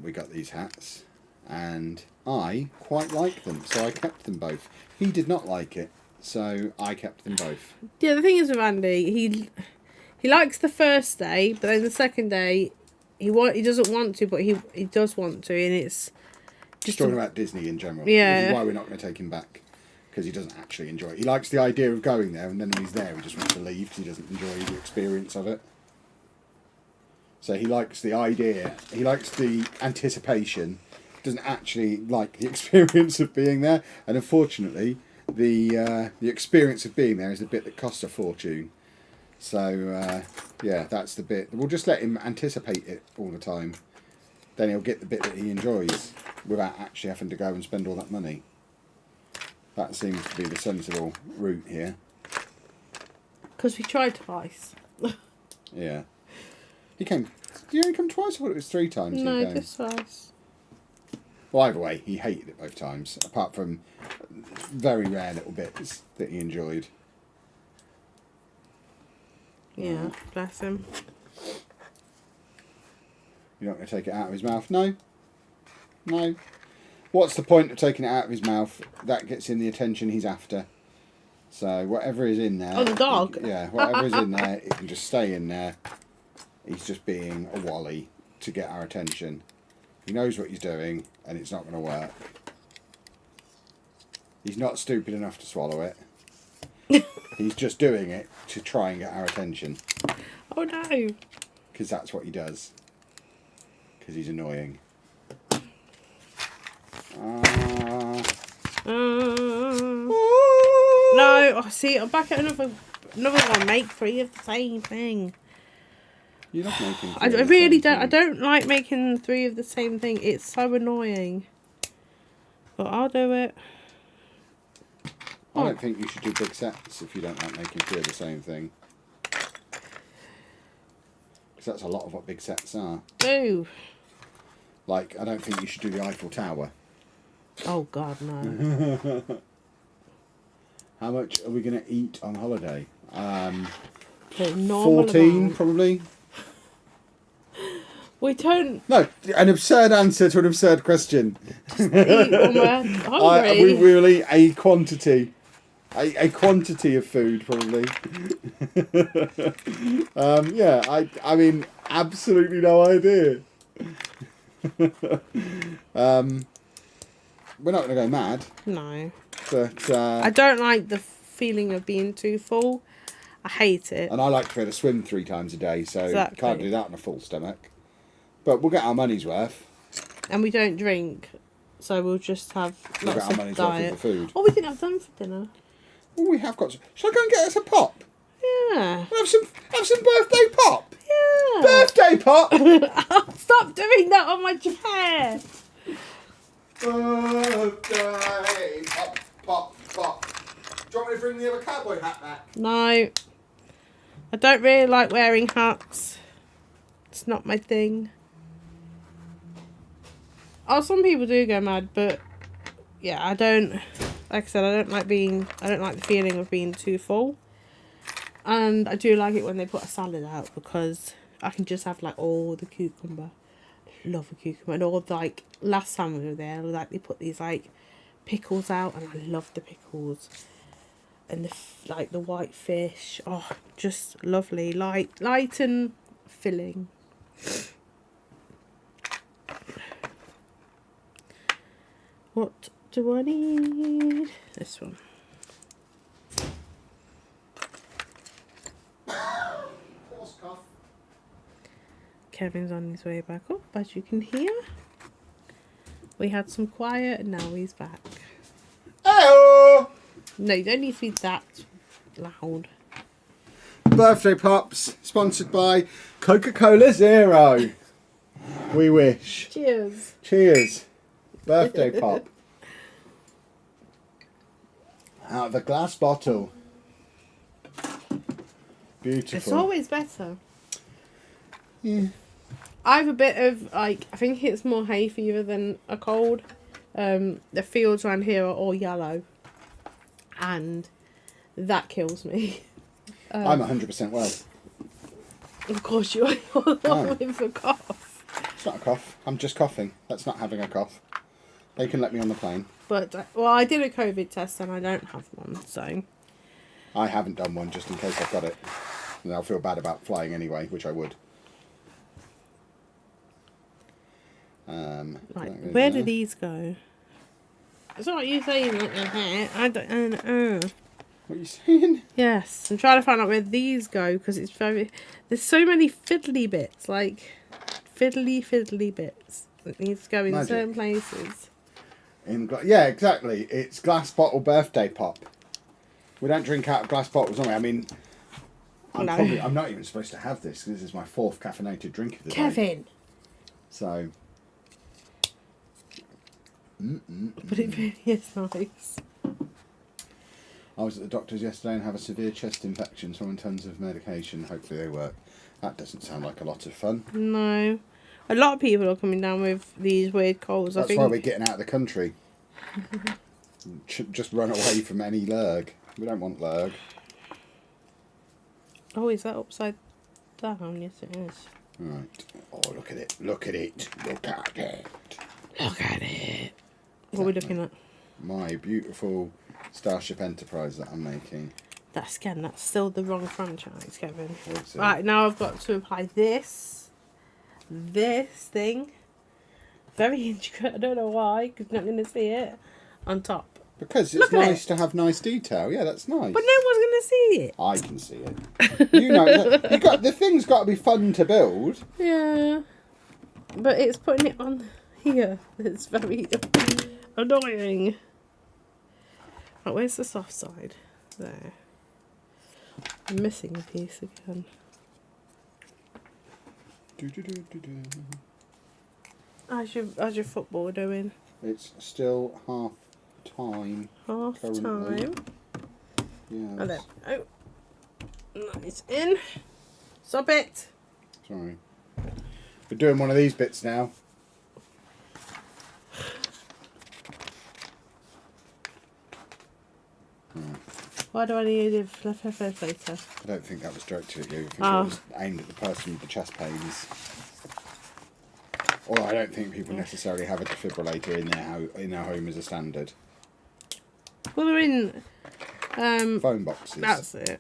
Speaker 1: we got these hats. And I quite liked them, so I kept them both. He did not like it, so I kept them both.
Speaker 2: Yeah, the thing is with Andy, he likes the first day, but then the second day, he doesn't want to, but he does want to, and it's
Speaker 1: Just talking about Disney in general.
Speaker 2: Yeah.
Speaker 1: This is why we're not going to take him back. Because he doesn't actually enjoy it. He likes the idea of going there, and then when he's there, he just wants to leave because he doesn't enjoy the experience of it. So he likes the idea. He likes the anticipation. Doesn't actually like the experience of being there. And unfortunately, the experience of being there is the bit that costs a fortune. So, yeah, that's the bit. We'll just let him anticipate it all the time. Then he'll get the bit that he enjoys without actually having to go and spend all that money. That seems to be the sensible route here.
Speaker 2: because we tried twice.
Speaker 1: Yeah. Did he only come twice? I thought it was 3 times.
Speaker 2: No,
Speaker 1: he came.
Speaker 2: just twice.
Speaker 1: Well, either way, he hated it both times, apart from very rare little bits that he enjoyed.
Speaker 2: Yeah, bless him.
Speaker 1: You're not going to take it out of his mouth? No. No. What's the point of taking it out of his mouth? That gets in the attention he's after. So whatever is in there...
Speaker 2: Oh, the dog?
Speaker 1: Whatever is in there, it can just stay in there. He's just being a wally to get our attention. He knows what he's doing, and it's not going to work. He's not stupid enough to swallow it. He's just doing it to try and get our attention.
Speaker 2: Oh no!
Speaker 1: Because that's what he does. Because he's annoying.
Speaker 2: No, oh, see, I'm back at another one. Make 3 of the same thing.
Speaker 1: You love making.
Speaker 2: I really don't. I don't like making 3 of the same thing. It's so annoying. But I'll do it.
Speaker 1: I don't think you should do big sets if you don't like making 3 of the same thing. Because that's a lot of what big sets are.
Speaker 2: Ooh.
Speaker 1: Like, I don't think you should do the Eiffel Tower.
Speaker 2: Oh God, no.
Speaker 1: How much are we going to eat on holiday?
Speaker 2: The normal
Speaker 1: 14
Speaker 2: amount.
Speaker 1: probably.
Speaker 2: We don't
Speaker 1: No, an absurd answer to an absurd question.
Speaker 2: eat when we're hungry.
Speaker 1: We will eat a quantity. A quantity of food, probably. Yeah, I mean, absolutely no idea. We're not going to go mad.
Speaker 2: No.
Speaker 1: But
Speaker 2: I don't like the feeling of being too full. I hate it.
Speaker 1: and I like to be able to swim 3 times a day, so
Speaker 2: Exactly.
Speaker 1: can't do that on a full stomach. But we'll get our money's worth.
Speaker 2: And we don't drink, so we'll just have
Speaker 1: We'll get
Speaker 2: lots
Speaker 1: our
Speaker 2: of
Speaker 1: money's worth
Speaker 2: diet.
Speaker 1: of the food.
Speaker 2: Oh, we didn't have time for dinner.
Speaker 1: Well, we have got. Shall I go and get us a pop?
Speaker 2: Yeah.
Speaker 1: Have some birthday pop.
Speaker 2: Yeah.
Speaker 1: Birthday pop.
Speaker 2: Oh, stop doing that on my chair.
Speaker 1: Birthday pop, pop, pop. Do you want me to bring the other cowboy hat back?
Speaker 2: No. I don't really like wearing hats. It's not my thing. Oh, some people do go mad, but yeah, I don't. Like I said, I don't like the feeling of being too full. And I do like it when they put a salad out because I can just have like all the cucumber. love a cucumber. And all like last time we were there, like they put these like pickles out, and I love the pickles. And like the white fish, oh, just lovely, light and filling. What do I need? This one. Kevin's on his way back up, as you can hear. We had some quiet, and now he's back.
Speaker 1: Hello!
Speaker 2: No, you don't need to be that loud.
Speaker 1: Birthday Pops, sponsored by Coca-Cola Zero. We wish.
Speaker 2: Cheers.
Speaker 1: Cheers. Birthday Pop. Out of a glass bottle. Beautiful.
Speaker 2: It's always better.
Speaker 1: Yeah.
Speaker 2: I have a bit of, like, I think it's more hay fever than a cold. The fields around here are all yellow. And that kills me.
Speaker 1: I'm 100% well.
Speaker 2: Of course you are. You're the one with a cough.
Speaker 1: It's not a cough. I'm just coughing. That's not having a cough. They can let me on the plane.
Speaker 2: But, well, I did a COVID test and I don't have one, so.
Speaker 1: I haven't done one just in case I've got it. And I'll feel bad about flying anyway, which I would.
Speaker 2: Right, where do these go? It's not what you saying, like, I don't know.
Speaker 1: What are you saying?
Speaker 2: Yes, I'm trying to find out where these go, because it's very... There's so many fiddly bits, like... Fiddly bits. It needs to go in
Speaker 1: Magic.
Speaker 2: certain places.
Speaker 1: Yeah, exactly. It's glass bottle birthday pop. We don't drink out of glass bottles, do we? I mean, I'm not even supposed to have this, because this is my 4th caffeinated drink of the day.
Speaker 2: Kevin!
Speaker 1: So...
Speaker 2: But it really is nice.
Speaker 1: I was at the doctor's yesterday and have a severe chest infection, so I'm on tons of medication. Hopefully they work. That doesn't sound like a lot of fun.
Speaker 2: No. A lot of people are coming down with these weird colds.
Speaker 1: That's why we're getting out of the country. Just run away from any lurg. We don't want lurg.
Speaker 2: Oh, is that upside down? Yes, it is.
Speaker 1: Right. Oh, look at it. Look at it. Look at it.
Speaker 2: Look at it. What are we looking at?
Speaker 1: My beautiful Starship Enterprise that I'm making.
Speaker 2: That's still the wrong franchise, Kevin.
Speaker 1: What's it?
Speaker 2: Right, now I've got to apply this thing. Very intricate, I don't know why, because you're not going to see it, on top.
Speaker 1: Because it's nice to have nice detail. Yeah, that's nice.
Speaker 2: But no one's going to see it.
Speaker 1: I can see it. You know, the thing's got to be fun to build.
Speaker 2: Yeah. But it's putting it on here. It's very annoying. Right, where's the soft side? There. I'm missing a piece again. How's your football doing?
Speaker 1: It's still half time.
Speaker 2: Half
Speaker 1: currently.
Speaker 2: time.
Speaker 1: Yeah.
Speaker 2: And then, nice in. Stop it.
Speaker 1: Sorry. We're doing one of these bits now.
Speaker 2: Why do I need a left later?
Speaker 1: I don't think that was directed at you. I think it was aimed at the person with the chest pains. Although I don't think people necessarily have a defibrillator in their home as a standard.
Speaker 2: Well, they're in
Speaker 1: Phone boxes.
Speaker 2: That's it.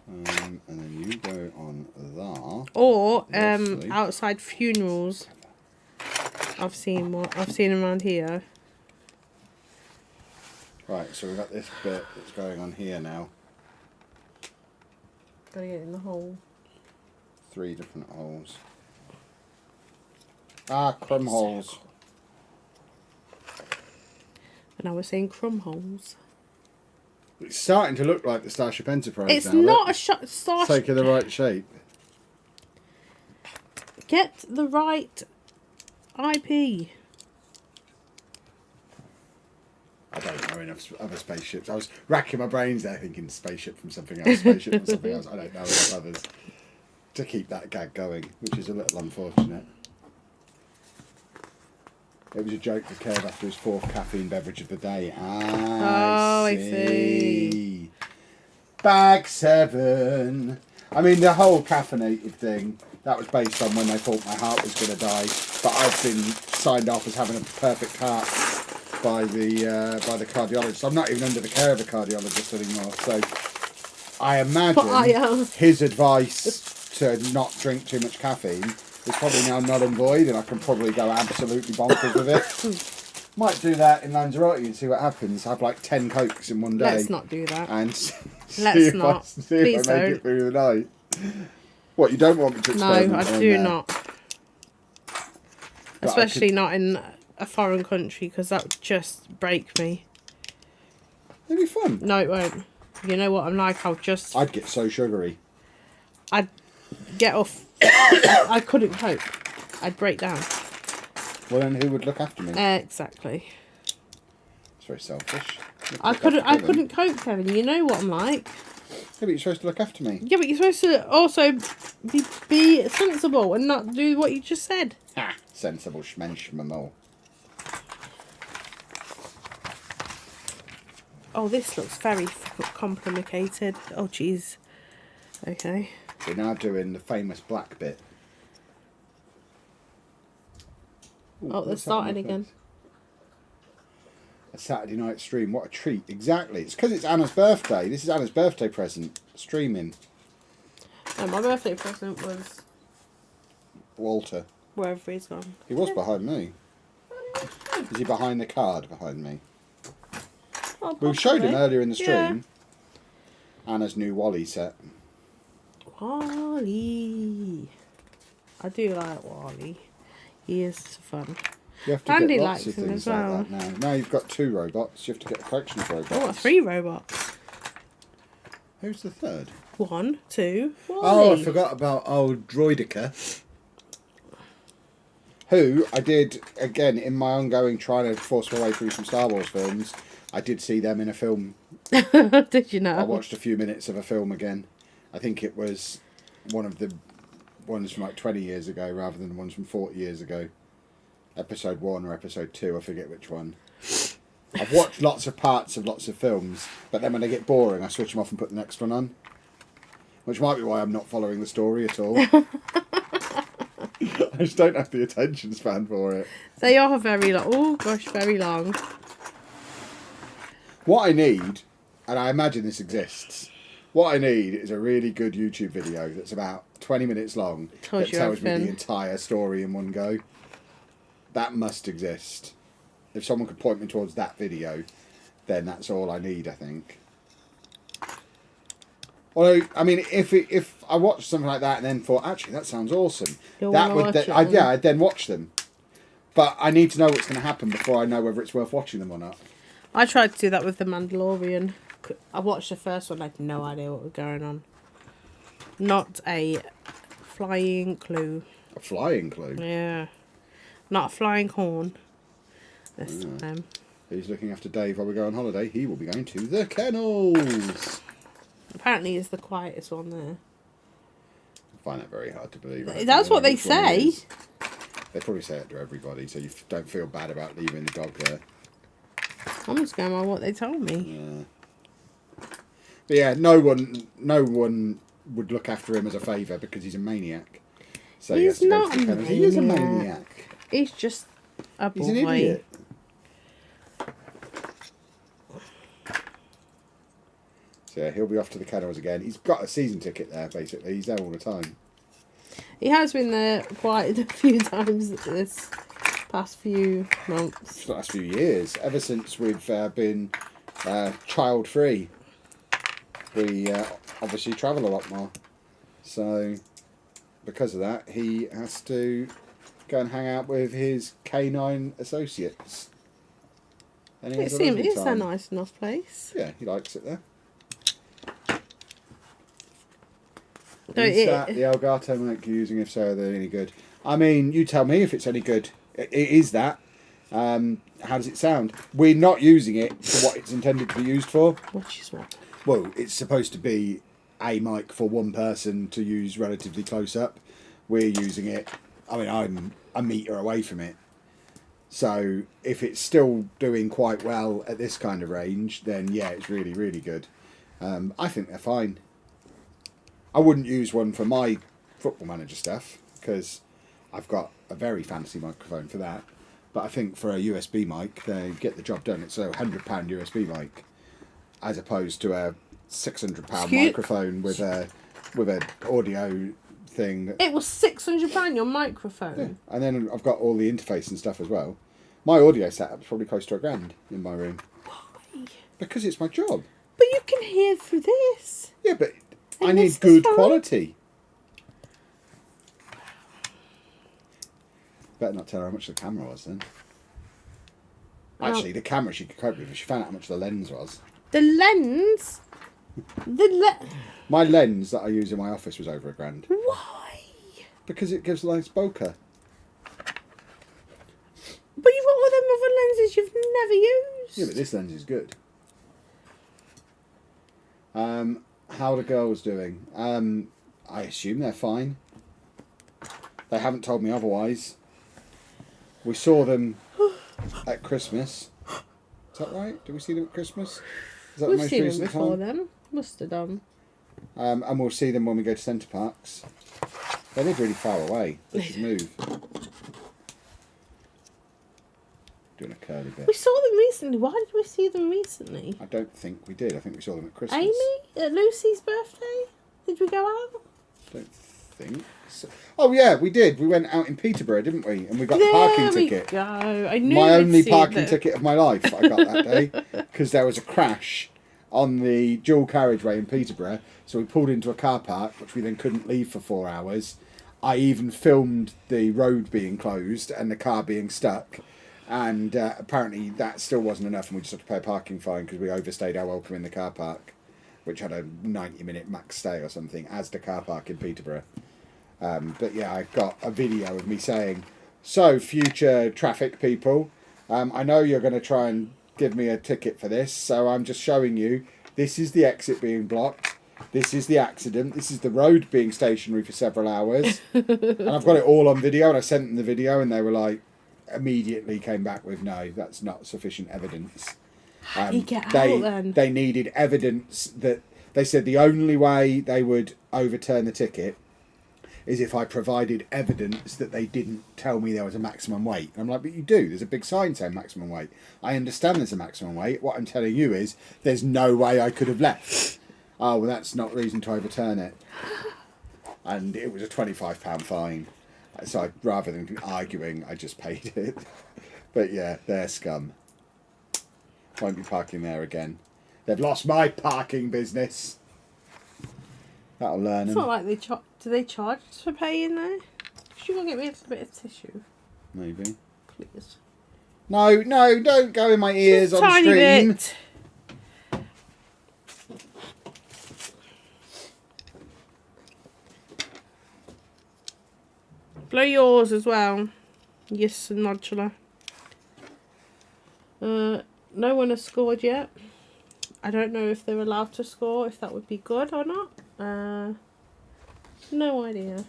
Speaker 1: And then you go on that.
Speaker 2: Or
Speaker 1: Mostly.
Speaker 2: outside funerals. I've seen them around here.
Speaker 1: Right, so we've got this bit that's going on here now.
Speaker 2: Gotta get in the hole.
Speaker 1: 3 different holes. Ah, crumb holes.
Speaker 2: And I was saying crumb holes.
Speaker 1: It's starting to look like the Starship Enterprise
Speaker 2: It's
Speaker 1: now.
Speaker 2: not
Speaker 1: look.
Speaker 2: a starship.
Speaker 1: Taking the right shape.
Speaker 2: Get the right IP.
Speaker 1: I don't know enough other spaceships. I was racking my brains there thinking spaceship from something else, spaceship from something else. I don't know enough others to keep that gag going, which is a little unfortunate. It was a joke for Kev after his 4th caffeine beverage of the day.
Speaker 2: I see.
Speaker 1: Bag 7. I mean, the whole caffeinated thing, that was based on when they thought my heart was going to die. But I've been signed off as having a perfect heart by the cardiologist. I'm not even under the care of a cardiologist anymore. So I imagine his advice to not drink too much caffeine is probably now null and void, and I can probably go absolutely bonkers with it. Might do that in Lanzarote and see what happens. Have like 10 Cokes in one day.
Speaker 2: Let's not do that.
Speaker 1: And
Speaker 2: Let's not.
Speaker 1: See if I make it through the night. What, you don't want me to experiment?
Speaker 2: No, I do not. Especially not in a foreign country, because that would just break me.
Speaker 1: It'd be fun.
Speaker 2: No, it won't. You know what I'm like?
Speaker 1: I'd get so sugary.
Speaker 2: I'd get off. I couldn't cope. I'd break down.
Speaker 1: Well, then who would look after me?
Speaker 2: Exactly.
Speaker 1: It's very selfish.
Speaker 2: I couldn't cope, Kevin. You know what I'm like.
Speaker 1: Yeah, but you're supposed to look after me.
Speaker 2: Yeah, but you're supposed to also be sensible and not do what you just said.
Speaker 1: Ha! Sensible schmenschmamo.
Speaker 2: Oh, this looks very complicated. Oh, jeez. Okay.
Speaker 1: We're now doing the famous black bit. Ooh,
Speaker 2: oh, they're starting again.
Speaker 1: A Saturday night stream. What a treat. Exactly. It's because it's Anna's birthday. This is Anna's birthday present. Streaming.
Speaker 2: No, my birthday present was...
Speaker 1: Walter.
Speaker 2: Wherever he's gone.
Speaker 1: He was behind me. Is he behind the card behind me?
Speaker 2: Oh,
Speaker 1: we showed him earlier in the stream.
Speaker 2: Yeah.
Speaker 1: Anna's new Wally set.
Speaker 2: Wally. I do like Wally. He is fun.
Speaker 1: You have to
Speaker 2: Andy
Speaker 1: get lots
Speaker 2: likes
Speaker 1: of
Speaker 2: him
Speaker 1: things
Speaker 2: as well.
Speaker 1: like that now. Now you've got 2 robots. You have to get a collection of robots.
Speaker 2: I got 3 robots.
Speaker 1: Who's the third?
Speaker 2: 1, 2, Wally.
Speaker 1: Oh, I forgot about old Droidica. Who I did, again, in my ongoing trying to force my way through some Star Wars films, I did see them in a film.
Speaker 2: Did you know?
Speaker 1: I watched a few minutes of a film again. I think it was one of the ones from like 20 years ago rather than the ones from 40 years ago. Episode 1 or episode 2, I forget which one. I've watched lots of parts of lots of films, but then when they get boring, I switch them off and put the next one on. Which might be why I'm not following the story at all. I just don't have the attention span for it.
Speaker 2: They are very long. Oh gosh, very long.
Speaker 1: What I need, and I imagine this exists, what I need is a really good YouTube video that's about 20 minutes long that tells me the entire story in one go. That must exist. If someone could point me towards that video, then that's all I need, I think. Although, I mean, if I watched something like that and then thought, actually, that sounds awesome, I'd then watch them. But I need to know what's going to happen before I know whether it's worth watching them or not.
Speaker 2: I tried to do that with The Mandalorian. I watched the first one, I had no idea what was going on. Not a flying clue.
Speaker 1: A flying clue?
Speaker 2: Yeah. Not a flying horn. This time.
Speaker 1: Who's looking after Dave while we go on holiday? He will be going to the kennels.
Speaker 2: Apparently he's the quietest one there.
Speaker 1: I find that very hard to believe.
Speaker 2: That's what they say.
Speaker 1: They probably say it to everybody, so you don't feel bad about leaving the dog there.
Speaker 2: I'm just going by what they told me.
Speaker 1: Yeah. But yeah, no one would look after him as a favour because he's a maniac. So
Speaker 2: he's not a maniac.
Speaker 1: He is a maniac.
Speaker 2: He's just a boy.
Speaker 1: He's an idiot. So yeah, he'll be off to the kennels again. He's got a season ticket there, basically. He's there all the time.
Speaker 2: He has been there quite a few times this past few months.
Speaker 1: The last few years. Ever since we've been child-free. We obviously travel a lot more. So, because of that, he has to go and hang out with his canine associates. And
Speaker 2: It seems it's a nice enough place.
Speaker 1: Yeah, he likes it there.
Speaker 2: No,
Speaker 1: Is that the Elgato mic you're using? If so, are they any good? I mean, you tell me if it's any good. It is that. How does it sound? We're not using it for what it's intended to be used for.
Speaker 2: Which is what?
Speaker 1: Well, it's supposed to be a mic for one person to use relatively close up. We're using it. I mean, I'm a metre away from it. So if it's still doing quite well at this kind of range, then yeah, it's really, really good. I think they're fine. I wouldn't use one for my Football Manager stuff because I've got a very fancy microphone for that. But I think for a USB mic, they get the job done. It's a £100 USB mic, as opposed to a £600 microphone with a audio thing.
Speaker 2: It was £600 your microphone.
Speaker 1: Yeah. And then I've got all the interface and stuff as well. My audio setup's probably close to £1,000 in my room.
Speaker 2: Why?
Speaker 1: Because it's my job.
Speaker 2: But you can hear through this.
Speaker 1: Yeah, but
Speaker 2: And
Speaker 1: I need
Speaker 2: this
Speaker 1: good
Speaker 2: is fine.
Speaker 1: quality. Better not tell her how much the camera was then. Actually, the camera she could cope with if she found out how much the lens was.
Speaker 2: The lens?
Speaker 1: My lens that I use in my office was over £1,000.
Speaker 2: Why?
Speaker 1: Because it gives a nice bokeh.
Speaker 2: But you've got all them other lenses you've never used.
Speaker 1: Yeah, but this lens is good. How are the girls doing? I assume they're fine. They haven't told me otherwise. We saw them at Christmas. Is that right? Did we see them at Christmas? Is that
Speaker 2: We've
Speaker 1: the most
Speaker 2: seen them
Speaker 1: recent
Speaker 2: before
Speaker 1: time?
Speaker 2: then. Must have done.
Speaker 1: And we'll see them when we go to Centre Parks. They live really far away. They should move. Doing a curly bit.
Speaker 2: We saw them recently. Why did we see them recently?
Speaker 1: I don't think we did. I think we saw them at Christmas.
Speaker 2: Amy? At Lucy's birthday? Did we go out?
Speaker 1: Don't think so. Oh yeah, we did. We went out in Peterborough, didn't we? And we got the parking ticket.
Speaker 2: There we go. I knew
Speaker 1: My
Speaker 2: we'd
Speaker 1: only
Speaker 2: see
Speaker 1: parking
Speaker 2: them.
Speaker 1: ticket of my life I got that day because there was a crash on the dual carriageway in Peterborough. So we pulled into a car park, which we then couldn't leave for 4 hours. I even filmed the road being closed and the car being stuck. And apparently that still wasn't enough, and we just had to pay a parking fine because we overstayed our welcome in the car park, which had a 90-minute max stay or something, as the car park in Peterborough. But yeah, I've got a video of me saying, so future traffic people, I know you're going to try and give me a ticket for this, so I'm just showing you, this is the exit being blocked, this is the accident, this is the road being stationary for several hours, and I've got it all on video, and I sent them the video, and they were like, immediately came back with, no, that's not sufficient evidence.
Speaker 2: You get out then.
Speaker 1: They needed evidence that, they said the only way they would overturn the ticket is if I provided evidence that they didn't tell me there was a maximum weight. And I'm like, but you do. There's a big sign saying maximum weight. I understand there's a maximum weight. What I'm telling you is there's no way I could have left. Oh, well, that's not reason to overturn it. And it was a £25 fine. So rather than arguing, I just paid it. But yeah, they're scum. Won't be parking there again. They've lost my parking business. That'll learn
Speaker 2: It's
Speaker 1: them.
Speaker 2: not like they do they charge us for paying there? Could you go get me a bit of tissue,
Speaker 1: Maybe.
Speaker 2: please?
Speaker 1: No, don't go in my ears
Speaker 2: Just
Speaker 1: on
Speaker 2: tiny
Speaker 1: stream.
Speaker 2: bit. Blow yours as well. Yes, nodula. No one has scored yet. I don't know if they're allowed to score, if that would be good or not. No idea.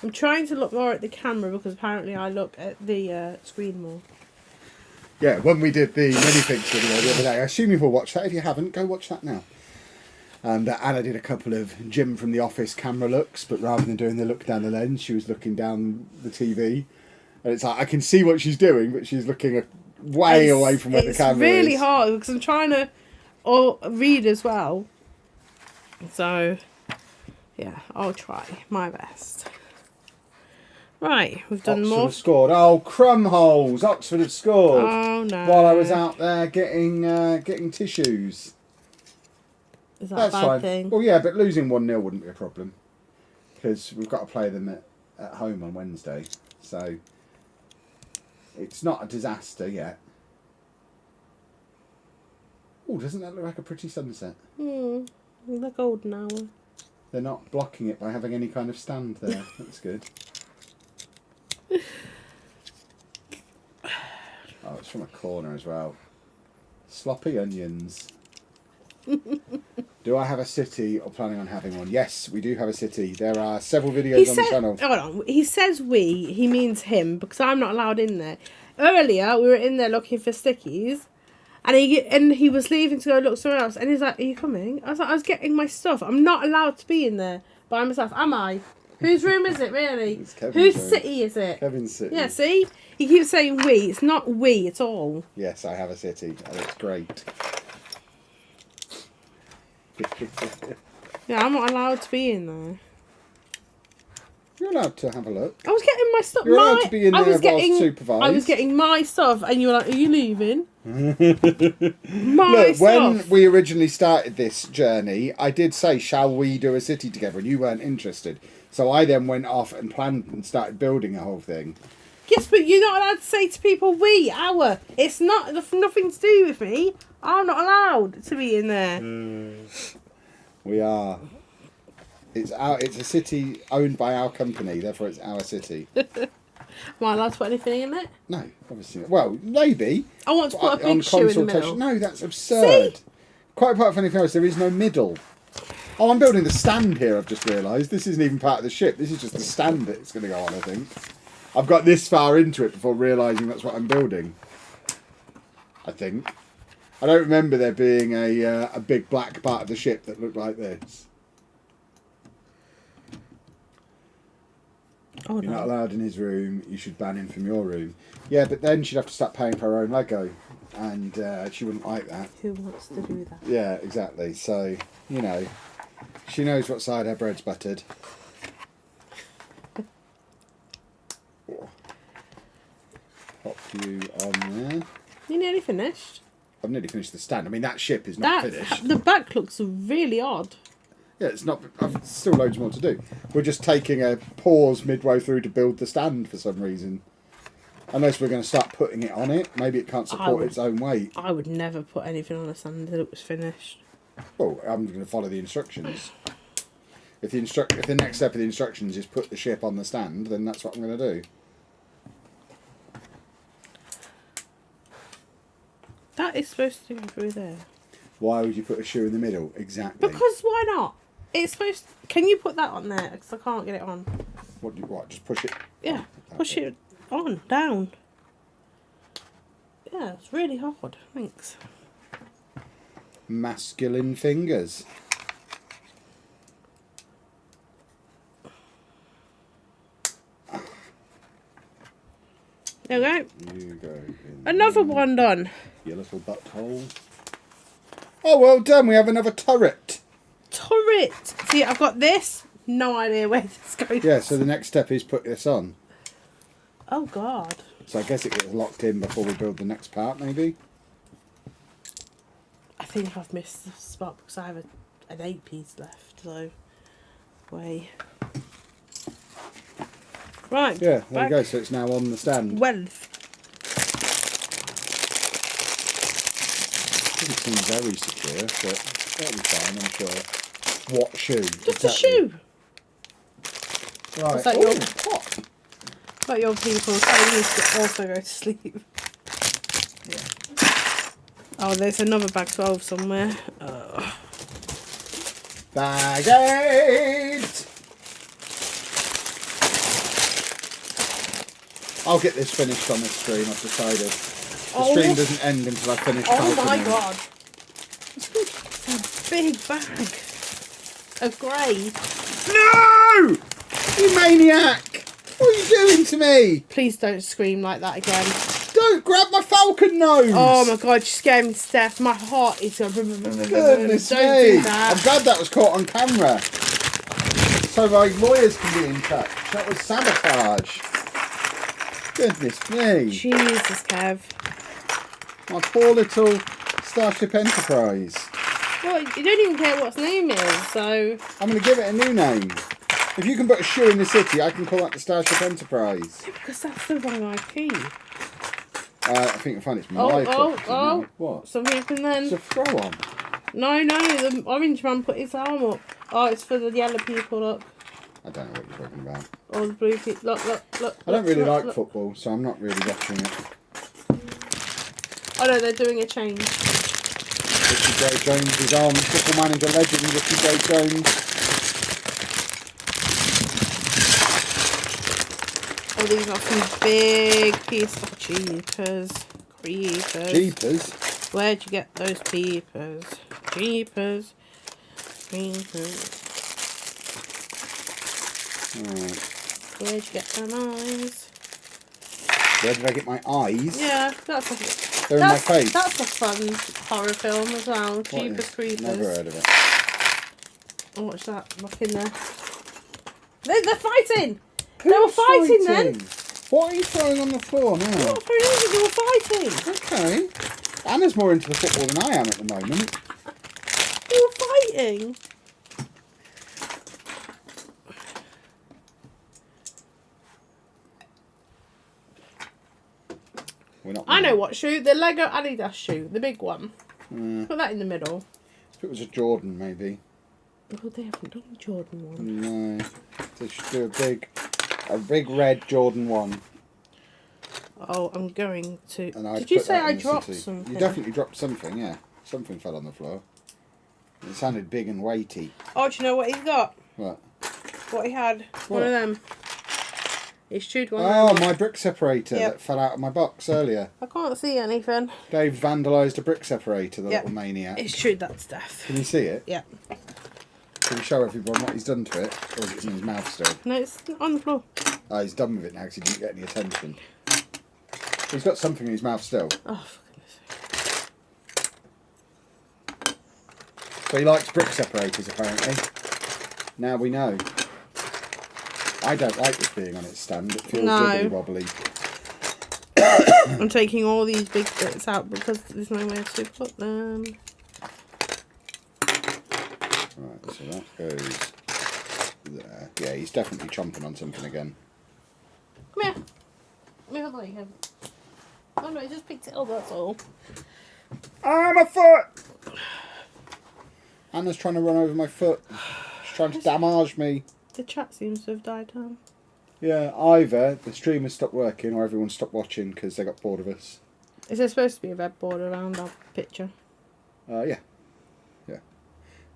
Speaker 2: I'm trying to look more at the camera because apparently I look at the screen more.
Speaker 1: Yeah, when we did the minifigs video the other day, I assume you've all watched that. If you haven't, go watch that now. And Anna did a couple of Jim from the Office camera looks, but rather than doing the look down the lens, she was looking down the TV. And it's like, I can see what she's doing, but she's looking way away from where the camera is.
Speaker 2: It's really hard because I'm trying to read as well. So, yeah, I'll try my best. Right, we've done
Speaker 1: Oxford
Speaker 2: more.
Speaker 1: have scored. Oh, crumb holes! Oxford have scored.
Speaker 2: Oh no!
Speaker 1: While I was out there getting tissues.
Speaker 2: Is that
Speaker 1: That's
Speaker 2: a bad
Speaker 1: fine.
Speaker 2: thing?
Speaker 1: Well, yeah, but losing 1-0 wouldn't be a problem because we've got to play them at home on Wednesday, so it's not a disaster yet. Oh, doesn't that look like a pretty sunset?
Speaker 2: The golden hour.
Speaker 1: They're not blocking it by having any kind of stand there. That's good. Oh, it's from a corner as well. Sloppy onions. Do I have a city or planning on having one? Yes, we do have a city. There are several videos on the channel.
Speaker 2: Hold on. He says we. He means him because I'm not allowed in there. Earlier, we were in there looking for stickies, And he was leaving to go look somewhere else, and he's like, "Are you coming?" I was like, "I was getting my stuff. I'm not allowed to be in there by myself, am I? Whose room is it, really?
Speaker 1: It's Kevin's
Speaker 2: Whose
Speaker 1: room.
Speaker 2: city is it?"
Speaker 1: Kevin's city.
Speaker 2: Yeah, see? He keeps saying we. It's not we at all.
Speaker 1: Yes, I have a city, and it's great.
Speaker 2: Yeah, I'm not allowed to be in there.
Speaker 1: You're allowed to have a look.
Speaker 2: I was getting my stuff.
Speaker 1: You're allowed to be in there whilst supervised.
Speaker 2: I was getting my stuff, and you were like, "Are you leaving?" My
Speaker 1: Look,
Speaker 2: stuff.
Speaker 1: when we originally started this journey, I did say, "Shall we do a city together?" And you weren't interested. So I then went off and planned and started building a whole thing.
Speaker 2: Yes, but you're not allowed to say to people we, our. It's not nothing to do with me. I'm not allowed to be in there.
Speaker 1: We are. It's a city owned by our company, therefore it's our city.
Speaker 2: Am I allowed to put anything in it?
Speaker 1: No, obviously not. Well, maybe.
Speaker 2: I want to put a big shoe in the middle.
Speaker 1: No, that's absurd. See? Quite apart from anything else, there is no middle. Oh, I'm building the stand here, I've just realised. This isn't even part of the ship. This is just the stand that's going to go on, I think. I've got this far into it before realising that's what I'm building. I think. I don't remember there being a big black part of the ship that looked like this.
Speaker 2: Oh,
Speaker 1: You're
Speaker 2: no.
Speaker 1: not allowed in his room. You should ban him from your room. Yeah, but then she'd have to start paying for her own Lego, and she wouldn't like that.
Speaker 2: Who wants to do that?
Speaker 1: Yeah, exactly. So, you know, she knows what side her bread's buttered. Pop you on there.
Speaker 2: You nearly finished.
Speaker 1: I've nearly finished the stand. I mean, that ship is not finished.
Speaker 2: The back looks really odd.
Speaker 1: Yeah, it's not. I've still loads more to do. We're just taking a pause midway through to build the stand for some reason. Unless we're going to start putting it on it. Maybe it can't support its own weight.
Speaker 2: I would never put anything on a stand until it was finished.
Speaker 1: Well, I'm going to follow the instructions. If the next step of the instructions is put the ship on the stand, then that's what I'm going to do.
Speaker 2: That is supposed to go through there.
Speaker 1: Why would you put a shoe in the middle? Exactly.
Speaker 2: Because why not? It's supposed to... Can you put that on there? Because I can't get it on.
Speaker 1: What? Just push it?
Speaker 2: Yeah, push it on, down. Yeah, it's really hard. Thanks.
Speaker 1: Masculine fingers.
Speaker 2: There we go.
Speaker 1: You go.
Speaker 2: Another one done.
Speaker 1: Your little butthole. Oh, well done. We have another turret.
Speaker 2: Turret. See, I've got this. No idea where this goes.
Speaker 1: Yeah, so the next step is put this on.
Speaker 2: Oh, God.
Speaker 1: So I guess it gets locked in before we build the next part, maybe?
Speaker 2: I think I've missed the spot because I have an 8-piece left, so... Way. Right.
Speaker 1: Yeah, there you go. So it's now on the stand.
Speaker 2: 12.
Speaker 1: Doesn't seem very secure, but that'll be fine, I'm sure. What shoe?
Speaker 2: Just a shoe.
Speaker 1: Right.
Speaker 2: Is that
Speaker 1: Ooh,
Speaker 2: your-
Speaker 1: what?
Speaker 2: But your people telling you to also go to sleep.
Speaker 1: Yeah.
Speaker 2: Oh, there's another bag 12 somewhere.
Speaker 1: Bag 8! I'll get this finished on the stream, I've decided. The stream doesn't end until I finish
Speaker 2: Oh my
Speaker 1: typing.
Speaker 2: God. It's a big bag of grey.
Speaker 1: No! You maniac! What are you doing to me?
Speaker 2: Please don't scream like that again.
Speaker 1: Don't grab my falcon nose!
Speaker 2: Oh my God, you scared me to death. My heart is going...
Speaker 1: Goodness
Speaker 2: Don't
Speaker 1: me!
Speaker 2: do that.
Speaker 1: I'm glad that was caught on camera. So my lawyers can be in touch. That was sabotage. Goodness me.
Speaker 2: Jesus, Kev.
Speaker 1: My poor little Starship Enterprise.
Speaker 2: Well, you don't even care what its name is, so...
Speaker 1: I'm going to give it a new name. If you can put a shoe in the city, I can call that the Starship Enterprise.
Speaker 2: Because that's the wrong IP.
Speaker 1: I think you'll find it's my
Speaker 2: Oh.
Speaker 1: What?
Speaker 2: Something happened then.
Speaker 1: It's a throw on.
Speaker 2: No, the orange man put his arm up. Oh, it's for the yellow people, look.
Speaker 1: I don't know what you're talking about.
Speaker 2: Oh, the blue people. Look.
Speaker 1: I don't really like
Speaker 2: look.
Speaker 1: football, so I'm not really watching it.
Speaker 2: Oh no, they're doing a change.
Speaker 1: Ricky J. Jones is on. Football manager legend Ricky J. Jones.
Speaker 2: Oh, these are some big pieces of jeepers. Creepers.
Speaker 1: Jeepers.
Speaker 2: Where'd you get those peepers? Jeepers. Peepers.
Speaker 1: Right.
Speaker 2: Where'd you get them eyes?
Speaker 1: Where did I get my eyes?
Speaker 2: Yeah, that's
Speaker 1: They're in my face.
Speaker 2: That's a fun horror film as well. Jeepers Creepers.
Speaker 1: Never heard of it.
Speaker 2: Oh, what's that? Look in there. They're fighting!
Speaker 1: Who's
Speaker 2: they were fighting then!
Speaker 1: What are you throwing on the floor now?
Speaker 2: What for reason they were fighting?
Speaker 1: Okay. Anna's more into the football than I am at the moment.
Speaker 2: They were fighting.
Speaker 1: We're not.
Speaker 2: I know what shoe. The Lego Adidas shoe. The big one.
Speaker 1: Mm.
Speaker 2: Put that in the middle.
Speaker 1: If it was a Jordan, maybe.
Speaker 2: Oh, they haven't done the Jordan one.
Speaker 1: No. They should do a big red Jordan one.
Speaker 2: Oh, I'm going to...
Speaker 1: And I'd
Speaker 2: Did you
Speaker 1: put
Speaker 2: say
Speaker 1: that
Speaker 2: I
Speaker 1: in the
Speaker 2: dropped
Speaker 1: city.
Speaker 2: something?
Speaker 1: You definitely dropped something, yeah. Something fell on the floor. It sounded big and weighty.
Speaker 2: Oh, do you know what he's got?
Speaker 1: What?
Speaker 2: What he had?
Speaker 1: What?
Speaker 2: One of them. He's chewed one
Speaker 1: Oh,
Speaker 2: of them.
Speaker 1: my brick separator
Speaker 2: Yep.
Speaker 1: that fell out of my box earlier.
Speaker 2: I can't see anything.
Speaker 1: Dave vandalised a brick separator, the
Speaker 2: Yep.
Speaker 1: little maniac.
Speaker 2: He's chewed that stuff.
Speaker 1: Can you see it?
Speaker 2: Yeah.
Speaker 1: Can you show everyone what he's done to it? Or is it in his mouth still?
Speaker 2: No, it's on the floor.
Speaker 1: Oh, he's done with it now because he didn't get any attention. He's got something in his mouth still.
Speaker 2: Oh, for goodness sake.
Speaker 1: So he likes brick separators, apparently. Now we know. I don't like this being on its stand. It feels wibbly wobbly.
Speaker 2: I'm taking all these big bits out because there's nowhere to put them.
Speaker 1: Right, so that goes there. Yeah, he's definitely chomping on something again.
Speaker 2: Come here. Let me have a look. Oh no, I just picked it up, that's all.
Speaker 1: Ah, my foot! Anna's trying to run over my foot. She's trying to damage me.
Speaker 2: The chat seems to have died down.
Speaker 1: Yeah, either the stream has stopped working or everyone stopped watching because they got bored of us.
Speaker 2: Is there supposed to be a red border around our picture?
Speaker 1: Yeah. Yeah.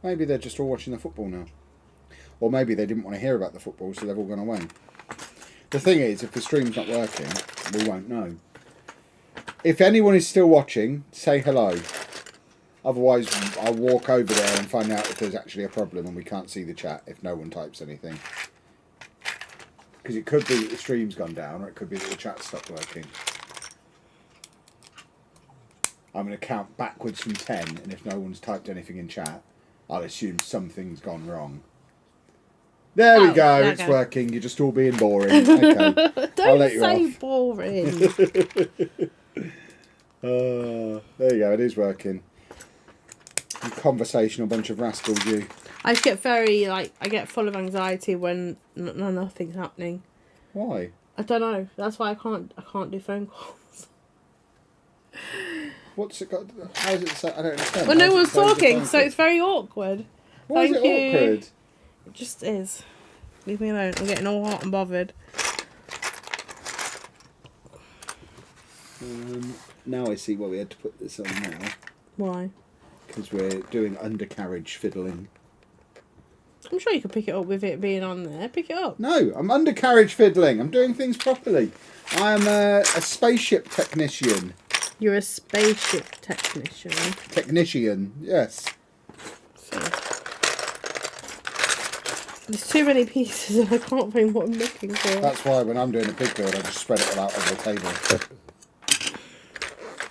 Speaker 1: Maybe they're just all watching the football now. Or maybe they didn't want to hear about the football, so they've all gone away. The thing is, if the stream's not working, we won't know. If anyone is still watching, say hello. Otherwise, I'll walk over there and find out if there's actually a problem and we can't see the chat if no one types anything. Because it could be that the stream's gone down, or it could be that the chat stopped working. I'm going to count backwards from 10, and if no one's typed anything in chat, I'll assume something's gone wrong. There we go, it's working. You're just all being boring. Okay. I'll let you
Speaker 2: say
Speaker 1: off.
Speaker 2: boring.
Speaker 1: There you go, it is working. You conversational bunch of rascals, you.
Speaker 2: I just get very, I get full of anxiety when nothing's happening.
Speaker 1: Why?
Speaker 2: I don't know. That's why I can't do phone calls.
Speaker 1: What's it got? How is it? So, I don't understand.
Speaker 2: Well, no one's talking, so it's very awkward.
Speaker 1: Why is it awkward?
Speaker 2: It just is. Leave me alone. I'm getting all hot and bothered.
Speaker 1: Now I see why we had to put this on now.
Speaker 2: Why?
Speaker 1: Because we're doing undercarriage fiddling.
Speaker 2: I'm sure you could pick it up with it being on there. Pick it up.
Speaker 1: No, I'm undercarriage fiddling. I'm doing things properly. I'm a spaceship technician.
Speaker 2: You're a spaceship technician.
Speaker 1: Technician, yes.
Speaker 2: So. There's too many pieces and I can't find what I'm looking for.
Speaker 1: That's why when I'm doing a big build, I just spread it all out over the table.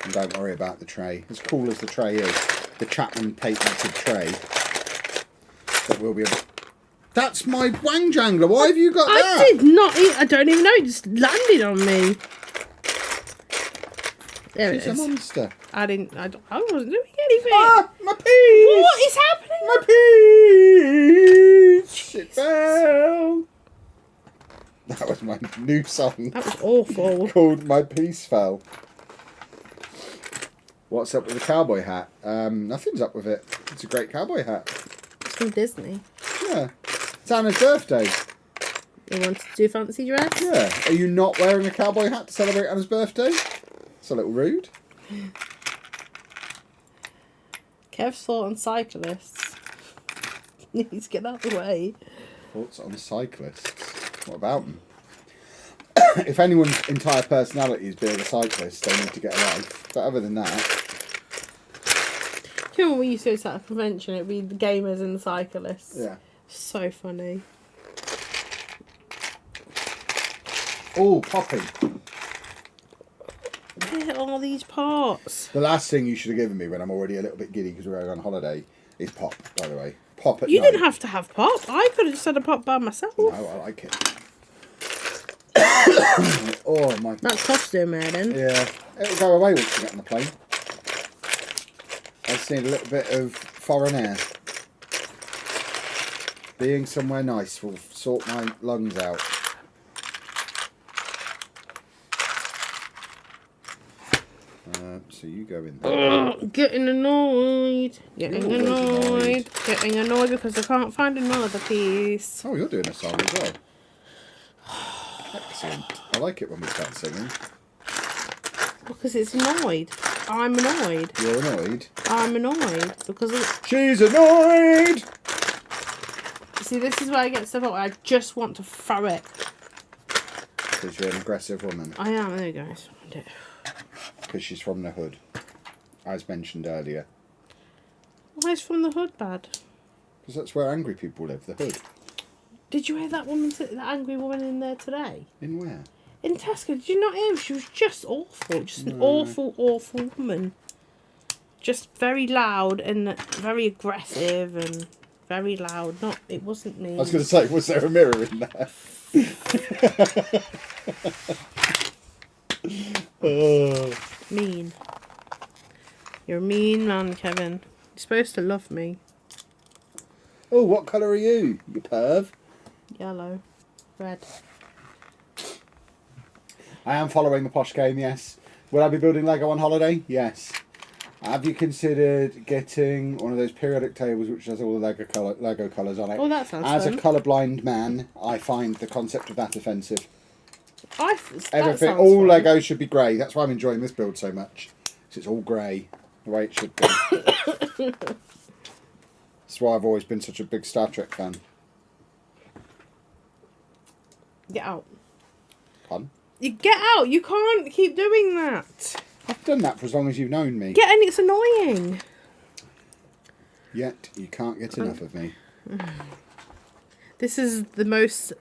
Speaker 1: And don't worry about the tray. As cool as the tray is, the Chapman patented tray that will be able... That's my wang jangler. Why have you got that?
Speaker 2: I did not eat. I don't even know. It just landed on me. There
Speaker 1: She's
Speaker 2: it
Speaker 1: a
Speaker 2: is.
Speaker 1: monster.
Speaker 2: I wasn't doing anything.
Speaker 1: Ah, my piece!
Speaker 2: What is happening?
Speaker 1: My piece! It fell. That was my new song.
Speaker 2: That was awful.
Speaker 1: Called My Piece Fell. What's up with the cowboy hat? Nothing's up with it. It's a great cowboy hat.
Speaker 2: It's from Disney.
Speaker 1: Yeah. It's Anna's birthday.
Speaker 2: You wanted to do fancy dress?
Speaker 1: Yeah. Are you not wearing a cowboy hat to celebrate Anna's birthday? It's a little rude.
Speaker 2: Kev's thought on cyclists. Needs to get out of the way.
Speaker 1: Thoughts on cyclists? What about them? If anyone's entire personality is being a cyclist, they need to get a life. But other than that,
Speaker 2: When we used to go to that convention, it'd be the gamers and the cyclists.
Speaker 1: Yeah.
Speaker 2: So funny.
Speaker 1: Oh, popping.
Speaker 2: Look at all these parts.
Speaker 1: The last thing you should have given me when I'm already a little bit giddy because we're going on holiday is pop, by the way. Pop at
Speaker 2: You
Speaker 1: night.
Speaker 2: didn't have to have pop. I could have just had a pop by myself.
Speaker 1: No, I like it. Oh, my...
Speaker 2: That's costume there then.
Speaker 1: Yeah. It'll go away once you get on the plane. I just need a little bit of foreign air. Being somewhere nice will sort my lungs out. So you go in there.
Speaker 2: Getting annoyed. Getting annoyed. Getting annoyed because I can't find another piece.
Speaker 1: Oh, you're doing a song as well. Excellent. I like it when we start singing.
Speaker 2: Because it's annoyed. I'm annoyed.
Speaker 1: You're annoyed?
Speaker 2: I'm annoyed because of...
Speaker 1: She's annoyed!
Speaker 2: See, this is where I get stuff up. I just want to throw it.
Speaker 1: Because you're an aggressive woman.
Speaker 2: I am. There you go. I just want it.
Speaker 1: Because she's from the hood, as mentioned earlier.
Speaker 2: Why is from the hood bad?
Speaker 1: Because that's where angry people live, the hood.
Speaker 2: Did you hear that woman, that angry woman in there today?
Speaker 1: In where?
Speaker 2: In Tesco. Did you not hear? She was just awful. Just an awful, awful woman. Just very loud and very aggressive and very loud. Not. It wasn't me.
Speaker 1: I was going to say, was there a mirror in there? Oh.
Speaker 2: Mean. You're a mean man, Kevin. You're supposed to love me.
Speaker 1: Oh, what colour are you? You perv.
Speaker 2: Yellow. Red.
Speaker 1: I am following the posh game, yes. Will I be building Lego on holiday? Yes. Have you considered getting one of those periodic tables which has all the Lego colours on it?
Speaker 2: Oh, that sounds
Speaker 1: As
Speaker 2: fun.
Speaker 1: a colourblind man, I find the concept of that offensive. Everything, all
Speaker 2: fun.
Speaker 1: Lego should be grey. That's why I'm enjoying this build so much. Because it's all grey, the way it should be. That's why I've always been such a big Star Trek fan.
Speaker 2: Get out.
Speaker 1: Pardon?
Speaker 2: You get out. You can't keep doing that.
Speaker 1: I've done that for as long as you've known me.
Speaker 2: And it's annoying.
Speaker 1: Yet you can't get enough of me.
Speaker 2: This is the most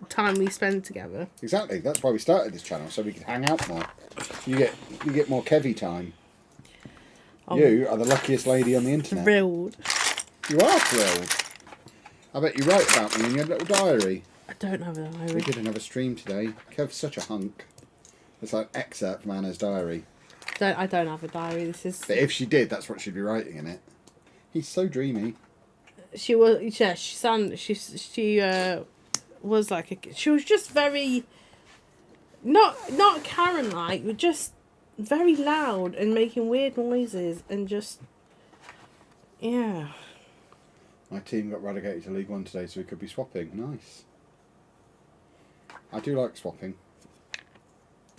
Speaker 2: time we spend together.
Speaker 1: Exactly. That's why we started this channel, so we could hang out more. You get more Kevy time.
Speaker 2: Oh,
Speaker 1: You are the luckiest lady on the internet.
Speaker 2: thrilled.
Speaker 1: You are thrilled. I bet you write about me in your little diary.
Speaker 2: I don't have a
Speaker 1: We
Speaker 2: diary.
Speaker 1: did another stream today. Kev's such a hunk. It's like an excerpt from Anna's diary.
Speaker 2: I don't have a diary. This is.
Speaker 1: But if she did, that's what she'd be writing in it. He's so dreamy.
Speaker 2: She was. Yeah, she was like a. She was just very. Not Karen like, but just very loud and making weird noises and just. Yeah.
Speaker 1: My team got relegated to League One today, so we could be swapping. Nice. I do like swapping.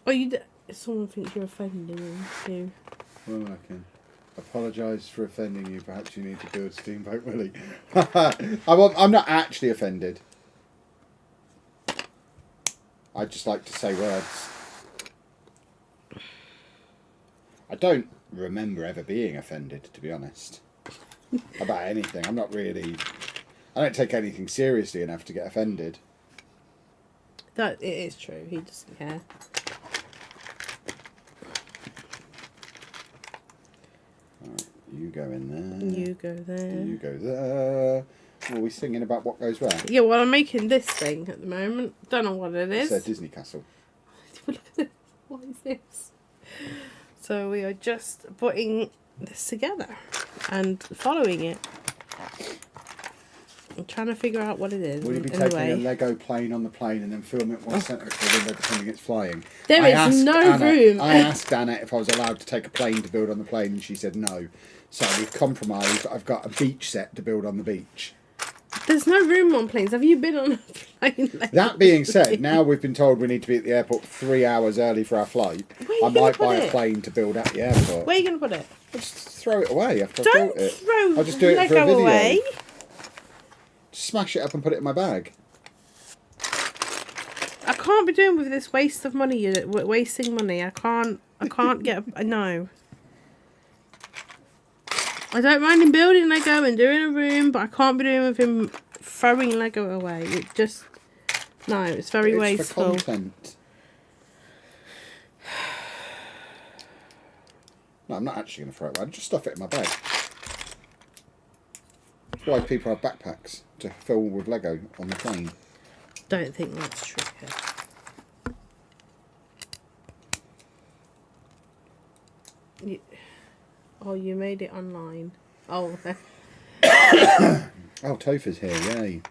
Speaker 2: Oh, someone thinks you're offending them too.
Speaker 1: Well, I can apologise for offending you. Perhaps you need to build Steamboat Willie. I'm not actually offended. I just like to say words. I don't remember ever being offended, to be honest. About anything. I'm not really... I don't take anything seriously enough to get offended.
Speaker 2: That it is true. He doesn't care.
Speaker 1: Right, you go in there.
Speaker 2: You go there.
Speaker 1: You go there. Are we singing about what goes where?
Speaker 2: Yeah, well, I'm making this thing at the moment. Don't know what it is.
Speaker 1: It's a Disney castle.
Speaker 2: Look at this. What is this? So we are just putting this together and following it. I'm trying to figure out what it is.
Speaker 1: Will you be taking a Lego plane on the plane and then film it 1 centimetre from the window pretending it's flying?
Speaker 2: There is no room.
Speaker 1: I asked Anna if I was allowed to take a plane to build on the plane and she said no. So we've compromised. I've got a beach set to build on the beach.
Speaker 2: There's no room on planes. Have you been on a plane lately?
Speaker 1: That being said, now we've been told we need to be at the airport 3 hours early for our flight. I might buy a plane to build at the airport.
Speaker 2: Where are you going to put it?
Speaker 1: I'll just throw it away after I've
Speaker 2: Don't
Speaker 1: built it.
Speaker 2: throw
Speaker 1: I'll just do it for a
Speaker 2: Lego
Speaker 1: video.
Speaker 2: away.
Speaker 1: Smash it up and put it in my bag.
Speaker 2: I can't be doing with this waste of money. Wasting money. I can't get. No. I don't mind him building Lego and doing a room, but I can't be doing with him throwing Lego away. It just... No, it's very wasteful.
Speaker 1: For content. No, I'm not actually going to throw it away. I'll just stuff it in my bag. That's why people have backpacks, to fill with Lego on the plane.
Speaker 2: Don't think that's true. Oh, you made it online. Oh.
Speaker 1: Oh, Topher's here, yay.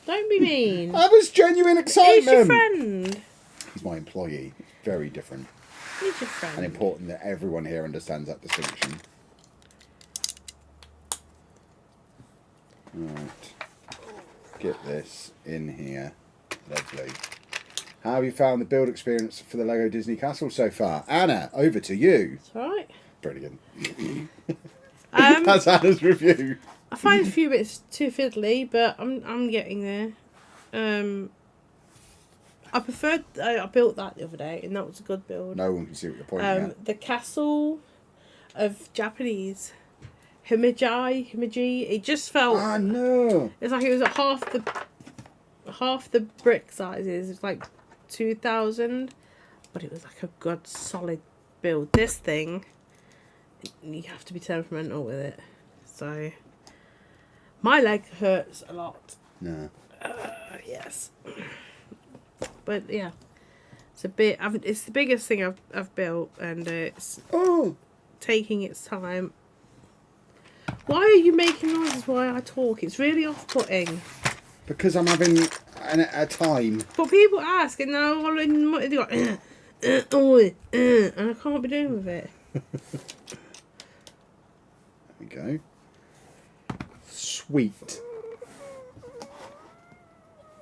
Speaker 2: Don't be mean.
Speaker 1: That was genuine excitement.
Speaker 2: He's your friend.
Speaker 1: He's my employee. Very different.
Speaker 2: He's your friend.
Speaker 1: And important that everyone here understands that distinction. Right. Get this in here. Lovely. How have you found the build experience for the Lego Disney Castle so far? Anna, over to you.
Speaker 2: That's right.
Speaker 1: Brilliant. That's Anna's review.
Speaker 2: I find a few bits too fiddly, but I'm getting there. I preferred. I built that the other day, and that was a good build.
Speaker 1: No one can see what you're pointing at.
Speaker 2: The castle of Japanese Himeji. It just felt.
Speaker 1: Ah no!
Speaker 2: It's like it was at half the brick sizes. It's like 2,000, but it was like a good solid build. This thing, you have to be temperamental with it. So my leg hurts a lot.
Speaker 1: No.
Speaker 2: Yes. But yeah, it's a bit. It's the biggest thing I've built, and it's taking its time. Why are you making noises while I talk? It's really off-putting.
Speaker 1: Because I'm having a time.
Speaker 2: But people ask, and they're all in. They're like, and I can't be doing with it.
Speaker 1: There we go. Sweet.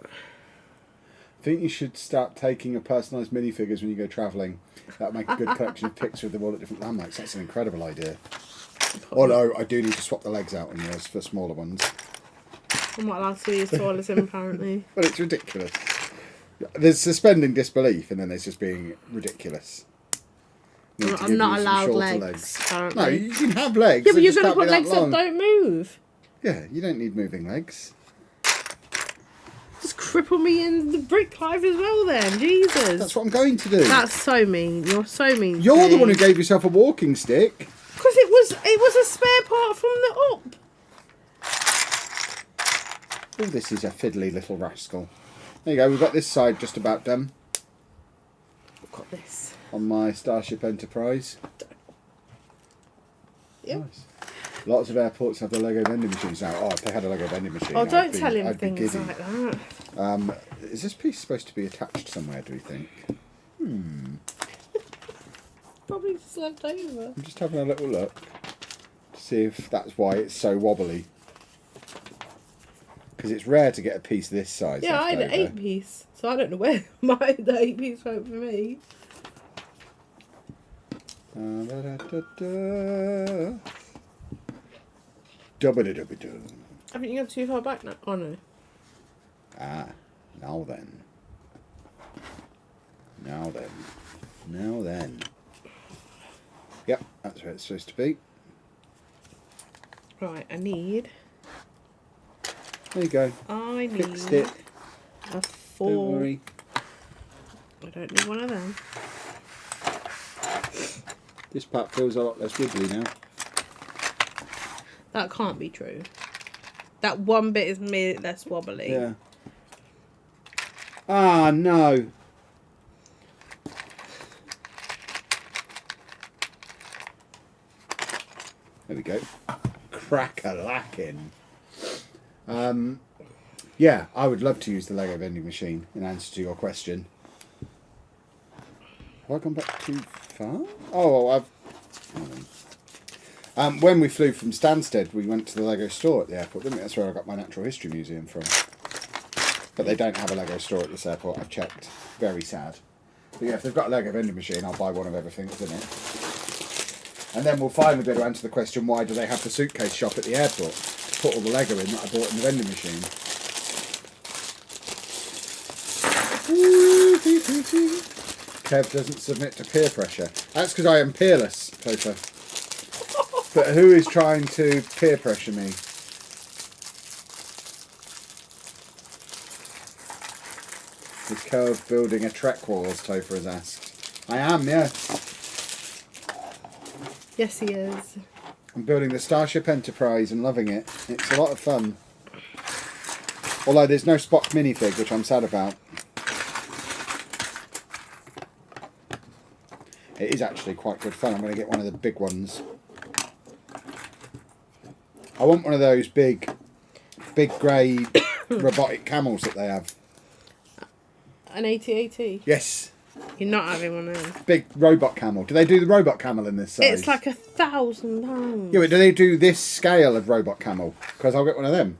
Speaker 1: I think you should start taking your personalised minifigures when you go travelling. That'll make a good collection of pics with them all at different landmarks. That's an incredible idea. Although I do need to swap the legs out on yours for smaller ones.
Speaker 2: I'm not allowed to be as tall as him, apparently.
Speaker 1: But it's ridiculous. There's suspending disbelief, and then there's just being ridiculous.
Speaker 2: I'm not allowed legs, apparently.
Speaker 1: No, you can have legs.
Speaker 2: Yeah, but you're going to put legs that don't move.
Speaker 1: Yeah, you don't need moving legs.
Speaker 2: Just cripple me in the brick life as well then. Jesus.
Speaker 1: That's what I'm going to do.
Speaker 2: That's so mean. You're so mean.
Speaker 1: You're the one who gave yourself a walking stick.
Speaker 2: Because it was a spare part from the up.
Speaker 1: Oh, this is a fiddly little rascal. There you go, we've got this side just about done.
Speaker 2: I've got this.
Speaker 1: On my Starship Enterprise.
Speaker 2: Yep.
Speaker 1: Nice. Lots of airports have the Lego vending machines now. Oh, if they had a Lego vending machine.
Speaker 2: Oh, don't tell him things like that.
Speaker 1: Is this piece supposed to be attached somewhere, do you think?
Speaker 2: Probably just left over.
Speaker 1: I'm just having a little look to see if that's why it's so wobbly. Because it's rare to get a piece this size.
Speaker 2: Yeah, I had an 8-piece, so I don't know where the 8-piece went for me. Haven't you gone too far back now? Oh no.
Speaker 1: Ah, now then. Now then. Now then. Yep, that's where it's supposed to be.
Speaker 2: Right, I need...
Speaker 1: There you go.
Speaker 2: I need
Speaker 1: Fixed it.
Speaker 2: a 4.
Speaker 1: Don't worry.
Speaker 2: I don't need one of them.
Speaker 1: This part feels a lot less wibbly now.
Speaker 2: That can't be true. That one bit is made it less wobbly.
Speaker 1: Yeah. Ah, no. There we go. Crack-a-lackin'. Yeah, I would love to use the Lego vending machine in answer to your question. Have I gone back too far? Oh, when we flew from Stansted, we went to the Lego store at the airport, didn't we? That's where I got my Natural History Museum from. But they don't have a Lego store at this airport, I've checked. Very sad. But yeah, if they've got a Lego vending machine, I'll buy one of everything that's in it. And then we'll finally be able to answer the question, why do they have the suitcase shop at the airport? Put all the Lego in that I bought in the vending machine. Kev doesn't submit to peer pressure. That's because I am peerless, Topher. But who is trying to peer pressure me? Is Curve building a Trek wall, as Topher has asked? I am, yes.
Speaker 2: Yes, he is.
Speaker 1: I'm building the Starship Enterprise and loving it. It's a lot of fun. Although there's no Spock minifig, which I'm sad about. It is actually quite good fun. I'm going to get one of the big ones. I want one of those big grey robotic camels that they have.
Speaker 2: An AT-AT?
Speaker 1: Yes.
Speaker 2: You're not having one of those.
Speaker 1: Big robot camel. Do they do the robot camel in this size?
Speaker 2: It's like £1,000.
Speaker 1: Yeah, but do they do this scale of robot camel? Because I'll get one of them.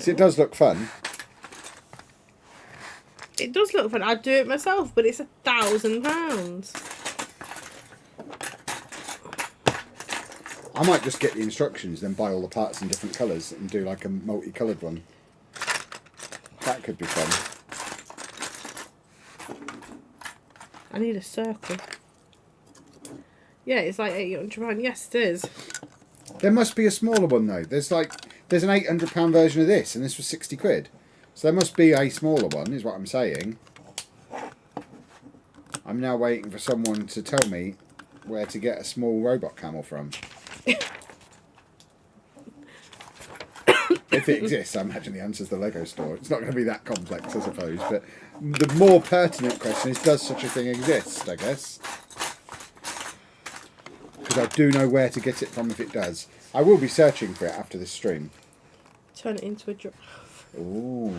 Speaker 1: It does look fun.
Speaker 2: It does look fun. I'd do it myself, but it's £1,000.
Speaker 1: I might just get the instructions, then buy all the parts in different colours and do like a multicoloured one. That could be fun.
Speaker 2: I need a circle. Yeah, it's like £800. Yes, it is.
Speaker 1: There must be a smaller one though. There's an £800 version of this, and this was 60 quid. So there must be a smaller one, is what I'm saying. I'm now waiting for someone to tell me where to get a small robot camel from. If it exists, I imagine the answer's the Lego store. It's not going to be that complex, I suppose. But the more pertinent question is, does such a thing exist, I guess? Because I do know where to get it from if it does. I will be searching for it after this stream.
Speaker 2: Turn it into a giraffe.
Speaker 1: Ooh,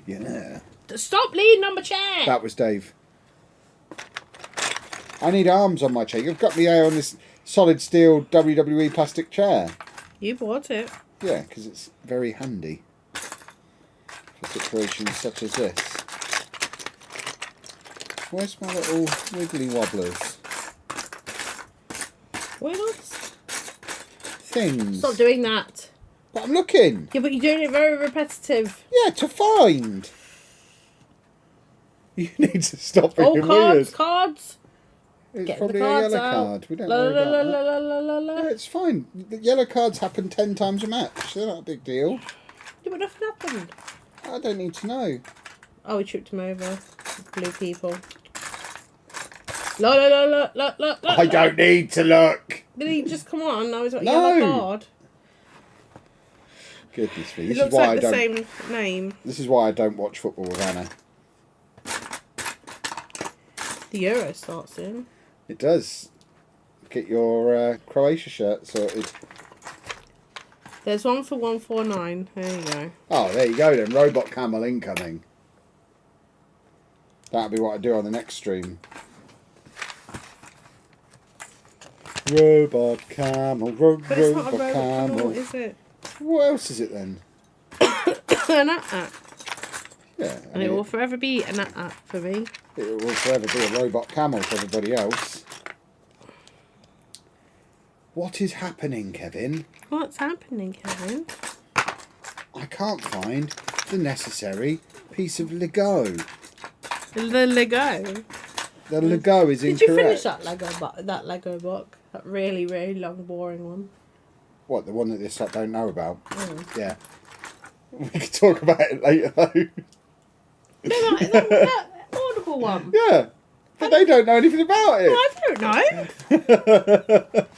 Speaker 1: yeah.
Speaker 2: Stop leaning on my chair!
Speaker 1: That was Dave. I need arms on my chair. You've got me on this solid steel WWE plastic chair.
Speaker 2: You bought it.
Speaker 1: Yeah, because it's very handy for situations such as this. Where's my little wiggly wobblers?
Speaker 2: What else?
Speaker 1: Things.
Speaker 2: Stop doing that.
Speaker 1: But I'm looking.
Speaker 2: Yeah, but you're doing it very repetitive.
Speaker 1: Yeah, to find. You need to stop being weird.
Speaker 2: Cards.
Speaker 1: It's
Speaker 2: Get
Speaker 1: probably
Speaker 2: the
Speaker 1: a
Speaker 2: cards
Speaker 1: yellow
Speaker 2: out.
Speaker 1: card. We don't
Speaker 2: La
Speaker 1: worry
Speaker 2: la
Speaker 1: about
Speaker 2: la
Speaker 1: that.
Speaker 2: la la la la.
Speaker 1: Yeah, it's fine. The yellow cards happen 10 times a match. They're not a big deal.
Speaker 2: Yeah, but nothing happened.
Speaker 1: I don't need to know.
Speaker 2: Oh, we tripped him over. Blue people. La la la la la la la.
Speaker 1: I don't need to look.
Speaker 2: Did he just come on? Now he's got a
Speaker 1: No.
Speaker 2: yellow card.
Speaker 1: Goodness me.
Speaker 2: It
Speaker 1: This
Speaker 2: looks
Speaker 1: is why
Speaker 2: like
Speaker 1: I
Speaker 2: the
Speaker 1: don't.
Speaker 2: same name.
Speaker 1: This is why I don't watch football with Anna.
Speaker 2: The Euro starts soon.
Speaker 1: It does. Get your Croatia shirt sorted.
Speaker 2: There's one for 149. There you go.
Speaker 1: Oh, there you go then. Robot camel incoming. That'll be what I do on the next stream. Robot camel,
Speaker 2: But it's not a
Speaker 1: robot
Speaker 2: robot
Speaker 1: camel.
Speaker 2: camel, is it?
Speaker 1: What else is it then?
Speaker 2: An at.
Speaker 1: Yeah,
Speaker 2: And it will forever be an at for me.
Speaker 1: it will forever be a robot camel to everybody else. What is happening, Kevin?
Speaker 2: What's happening, Kevin?
Speaker 1: I can't find the necessary piece of Lego.
Speaker 2: The Lego.
Speaker 1: The Lego is
Speaker 2: Did
Speaker 1: incorrect.
Speaker 2: you finish that Lego book? That really, really long, boring one.
Speaker 1: What, the one that this lot don't know about?
Speaker 2: Oh.
Speaker 1: Yeah. We can talk about it later, though.
Speaker 2: No, that Audible one.
Speaker 1: Yeah. But they don't know anything about it.
Speaker 2: I don't know.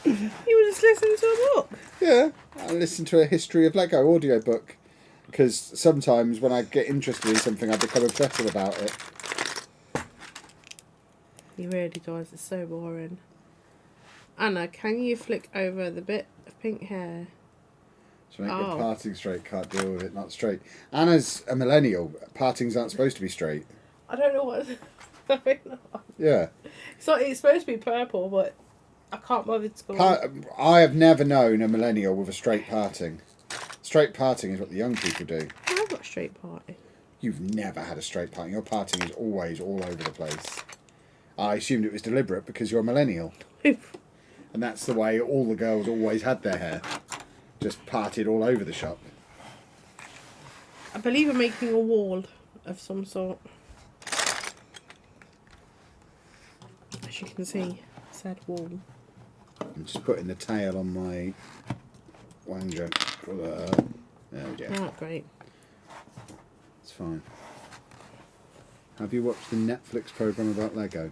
Speaker 2: You were just listening to a book.
Speaker 1: Yeah. I listen to a history of Lego audiobook. Because sometimes when I get interested in something, I become obsessive about it.
Speaker 2: He really does. It's so boring. Anna, can you flick over the bit of pink hair?
Speaker 1: So make the parting straight, can't deal with it, not straight. Anna's a millennial. Partings aren't supposed to be straight.
Speaker 2: I don't know what's going on.
Speaker 1: Yeah.
Speaker 2: So it's supposed to be purple, but I can't bother to go.
Speaker 1: I have never known a millennial with a straight parting. Straight parting is what the young people do.
Speaker 2: I've got a straight party.
Speaker 1: You've never had a straight parting. Your parting is always all over the place. I assumed it was deliberate because you're a millennial. And that's the way all the girls always had their hair. Just parted all over the shop.
Speaker 2: I believe I'm making a wall of some sort. As you can see, said wall.
Speaker 1: I'm just putting the tail on my Wanger. There we go.
Speaker 2: Oh, great.
Speaker 1: It's fine. Have you watched the Netflix program about Lego?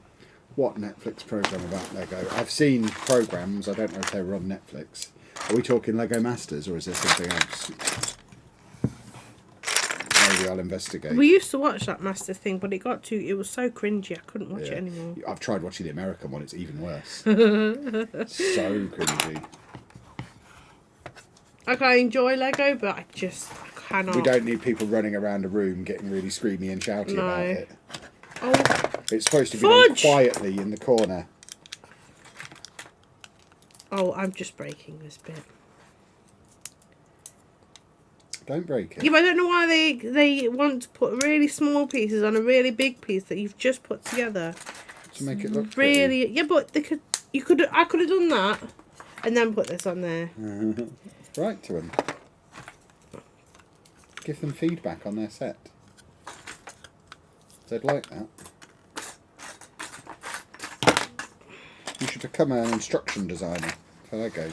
Speaker 1: What Netflix program about Lego? I've seen programs. I don't know if they were on Netflix. Are we talking Lego Masters or is there something else? Maybe I'll investigate.
Speaker 2: We used to watch that Master thing, but it was so cringy. I couldn't watch it anymore.
Speaker 1: I've tried watching the American one. It's even worse. So cringy.
Speaker 2: Like, I enjoy Lego, but I cannot.
Speaker 1: We don't need people running around a room getting really screamy and shouty about it.
Speaker 2: Oh,
Speaker 1: It's supposed to be done quietly in the corner.
Speaker 2: oh, I'm just breaking this bit.
Speaker 1: Don't break it.
Speaker 2: Yeah, but I don't know why they want to put really small pieces on a really big piece that you've just put together.
Speaker 1: To make it look
Speaker 2: really
Speaker 1: pretty.
Speaker 2: Yeah, but I could have done that and then put this on there.
Speaker 1: Write to them. Give them feedback on their set. They'd like that. You should become an instruction designer for Lego.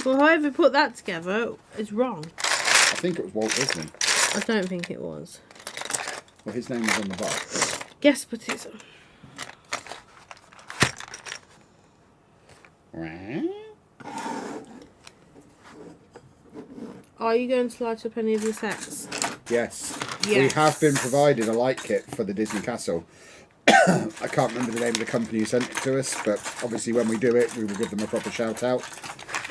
Speaker 2: Well, whoever put that together is wrong.
Speaker 1: I think it was Walt Disney.
Speaker 2: I don't think it was.
Speaker 1: Well, his name was on the box.
Speaker 2: Yes, but it's... Are you going to light up any of your sets?
Speaker 1: Yes.
Speaker 2: Yes.
Speaker 1: We have been provided a light kit for the Disney Castle. I can't remember the name of the company who sent it to us, but obviously when we do it, we will give them a proper shout out.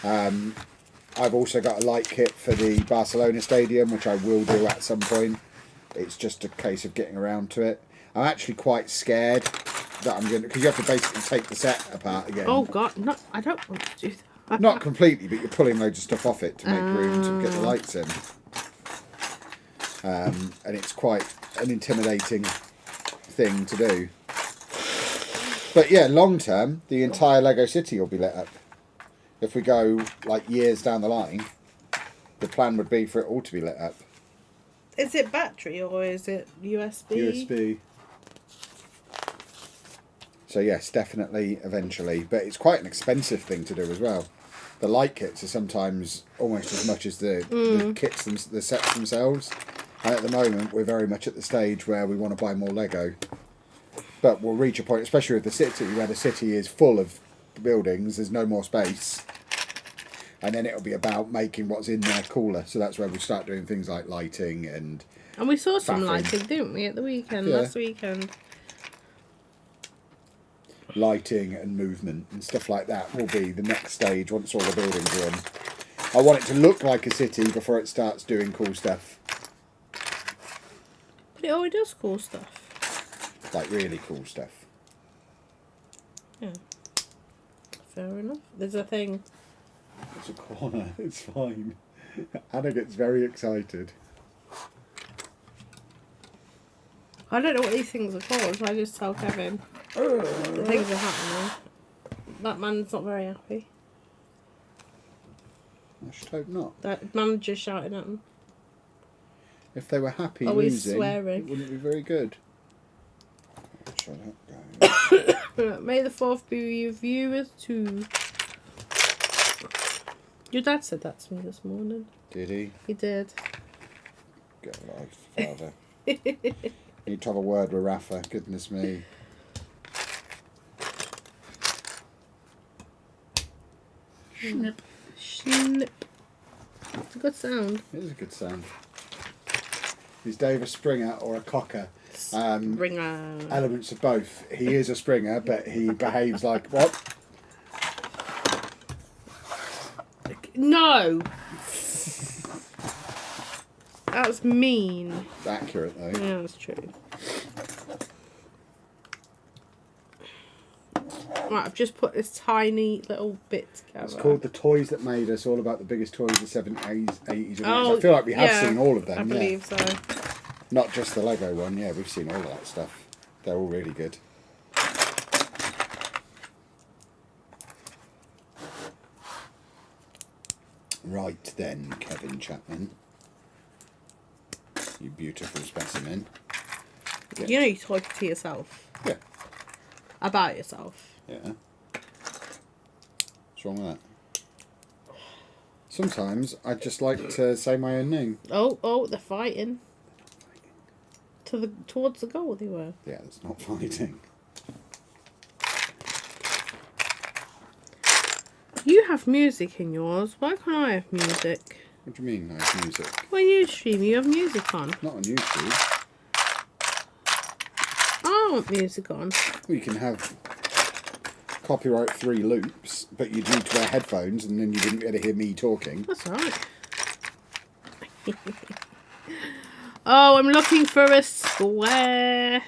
Speaker 1: I've also got a light kit for the Barcelona Stadium, which I will do at some point. It's just a case of getting around to it. I'm actually quite scared that I'm going to... Because you have to basically take the set apart again.
Speaker 2: Oh, God. No, I don't want to do that.
Speaker 1: Not completely, but you're pulling loads of stuff off it to make room to get the lights in. And it's quite an intimidating thing to do. But yeah, long term, the entire Lego City will be lit up. If we go like years down the line, the plan would be for it all to be lit up.
Speaker 2: Is it battery or is it USB?
Speaker 1: USB. So yes, definitely eventually. But it's quite an expensive thing to do as well. The light kits are sometimes almost as much as the kits, the sets themselves. And at the moment, we're very much at the stage where we want to buy more Lego. But we'll reach a point, especially with the city, where the city is full of buildings, there's no more space. And then it'll be about making what's in there cooler. So that's where we start doing things like lighting and...
Speaker 2: And we saw some
Speaker 1: faffing.
Speaker 2: lighting, didn't we, at the weekend,
Speaker 1: Yeah.
Speaker 2: last weekend?
Speaker 1: Lighting and movement and stuff like that will be the next stage once all the buildings are in. I want it to look like a city before it starts doing cool stuff.
Speaker 2: But it already does cool stuff.
Speaker 1: Like really cool stuff.
Speaker 2: Yeah. Fair enough. There's a thing.
Speaker 1: It's a corner, it's fine. Anna gets very excited.
Speaker 2: I don't know what these things are called, so I just tell Kevin the things are happening. That man's not very happy.
Speaker 1: I should hope not.
Speaker 2: That manager's shouting at him.
Speaker 1: If they were happy
Speaker 2: Oh, he's
Speaker 1: losing,
Speaker 2: swearing.
Speaker 1: it wouldn't be very good. Shut up, guys.
Speaker 2: May the 4th be with you as too. Your dad said that to me this morning.
Speaker 1: Did he?
Speaker 2: He did.
Speaker 1: Get a life, father. Need to have a word with Rafa, goodness me. Snip.
Speaker 2: Snip. It's a good sound.
Speaker 1: It is a good sound. Is Dave a Springer or a Cocker?
Speaker 2: Springer.
Speaker 1: Elements of both. He is a Springer, but he behaves like what?
Speaker 2: No! That was mean.
Speaker 1: It's accurate though.
Speaker 2: Yeah, that's true. Right, I've just put this tiny little bit together.
Speaker 1: It's called The Toys That Made Us, all about the biggest toys of the 70s, 80s and 90s.
Speaker 2: Oh,
Speaker 1: I feel like we have
Speaker 2: yeah,
Speaker 1: seen all of them.
Speaker 2: I believe so.
Speaker 1: Not just the Lego one, yeah, we've seen all of that stuff. They're all really good. Right then, Kevin Chapman. You beautiful specimen. Yeah.
Speaker 2: You know you talk to yourself.
Speaker 1: Yeah.
Speaker 2: About yourself.
Speaker 1: Yeah. What's wrong with that? Sometimes I just like to say my own name.
Speaker 2: Oh, they're fighting. Towards the goal they were.
Speaker 1: Yeah, that's not fighting.
Speaker 2: You have music in yours. Why can't I have music?
Speaker 1: What do you mean, I have music?
Speaker 2: When you stream, you have music on.
Speaker 1: Not on YouTube.
Speaker 2: I want music on.
Speaker 1: Well, you can have copyright free loops, but you'd need to wear headphones and then you wouldn't be able to hear me talking.
Speaker 2: That's alright. Oh, I'm looking for a square.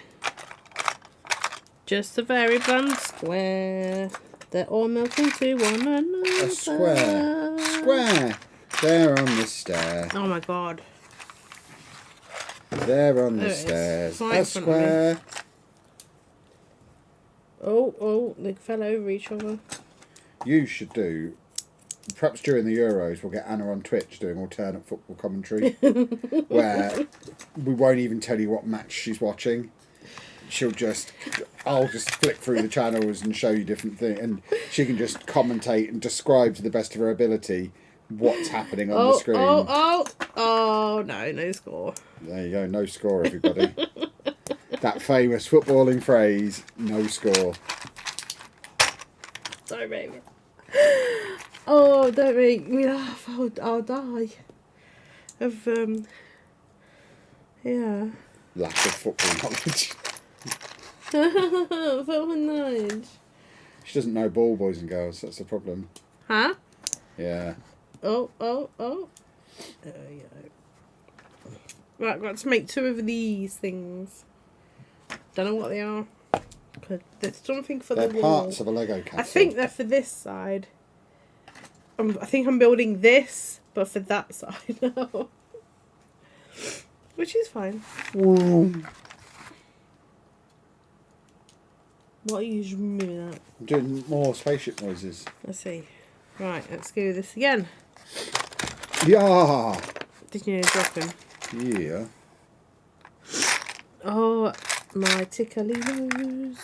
Speaker 2: Just a very blunt square. They're all melting to one another.
Speaker 1: A square. Square. There on the stair.
Speaker 2: Oh my god.
Speaker 1: There on the stairs. A square.
Speaker 2: Oh, they fell over each other.
Speaker 1: You should do, perhaps during the Euros, we'll get Anna on Twitch doing alternate football commentary, where we won't even tell you what match she's watching. I'll just flick through the channels and show you different things, and she can just commentate and describe to the best of her ability what's happening on the screen.
Speaker 2: Oh, no score.
Speaker 1: There you go, no score, everybody. That famous footballing phrase, no score.
Speaker 2: Don't make me. Oh, don't make me laugh. I'll die. Of, yeah.
Speaker 1: Lack of football knowledge.
Speaker 2: Football knowledge.
Speaker 1: She doesn't know ball, boys and girls, that's the problem.
Speaker 2: Huh?
Speaker 1: Yeah.
Speaker 2: Oh. There we go. Right, I've got to make 2 of these things. Don't know what they are. There's something for the wall.
Speaker 1: They're parts of a Lego castle.
Speaker 2: I think they're for this side. I think I'm building this, but for that side now. Which is fine.
Speaker 1: Whoa.
Speaker 2: What are you moving at?
Speaker 1: I'm doing more spaceship noises.
Speaker 2: Let's see. Right, let's do this again.
Speaker 1: Yeah.
Speaker 2: Did you drop him?
Speaker 1: Yeah.
Speaker 2: Oh, my tickly nose.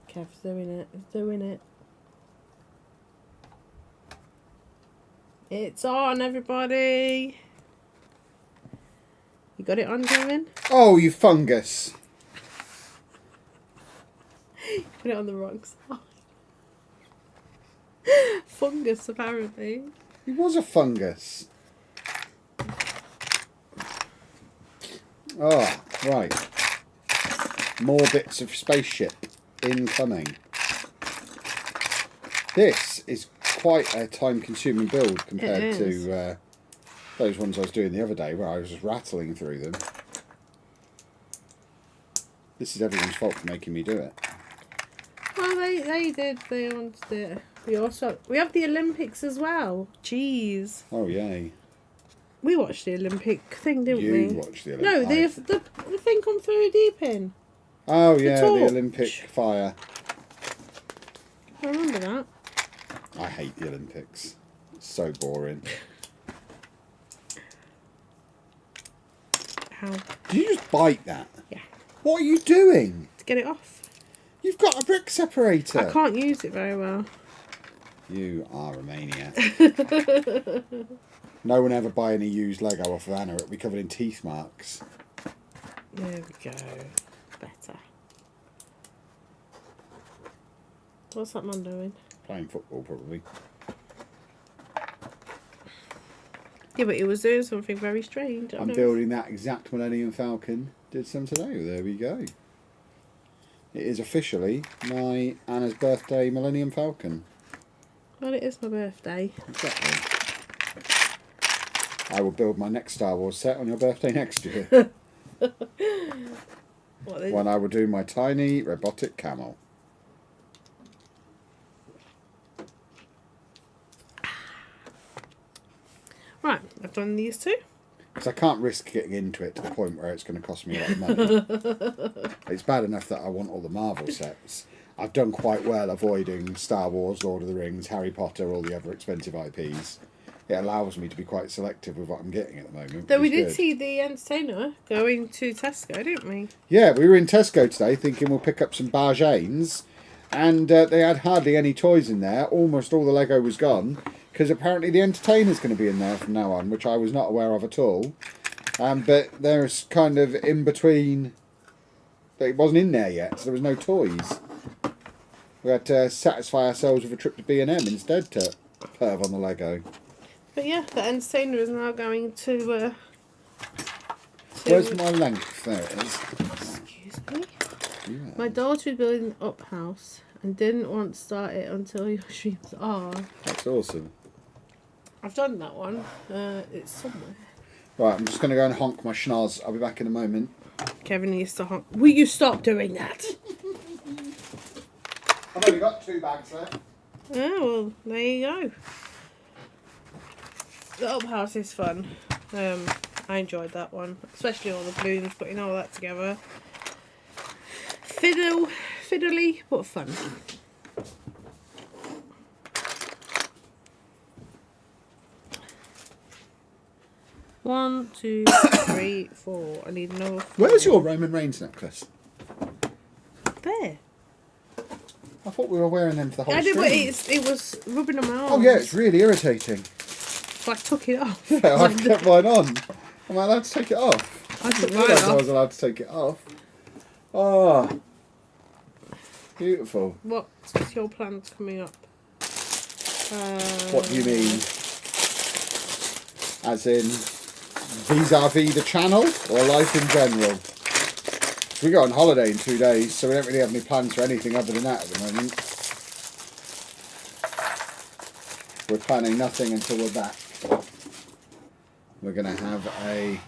Speaker 2: Kev's doing it. He's doing it. It's on, everybody. You got it on, Gavin?
Speaker 1: Oh, you fungus.
Speaker 2: Put it on the wrong side. Fungus, apparently.
Speaker 1: He was a fungus. Oh, right. More bits of spaceship incoming. This is quite a time-consuming build compared to those ones I was doing the other day where I was just rattling through them. This is everyone's fault for making me do it.
Speaker 2: Well, they did. They wanted it. We have the Olympics as well. Jeez.
Speaker 1: Oh, yay.
Speaker 2: We watched the Olympic thing, didn't we?
Speaker 1: You watched the Olympics.
Speaker 2: No, the thing come through deep in.
Speaker 1: Oh, yeah, the
Speaker 2: torch.
Speaker 1: Olympic fire.
Speaker 2: I remember that.
Speaker 1: I hate the Olympics. It's so boring.
Speaker 2: How?
Speaker 1: Did you just bite that?
Speaker 2: Yeah.
Speaker 1: What are you doing?
Speaker 2: To get it off.
Speaker 1: You've got a brick separator.
Speaker 2: I can't use it very well.
Speaker 1: You are a maniac. No one ever buy any used Lego off of Anna. It'll be covered in teeth marks.
Speaker 2: There we go. Better. What's that man doing?
Speaker 1: Playing football, probably.
Speaker 2: Yeah, but he was doing something very strange.
Speaker 1: I'm building that exact Millennium Falcon. Did some today. There we go. It is officially my Anna's birthday Millennium Falcon.
Speaker 2: Well, it is my birthday.
Speaker 1: Exactly. I will build my next Star Wars set on your birthday next year. When I will do my tiny robotic camel.
Speaker 2: Right, I've done these 2.
Speaker 1: Because I can't risk getting into it to the point where it's going to cost me a lot of money. It's bad enough that I want all the Marvel sets. I've done quite well avoiding Star Wars, Lord of the Rings, Harry Potter, all the other expensive IPs. It allows me to be quite selective with what I'm getting at the moment.
Speaker 2: Though we did see the entertainer going to Tesco, didn't we?
Speaker 1: Yeah, we were in Tesco today thinking we'll pick up some bargains, And they had hardly any toys in there. Almost all the Lego was gone. Because apparently the entertainer's going to be in there from now on, which I was not aware of at all. But there's kind of in between... It wasn't in there yet, so there was no toys. We had to satisfy ourselves with a trip to B&M instead to perv on the Lego.
Speaker 2: But yeah, the entertainer is now going to
Speaker 1: Where's my length? There it is.
Speaker 2: Excuse me?
Speaker 1: Yeah.
Speaker 2: My daughter is building an up house and didn't want to start it until your streams are.
Speaker 1: That's awesome.
Speaker 2: I've done that one. It's somewhere.
Speaker 1: Right, I'm just going to go and honk my schnoz. I'll be back in a moment.
Speaker 2: Kevin needs to honk. Will you stop doing that?
Speaker 1: I've only got 2 bags left.
Speaker 2: Oh, well, there you go. The up house is fun. I enjoyed that one. Especially all the balloons, putting all that together. Fiddly, but fun. One, 2, 3, 4. I need another 4.
Speaker 1: Where's your Roman Reigns necklace?
Speaker 2: There.
Speaker 1: I thought we were wearing them for the whole
Speaker 2: I did, but
Speaker 1: stream.
Speaker 2: it was rubbing them out.
Speaker 1: Oh yeah, it's really irritating.
Speaker 2: So I took it off.
Speaker 1: Yeah, I've kept mine on. Am I allowed to take it off?
Speaker 2: I took
Speaker 1: didn't
Speaker 2: mine
Speaker 1: realise I
Speaker 2: off.
Speaker 1: was allowed to take it off. Oh, beautiful.
Speaker 2: What's your plans coming up?
Speaker 1: What do you mean? As in, vis-a-vis the channel or life in general? We go on holiday in 2 days, so we don't really have any plans for anything other than that at the moment. We're planning nothing until we're back. We're going to have a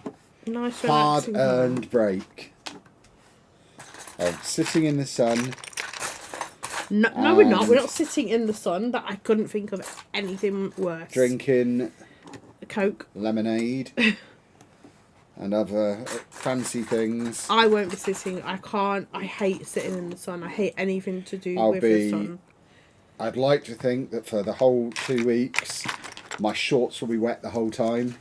Speaker 2: Nice relaxing
Speaker 1: hard-earned break of sitting in the sun.
Speaker 2: No, we're not. We're not sitting in the sun. That I couldn't think of anything worse.
Speaker 1: Drinking
Speaker 2: A Coke.
Speaker 1: lemonade and other fancy things.
Speaker 2: I won't be sitting. I can't. I hate sitting in the sun. I hate anything to do with the sun.
Speaker 1: I'd like to think that for the whole 2 weeks, my shorts will be wet the whole time.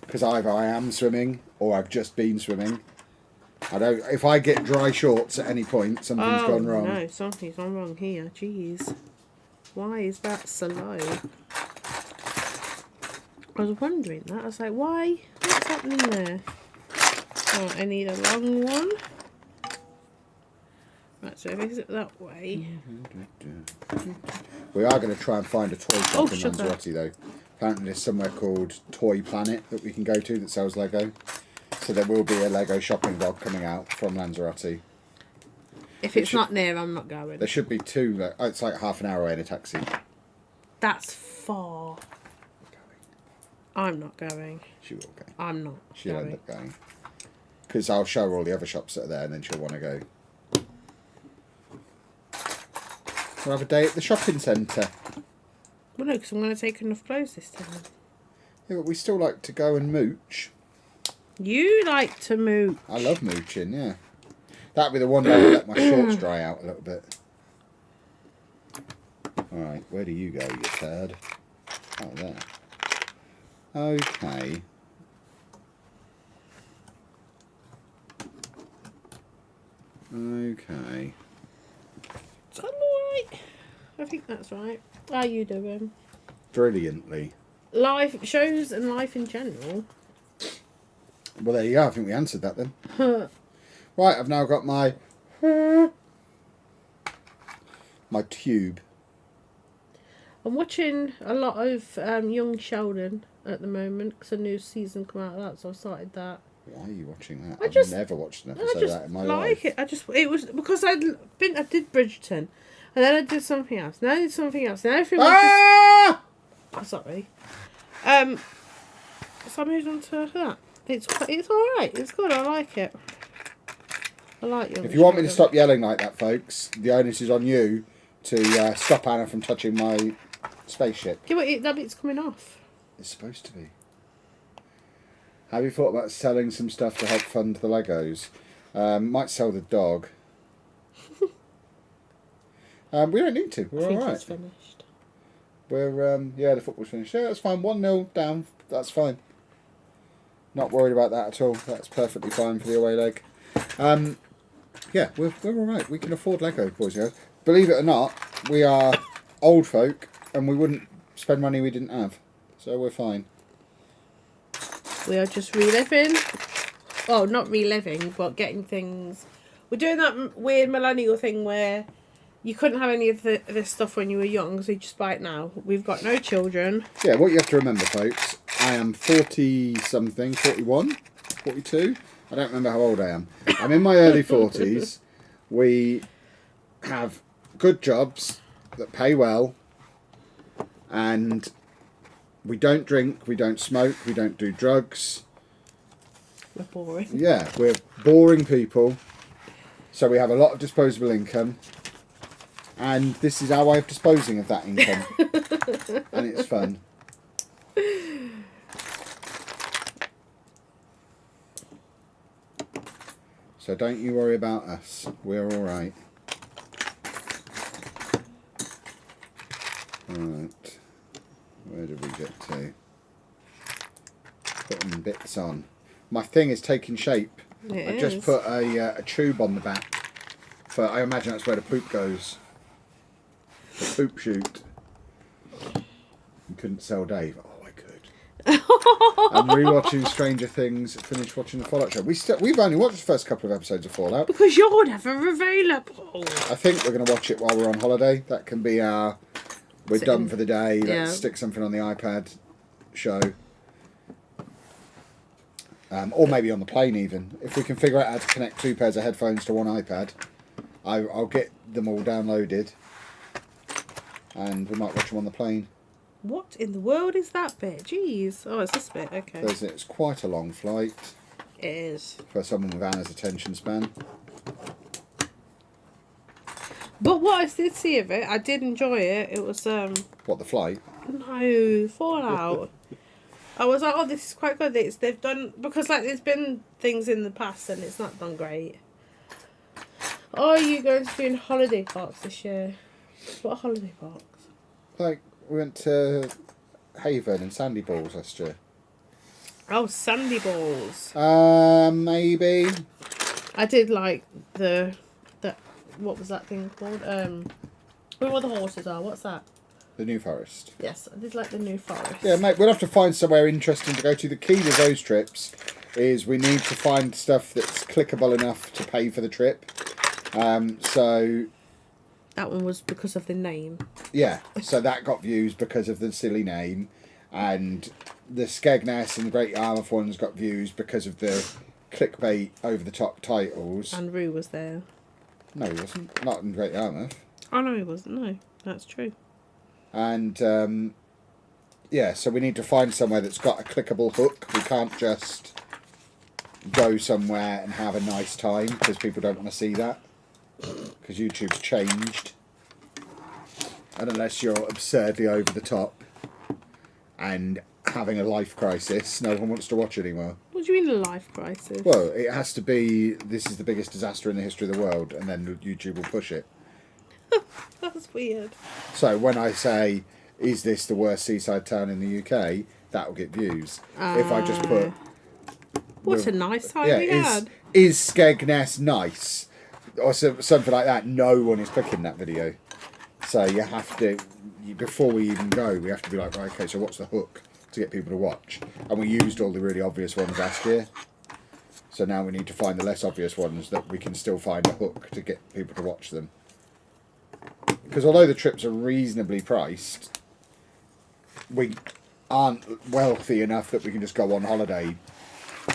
Speaker 1: Because either I am swimming or I've just been swimming. If I get dry shorts at any point, something's gone wrong.
Speaker 2: No, something's gone wrong here. Jeez. Why is that so low? I was wondering that. I was like, why? What's happening there? Oh, I need a long one. Right, so if I sit that way.
Speaker 1: We are going to try and find a toy shop in
Speaker 2: sugar.
Speaker 1: Lanzarote though. Apparently there's somewhere called Toy Planet that we can go to that sells Lego. So there will be a Lego shopping vlog coming out from Lanzarote.
Speaker 2: If it's not near, I'm not going.
Speaker 1: There should be 2. It's like half an hour away in a taxi.
Speaker 2: That's far. I'm not going.
Speaker 1: She will go.
Speaker 2: I'm not
Speaker 1: She'll
Speaker 2: going.
Speaker 1: end up going. Because I'll show her all the other shops that are there and then she'll want to go. We'll have a day at the shopping centre.
Speaker 2: Well, no, because I'm going to take enough clothes this time.
Speaker 1: Yeah, but we still like to go and mooch.
Speaker 2: You like to mooch.
Speaker 1: I love mooching, yeah. That'd be the one day I let my shorts dry out a little bit. Alright, where do you go, you turd? Oh, there. Okay. Okay.
Speaker 2: Is that alright? I think that's right. How are you doing?
Speaker 1: Brilliantly.
Speaker 2: Life shows and life in general.
Speaker 1: Well, there you go. I think we answered that then. Right, I've now got my tube.
Speaker 2: I'm watching a lot of Young Sheldon at the moment because a new season come out of that, so I started that.
Speaker 1: Why are you watching that?
Speaker 2: I've
Speaker 1: never watched an
Speaker 2: I
Speaker 1: episode of
Speaker 2: just
Speaker 1: that in my
Speaker 2: like
Speaker 1: life.
Speaker 2: it. It was because I did Bridgerton, and then I did something else. Then I did something else. Then everything was
Speaker 1: Ah!
Speaker 2: oh, sorry. So I moved on to that. It's alright. It's good. I like it. I like Young
Speaker 1: If you want me to
Speaker 2: Sheldon.
Speaker 1: stop yelling like that, folks, the onus is on you to stop Anna from touching my spaceship.
Speaker 2: Yeah, but that bit's coming off.
Speaker 1: It's supposed to be. Have you thought about selling some stuff to help fund the Legos? Might sell the dog. We don't need to. We're
Speaker 2: I think
Speaker 1: all right.
Speaker 2: it's finished.
Speaker 1: We're yeah, the football's finished. Yeah, that's fine. 1-0 down. That's fine. Not worried about that at all. That's perfectly fine for the away leg. Yeah, we're all right. We can afford Lego, boys and girls. believe it or not, we are old folk and we wouldn't spend money we didn't have. So we're fine.
Speaker 2: We are just reliving. Well, not reliving, but getting things. We're doing that weird millennial thing where you couldn't have any of this stuff when you were young, so you just buy it now. We've got no children.
Speaker 1: Yeah, what you have to remember, folks, I am 40-something, 41, 42. I don't remember how old I am. I'm in my early 40s. We have good jobs that pay well, and we don't drink, we don't smoke, we don't do drugs.
Speaker 2: We're boring.
Speaker 1: Yeah, we're boring people, so we have a lot of disposable income, and this is our way of disposing of that income, and it's fun. So don't you worry about us, we're alright. Right, where did we get to? Putting bits on. My thing is taking shape. I just put a tube on the back. I imagine that's where the poop goes. The poop chute. You couldn't sell Dave. Oh, I could. I'm rewatching Stranger Things. Finished watching the Fallout show. We've only watched the first couple of episodes of Fallout.
Speaker 2: Because you're never available.
Speaker 1: I think we're going to watch it while we're on holiday. That can be our... We're done for the day. Let's stick something on the iPad show. Or maybe on the plane even. If we can figure out how to connect 2 pairs of headphones to one iPad, I'll get them all downloaded. And we might watch them on the plane.
Speaker 2: What in the world is that bit? Jeez. Oh, it's this bit. Okay.
Speaker 1: It's quite a long flight.
Speaker 2: It is.
Speaker 1: For someone with Anna's attention span.
Speaker 2: But what I did see of it, I did enjoy it. It was
Speaker 1: What, the flight?
Speaker 2: No, Fallout. I was like, oh, this is quite good. They've done because like there's been things in the past and it's not done great. Are you going to be in holiday parks this year? What holiday parks?
Speaker 1: Like we went to Haven and Sandy Balls last year.
Speaker 2: Oh, Sandy Balls.
Speaker 1: Maybe.
Speaker 2: I did like the what was that thing called? Where all the horses are. What's that?
Speaker 1: The New Forest.
Speaker 2: Yes, I did like the New Forest.
Speaker 1: Yeah, mate, we'll have to find somewhere interesting to go to. The key with those trips is we need to find stuff that's clickable enough to pay for the trip. So...
Speaker 2: That one was because of the name.
Speaker 1: Yeah, so that got views because of the silly name. And the Skegness and the Great Yarmouth ones got views because of the clickbait over-the-top titles.
Speaker 2: And Rue was there.
Speaker 1: No, he wasn't. Not in Great Yarmouth.
Speaker 2: Oh, no, he wasn't. No, that's true.
Speaker 1: And, yeah, so we need to find somewhere that's got a clickable hook. We can't just go somewhere and have a nice time because people don't want to see that. Because YouTube's changed. And unless you're absurdly over the top and having a life crisis, no one wants to watch anymore.
Speaker 2: What do you mean a life crisis?
Speaker 1: Well, it has to be, this is the biggest disaster in the history of the world, and then YouTube will push it.
Speaker 2: That's weird.
Speaker 1: So when I say, is this the worst seaside town in the UK, that will get views. If I just put...
Speaker 2: What a nice time we had.
Speaker 1: Is Skegness nice? Or something like that. No one is clicking that video. So you have to, before we even go, we have to be like, right, okay, so what's the hook to get people to watch? And we used all the really obvious ones last year. So now we need to find the less obvious ones that we can still find a hook to get people to watch them. Because although the trips are reasonably priced, we aren't wealthy enough that we can just go on holiday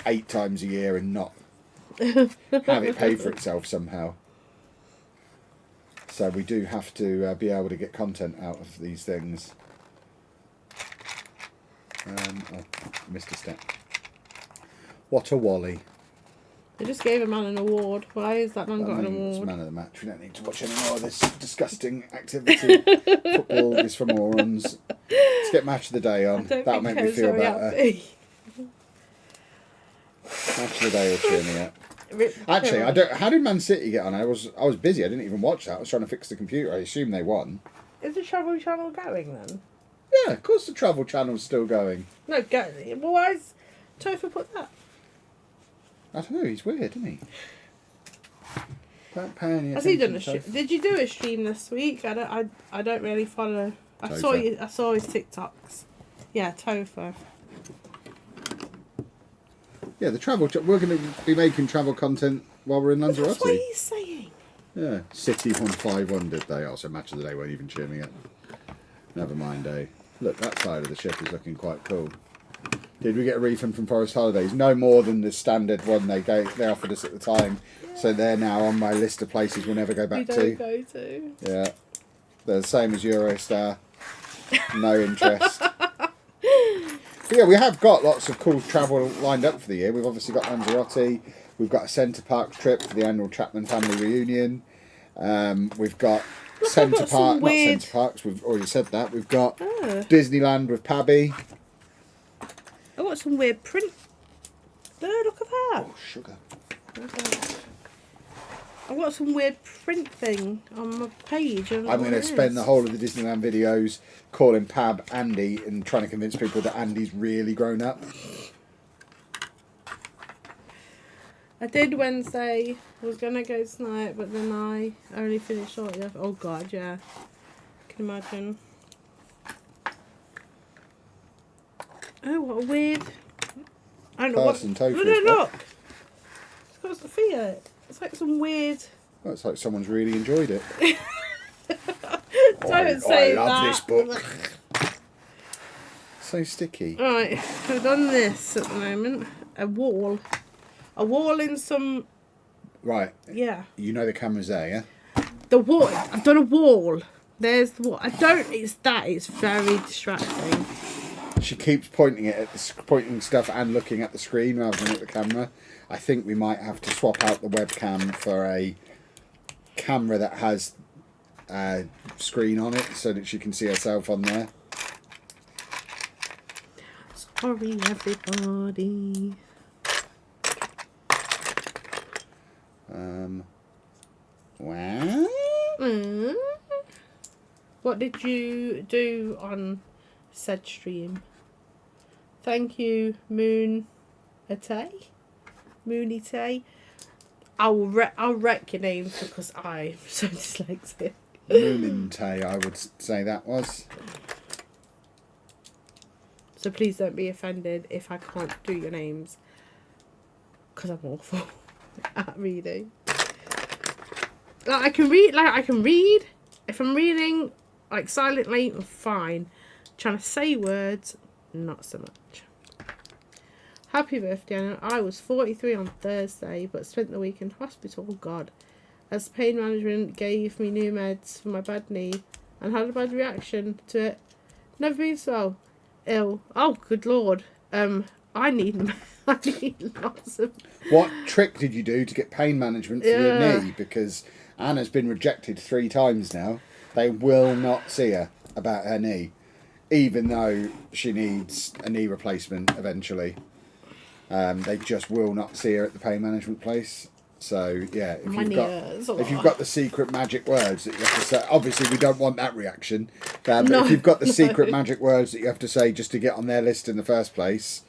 Speaker 1: 8 times a year and not have it pay for itself somehow. So we do have to be able to get content out of these things. Oh, missed a step. What a wally.
Speaker 2: They just gave a man an award. Why has that man got an
Speaker 1: It's
Speaker 2: award?
Speaker 1: man of the match. We don't need to watch any more of this disgusting activity. Football is for morons. Let's get match of the day on. That'll make me feel better. Match of the day will cheer me up. Actually, I don't. How did Man City get on? I was busy. I didn't even watch that. I was trying to fix the computer. I assume they won.
Speaker 2: Is the Travel Channel going then?
Speaker 1: Yeah, of course the Travel Channel's still going.
Speaker 2: No, go. Well, why has Topher put that?
Speaker 1: I don't know. He's weird, isn't he? Don't pay any
Speaker 2: Has he done a
Speaker 1: attention,
Speaker 2: stream? Did you do a stream this week? I don't really follow. I saw his TikToks. Yeah, Topher.
Speaker 1: Yeah, the travel. We're going to be making travel content while we're in Lanzarote.
Speaker 2: That's what he's saying.
Speaker 1: Yeah, City won 500. They are, so match of the day won't even cheer me up. Never mind, eh? Look, that side of the ship is looking quite cool. Did we get a refund from Forest Holidays? No more than the standard one they offered us at the time. Yeah. So they're now on my list of places we'll never go back to.
Speaker 2: Go to.
Speaker 1: Yeah, they're the same as Eurostar. No interest. But yeah, we have got lots of cool travel lined up for the year. We've obviously got Lanzarote. We've got a Centre Parks trip for the annual Chapman family reunion. We've got Centre Park, not Centre Parks. We've already said that. We've got Disneyland with Pabby.
Speaker 2: I've got some weird print. Oh, look at that.
Speaker 1: Oh, sugar.
Speaker 2: I've got some weird print thing on my page. I'm
Speaker 1: going to spend the whole of the Disneyland videos calling Pab Andy and trying to convince people that Andy's really grown up.
Speaker 2: I did Wednesday. I was going to go tonight, but then I only finished shortly after. Oh, God, yeah. I can imagine. Oh, what a weird... I don't know what... Look! It's got Sophia. It's like some weird...
Speaker 1: Well, it's like someone's really enjoyed it.
Speaker 2: Don't say that.
Speaker 1: I love this book. So sticky.
Speaker 2: Right, I've done this at the moment. A wall. A wall in some...
Speaker 1: Right.
Speaker 2: Yeah.
Speaker 1: You know the camera's there, yeah?
Speaker 2: The wall. I've done a wall. There's the wall. It's very distracting.
Speaker 1: She keeps pointing stuff and looking at the screen rather than at the camera. I think we might have to swap out the webcam for a camera that has a screen on it so that she can see herself on there.
Speaker 2: Sorry, everybody.
Speaker 1: Wow.
Speaker 2: What did you do on said stream? Thank you, Moonite. I'll wreck your names because I'm so dyslexic.
Speaker 1: Moonite, I would say that was.
Speaker 2: So please don't be offended if I can't do your names, because I'm awful at reading. I can read. If I'm reading like silently, I'm fine. Trying to say words, not so much. Happy birthday, Anna. I was 43 on Thursday, but spent the week in hospital. Oh, God. As pain management gave me new meds for my bad knee and had a bad reaction to it. Never been so ill. Oh, good Lord. I need lots of...
Speaker 1: What trick did you do to get pain management for your knee? Because Anna's been rejected 3 times now. They will not see her about her knee, even though she needs a knee replacement eventually. They just will not see her at the pain management place. So yeah, if you've got the secret magic words that you have to say, obviously we don't want that reaction. But if you've got the secret magic words that you have to say just to get on their list in the first place,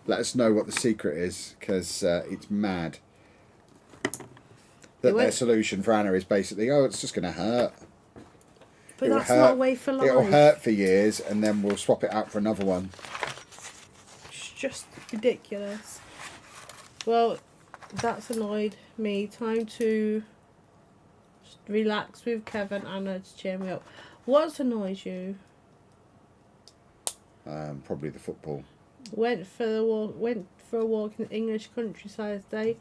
Speaker 1: let us know what the secret is, because it's mad. That their solution for Anna is basically, oh, it's just going to hurt.
Speaker 2: But that's not a way for life.
Speaker 1: It'll hurt for years, and then we'll swap it out for another one.
Speaker 2: It's just ridiculous. Well, that's annoyed me. Time to relax with Kevin and Anna to cheer me up. What's annoyed you?
Speaker 1: Probably the football.
Speaker 2: Went for a walk in the English countryside today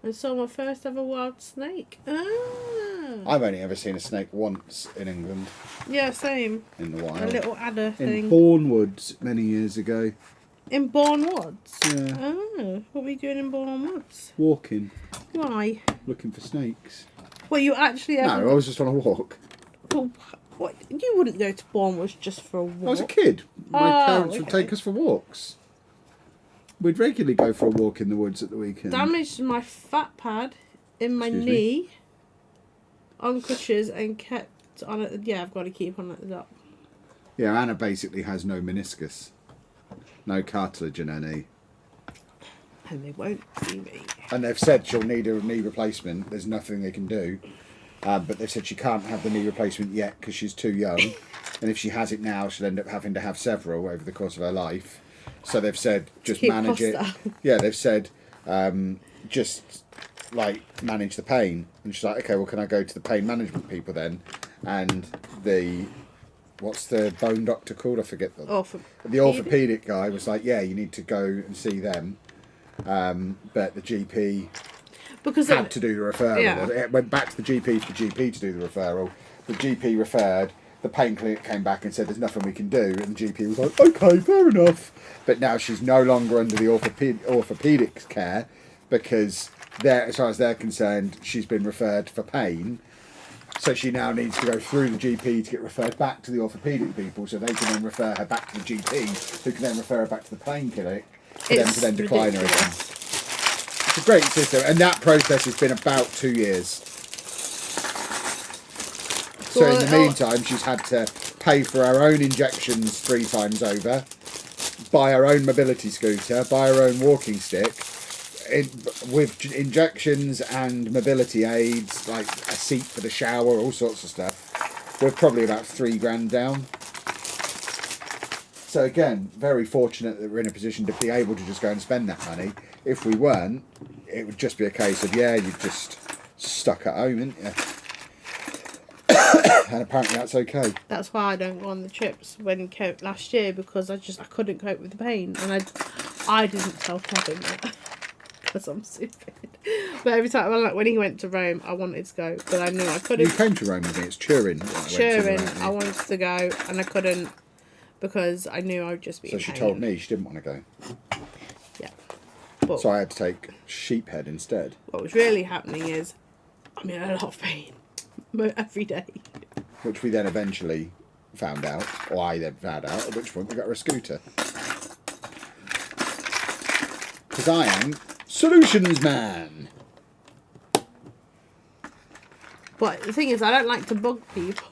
Speaker 2: and saw my first ever wild snake.
Speaker 1: I've only ever seen a snake once in England.
Speaker 2: Yeah, same.
Speaker 1: In the wild.
Speaker 2: A little adder thing.
Speaker 1: In Bourne Woods many years ago.
Speaker 2: In Bourne Woods?
Speaker 1: Yeah.
Speaker 2: Oh, what were you doing in Bourne Woods?
Speaker 1: Walking.
Speaker 2: Why?
Speaker 1: Looking for snakes.
Speaker 2: Well, you actually ever...
Speaker 1: No, I was just on a walk.
Speaker 2: Well, what? You wouldn't go to Bourne Woods just for a walk?
Speaker 1: I was a kid. My parents would take us for walks. We'd regularly go for a walk in the woods at the weekend.
Speaker 2: Damaged my fat pad in my knee on crutches and kept on it. Yeah, I've got to keep on at the top.
Speaker 1: Yeah, Anna basically has no meniscus. No cartilage in her knee.
Speaker 2: And they won't see me.
Speaker 1: And they've said she'll need a knee replacement. There's nothing they can do. But they've said she can't have the knee replacement yet because she's too young. And if she has it now, she'll end up having to have several over the course of her life. So they've said just manage it. Yeah, they've said just like manage the pain. And she's like, okay, well, can I go to the pain management people then? And what's the bone doctor called? I forget. The orthopaedic guy was like, yeah, you need to go and see them. But the GP had to do the referral. Yeah. It went back to the GP for the GP to do the referral. The GP referred. The pain clinic came back and said there's nothing we can do. And the GP was like, okay, fair enough. But now she's no longer under the orthopaedic care because as far as they're concerned, she's been referred for pain. So she now needs to go through the GP to get referred back to the orthopaedic people so they can then refer her back to the GP who can then refer her back to the pain clinic for them to then decline her again. It's a great system, and that process has been about 2 years. So in the meantime, she's had to pay for her own injections 3 times over, buy her own mobility scooter, buy her own walking stick, with injections and mobility aids, like a seat for the shower, all sorts of stuff. We're probably about $3,000 down. So again, very fortunate that we're in a position to be able to just go and spend that money. If we weren't, it would just be a case of, yeah, you're just stuck at home, isn't you? And apparently that's okay.
Speaker 2: That's why I don't go on the trips last year, because I couldn't cope with the pain, and I didn't tell Kevin that. Because I'm stupid. But every time, when he went to Rome, I wanted to go, but I knew I couldn't.
Speaker 1: You came to Rome with me. It's Turin.
Speaker 2: I wanted to go, and I couldn't because I knew I would just be.
Speaker 1: So she told me she didn't want to go.
Speaker 2: Yeah.
Speaker 1: So I had to take Sheephead instead.
Speaker 2: What was really happening is, I'm in a lot of pain every day.
Speaker 1: Which we then eventually found out, or I then found out, at which point we got her a scooter. Because I am Solutions Man.
Speaker 2: But the thing is, I don't like to bug people.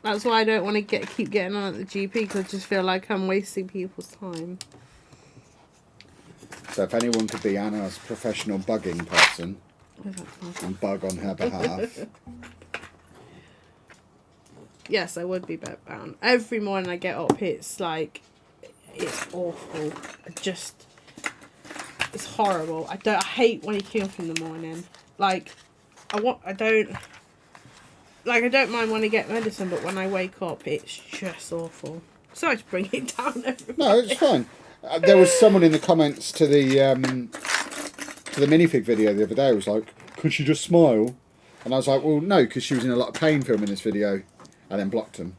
Speaker 2: That's why I don't want to keep getting on at the GP, because I just feel like I'm wasting people's time.
Speaker 1: So if anyone could be Anna's professional bugging person and bug on her behalf.
Speaker 2: Yes, I would be bedbound. Every morning I get up, it's like, it's awful. It's horrible. I hate waking up in the morning. I don't mind when I get medicine, but when I wake up, it's just awful. Sorry to bring it down, everybody.
Speaker 1: No, it's fine. There was someone in the comments to the minifig video the other day who was like, could she just smile? And I was like, well, no, because she was in a lot of pain filming this video, and then blocked them.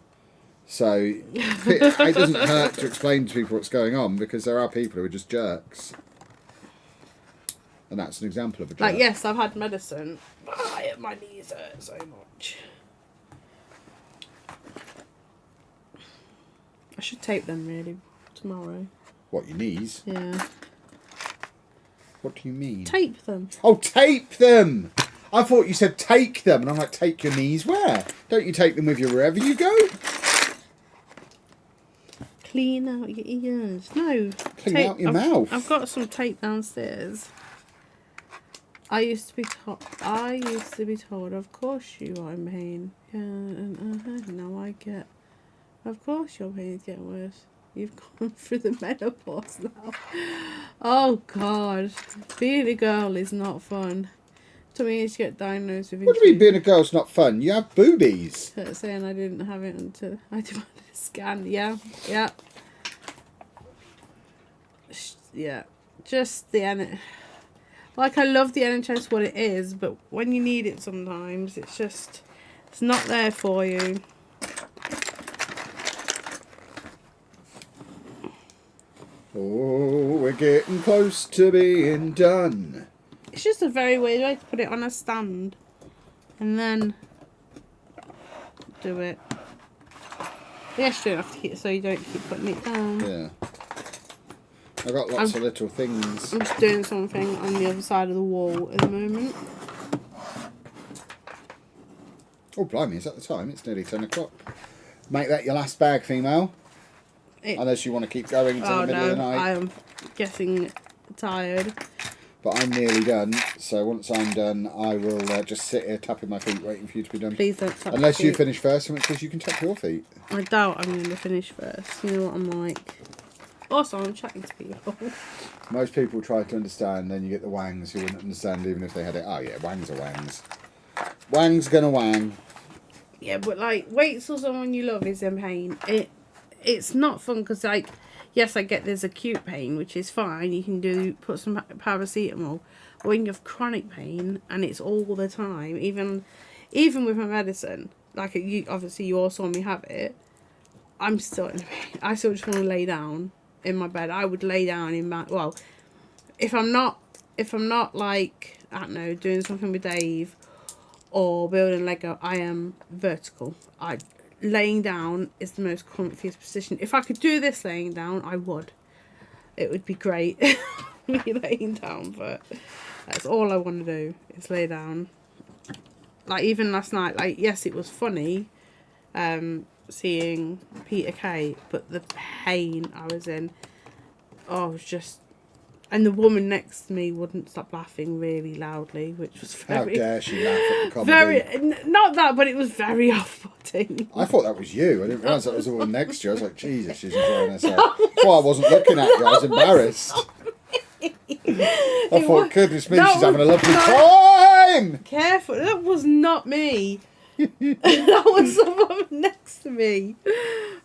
Speaker 1: So it doesn't hurt to explain to people what's going on, because there are people who are just jerks. And that's an example of a jerk.
Speaker 2: Yes, I've had medicine. My knees hurt so much. I should tape them really tomorrow.
Speaker 1: What, your knees?
Speaker 2: Yeah.
Speaker 1: What do you mean?
Speaker 2: Tape them.
Speaker 1: Oh, tape them! I thought you said take them, and I'm like, take your knees where? Don't you take them with you wherever you go?
Speaker 2: Clean out your ears. No.
Speaker 1: Clean out your mouth.
Speaker 2: I've got some tape downstairs. I used to be told, of course you are in pain. Yeah, now I get, of course your pain is getting worse. You've gone through the menopause now. Oh God, being a girl is not fun. To me, you get diagnosed with.
Speaker 1: What do you mean being a girl's not fun? You have boobies.
Speaker 2: Saying I didn't have it until I demanded a scan. Yeah. Just the I love the NHS what it is, but when you need it sometimes, it's not there for you.
Speaker 1: Oh, we're getting close to being done.
Speaker 2: It's just a very weird way to put it on a stand and then do it. Yes, you don't have to keep, so you don't keep putting it down.
Speaker 1: Yeah. I've got lots of little things.
Speaker 2: I'm just doing something on the other side of the wall at the moment.
Speaker 1: Oh, blimey, is that the time? It's nearly 10 o'clock. Make that your last bag, female. Unless you want to keep going until the middle of the night.
Speaker 2: I am getting tired.
Speaker 1: But I'm nearly done, so once I'm done, I will just sit here tapping my feet, waiting for you to be done.
Speaker 2: Please don't tap
Speaker 1: Unless
Speaker 2: your
Speaker 1: you
Speaker 2: feet.
Speaker 1: finish first, in which case you can tap your feet.
Speaker 2: I doubt I'm going to finish first. You know what I'm like. Also, I'm chatting to people.
Speaker 1: Most people try to understand, then you get the wangs who wouldn't understand even if they had it. Oh yeah, wangs are wangs. Wang's gonna wang.
Speaker 2: Yeah, but like, wait till someone you love is in pain. It's not fun because, like, yes, I get there's acute pain, which is fine. You can put some paracetamol. But when you have chronic pain and it's all the time, even with my medicine, like obviously you all saw me have it, I'm still in pain. I still just want to lay down in my bed. I would lay down in my if I'm not like, I don't know, doing something with Dave or building Lego, I am vertical. Laying down is the most comfiest position. If I could do this laying down, I would. It would be great. Me laying down, but that's all I want to do is lay down. Like even last night, like yes, it was funny, seeing Peter Kay, but the pain I was in, it was just. And the woman next to me wouldn't stop laughing really loudly, which was very...
Speaker 1: How dare she laugh at the comedy?
Speaker 2: Not that, but it was very off-putting.
Speaker 1: I thought that was you. I didn't realise that was the woman next to you. I was like, Jesus, she's enjoying herself. Well, I wasn't looking at you. I was embarrassed. I thought, goodness me, she's having a lovely time!
Speaker 2: Careful, that was not me. That was the woman next to me.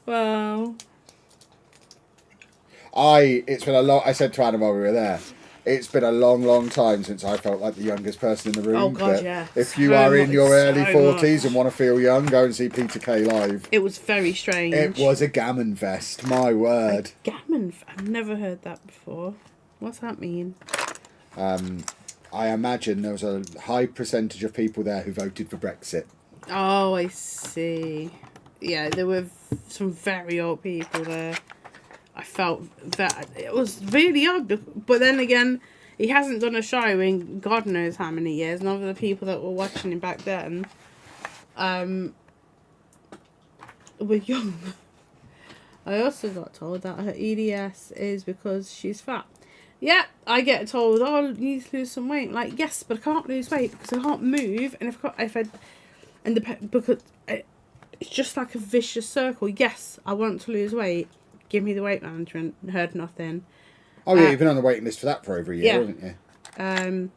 Speaker 2: Wow.
Speaker 1: It's been a long. I said to Anna while we were there, it's been a long, long time since I felt like the youngest person in the room.
Speaker 2: Oh God,
Speaker 1: but
Speaker 2: yeah.
Speaker 1: if you are in your early 40s and want to feel young, go and see Peter Kay live.
Speaker 2: It was very strange.
Speaker 1: It was a gammon fest. My word.
Speaker 2: I've never heard that before. What's that mean?
Speaker 1: I imagine there was a high percentage of people there who voted for Brexit.
Speaker 2: Oh, I see. Yeah, there were some very old people there. I felt that it was really odd, but then again, he hasn't done a show in God knows how many years, and all the people that were watching him back then were young. I also got told that her EDS is because she's fat. Yeah, I get told, oh, you need to lose some weight. Like, yes, but I can't lose weight because I can't move, and because it's just like a vicious circle. Yes, I want to lose weight. Give me the weight management. Heard nothing.
Speaker 1: Oh yeah, you've been on the waiting list for that for over a year, haven't you?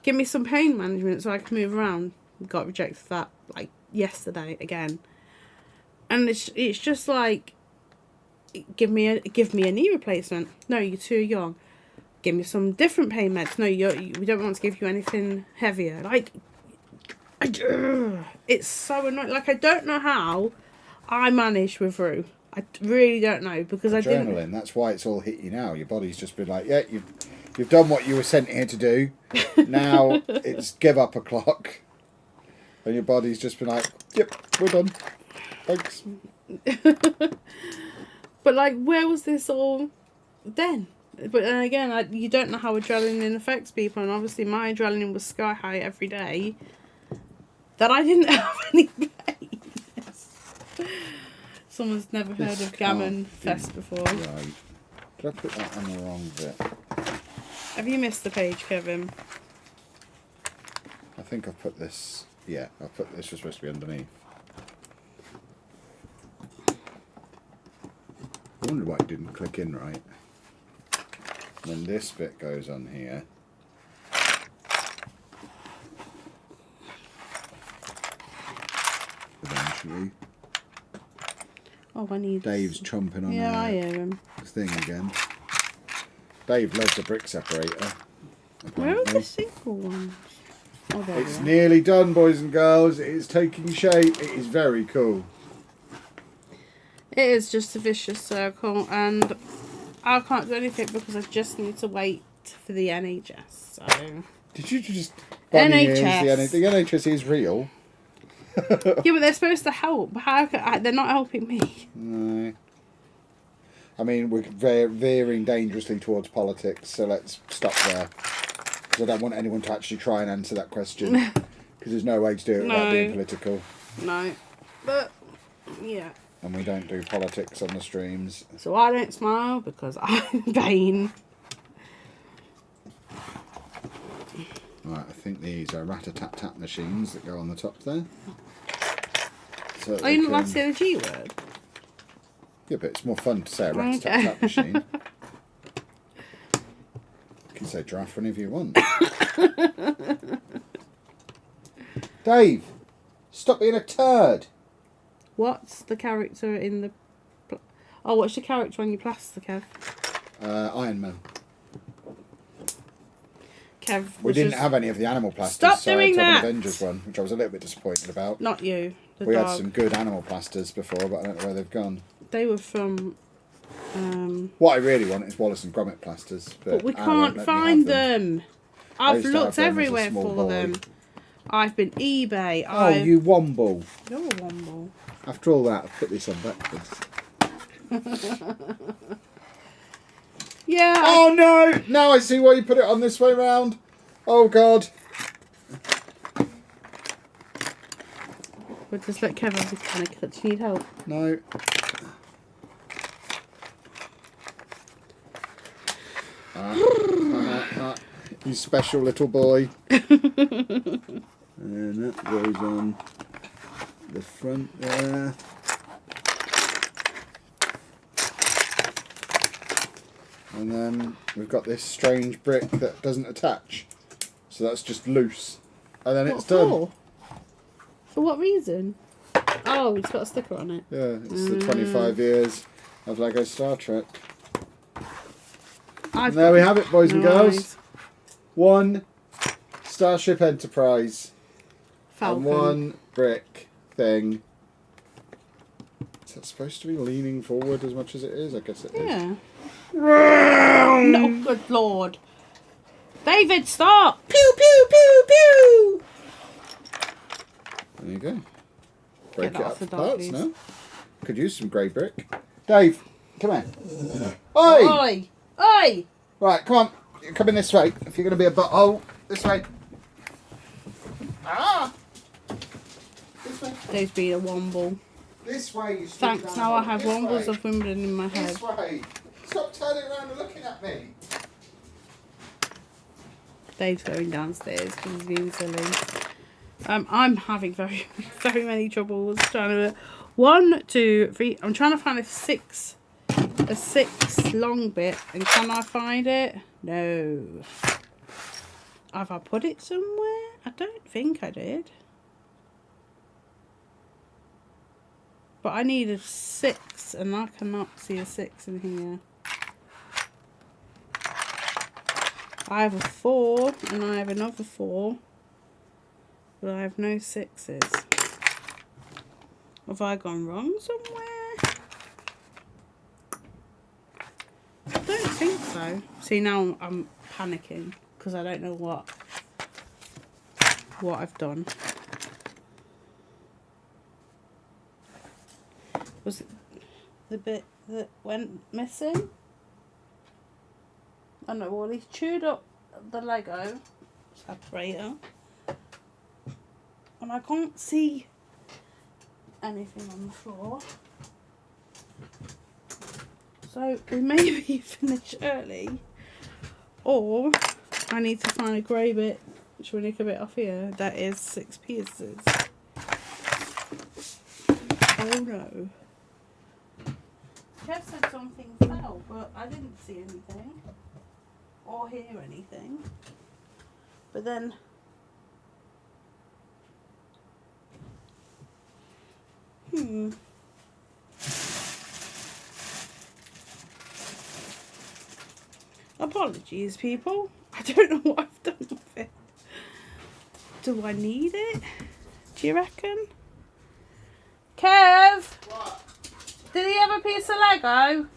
Speaker 2: Give me some pain management so I can move around. Got rejected for that like yesterday again. And it's just like, give me a knee replacement. No, you're too young. Give me some different pain meds. No, we don't want to give you anything heavier. Like, it's so annoying. Like, I don't know how I managed with Rue. I really don't know because I didn't.
Speaker 1: Journaling. That's why it's all hit you now. Your body's just been like, yeah, you've done what you were sent here to do. Now it's give up a clock, and your body's just been like, yep, we're done. Thanks.
Speaker 2: But like, where was this all then? But then again, you don't know how adrenaline affects people, and obviously my adrenaline was sky high every day. That I didn't have any pain. Someone's never heard of Gammon Fest before.
Speaker 1: Right. Did I put that on the wrong bit?
Speaker 2: Have you missed the page, Kevin?
Speaker 1: I think I've put this. Yeah, I've put this was supposed to be underneath. I wonder why it didn't click in right. And then this bit goes on here. Eventually.
Speaker 2: Oh, I need...
Speaker 1: Dave's chomping on
Speaker 2: I hear him.
Speaker 1: the thing again. Dave loves a brick separator.
Speaker 2: Where are
Speaker 1: Apparently.
Speaker 2: the single ones? Oh, there
Speaker 1: It's
Speaker 2: they are.
Speaker 1: nearly done, boys and girls. It is taking shape. It is very cool.
Speaker 2: It is just a vicious circle, and I can't do anything because I just need to wait for the NHS. So
Speaker 1: Did you just... bunny ears
Speaker 2: NHS.
Speaker 1: The NHS is real.
Speaker 2: yeah, but they're supposed to help. They're not helping me.
Speaker 1: No. I mean, we're veering dangerously towards politics, so let's stop there. Because I don't want anyone to actually try and answer that question. Because there's no way to do it without being political.
Speaker 2: No. But, yeah.
Speaker 1: and we don't do politics on the streams.
Speaker 2: So I don't smile because I'm in pain.
Speaker 1: Right, I think these are rat-a-tat-tat machines that go on the top there. So
Speaker 2: Are you not allowed to say the G word?
Speaker 1: Yeah, but it's more fun to say a rat-a-tat-tat machine. You can say giraffe whenever you want. Dave, stop being a turd.
Speaker 2: What's the character in the... Oh, what's your character on your plaster, Kev?
Speaker 1: Iron Man.
Speaker 2: Kev
Speaker 1: We didn't have any of the animal plasters,
Speaker 2: Stop
Speaker 1: so
Speaker 2: doing
Speaker 1: I had to have
Speaker 2: that!
Speaker 1: an Avengers one, which I was a little bit disappointed about.
Speaker 2: Not you, the
Speaker 1: We
Speaker 2: dog.
Speaker 1: had some good animal plasters before, but I don't know where they've gone.
Speaker 2: They were from...
Speaker 1: What I really want is Wallace and Gromit plasters.
Speaker 2: But we
Speaker 1: Anna won't
Speaker 2: can't
Speaker 1: let me have
Speaker 2: find them. I've
Speaker 1: used to have
Speaker 2: looked
Speaker 1: them as a
Speaker 2: everywhere
Speaker 1: small
Speaker 2: for
Speaker 1: boy.
Speaker 2: them. I've been eBay.
Speaker 1: Oh, you womble.
Speaker 2: You're a womble.
Speaker 1: After all that, I've put this on backwards.
Speaker 2: Yeah.
Speaker 1: Oh no! Now I see why you put it on this way round. Oh god.
Speaker 2: We'll just let Kev have his panic. Do you need help?
Speaker 1: No. You special little boy. And that goes on the front there. And then we've got this strange brick that doesn't attach. So that's just loose. And then it's done.
Speaker 2: For? For what reason? Oh, it's got a sticker on it.
Speaker 1: Yeah, it's the 25 years of Lego Star Trek. And there we have it, boys and girls. One Starship Enterprise.
Speaker 2: Falcon.
Speaker 1: And one brick thing. Is that supposed to be leaning forward as much as it is? I guess it is.
Speaker 2: Yeah. No, good lord. David, stop! Pew, pew, pew, pew!
Speaker 1: There you go. Break
Speaker 2: Get
Speaker 1: it
Speaker 2: that
Speaker 1: up
Speaker 2: off
Speaker 1: for
Speaker 2: the dog,
Speaker 1: parts
Speaker 2: please.
Speaker 1: now. Could use some grey brick. Dave, come here. Oi!
Speaker 2: Oi! Oi!
Speaker 1: Right, come on. You're coming this way. If you're going to be a butthole, this way. Ah! This way.
Speaker 2: Dave's being a womble.
Speaker 1: This way, you stupid
Speaker 2: Thanks, now
Speaker 1: animal.
Speaker 2: I have
Speaker 1: This
Speaker 2: wombles
Speaker 1: way.
Speaker 2: of Wimbledon in my head.
Speaker 1: This way. Stop turning around and looking at me.
Speaker 2: Dave's going downstairs because he's being silly. I'm having very, very many troubles trying to... 1, 2, 3... I'm trying to find a six long bit. And can I find it? No. Have I put it somewhere? I don't think I did. But I need a 6 and I cannot see a 6 in here. I have a 4 and I have another 4. But I have no 6s. Have I gone wrong somewhere? I don't think so. See, now I'm panicking because I don't know what I've done. Was it the bit that went missing? I know, well, he's chewed up the Lego separator. And I can't see anything on the floor. So we may be finished early. Or I need to find a grey bit. Should we nick a bit off here? That is 6 pieces. Oh no. Kev said something fell, but I didn't see anything. Or hear anything. But then... Apologies, people. I don't know what I've done with it. Do I need it? Do you reckon? Kev!
Speaker 1: What?
Speaker 2: Did he have a piece of Lego?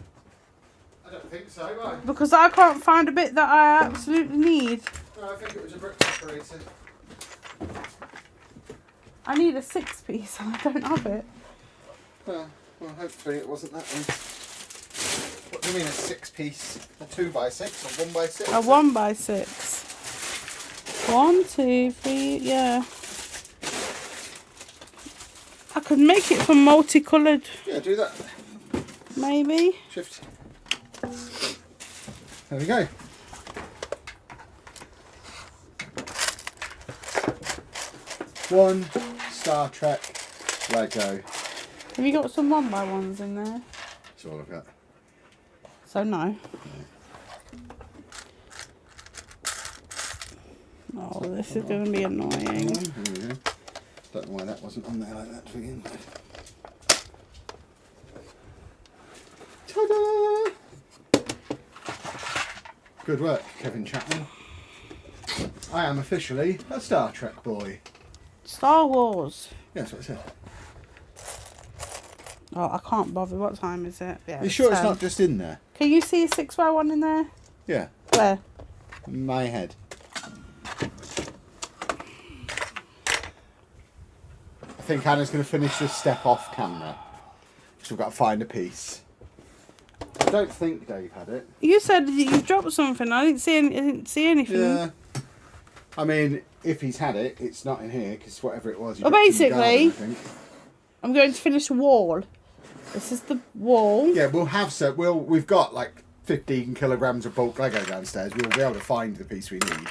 Speaker 1: I don't think so, right?
Speaker 2: Because I can't find a bit that I absolutely need.
Speaker 1: No, I think it was a brick decorator.
Speaker 2: I need a 6 piece and I don't have it.
Speaker 1: Well, hopefully it wasn't that one. What do you mean a 6 piece? A 2x6 or 1x6?
Speaker 2: A 1x6. 1, 2, 3, yeah. I could make it from multicoloured,
Speaker 1: Yeah, do that.
Speaker 2: maybe.
Speaker 1: Shift. There we go. One Star Trek Lego.
Speaker 2: Have you got some 1x1s in there?
Speaker 1: That's all I've got.
Speaker 2: So no. Oh, this is going to be annoying.
Speaker 1: There we go. Don't know why that wasn't on there like that to begin with. Ta-da! Good work, Kevin Chapman. I am officially a Star Trek boy.
Speaker 2: Star Wars.
Speaker 1: Yeah, that's what I said.
Speaker 2: Oh, I can't bother. What time is it? Yeah.
Speaker 1: You sure it's
Speaker 2: 10.
Speaker 1: not just in there?
Speaker 2: Can you see a 6x1 in there?
Speaker 1: Yeah.
Speaker 2: Where?
Speaker 1: In my head. I think Anna's going to finish this step off camera. So we've got to find a piece. I don't think Dave had it.
Speaker 2: You said that you dropped something. I didn't see anything.
Speaker 1: Yeah. I mean, if he's had it, it's not in here because whatever it was.
Speaker 2: Well, basically, I'm going to finish the wall. This is the wall.
Speaker 1: Yeah, we'll have some. We've got like 15 kilograms of bulk Lego downstairs. We'll be able to find the piece we need.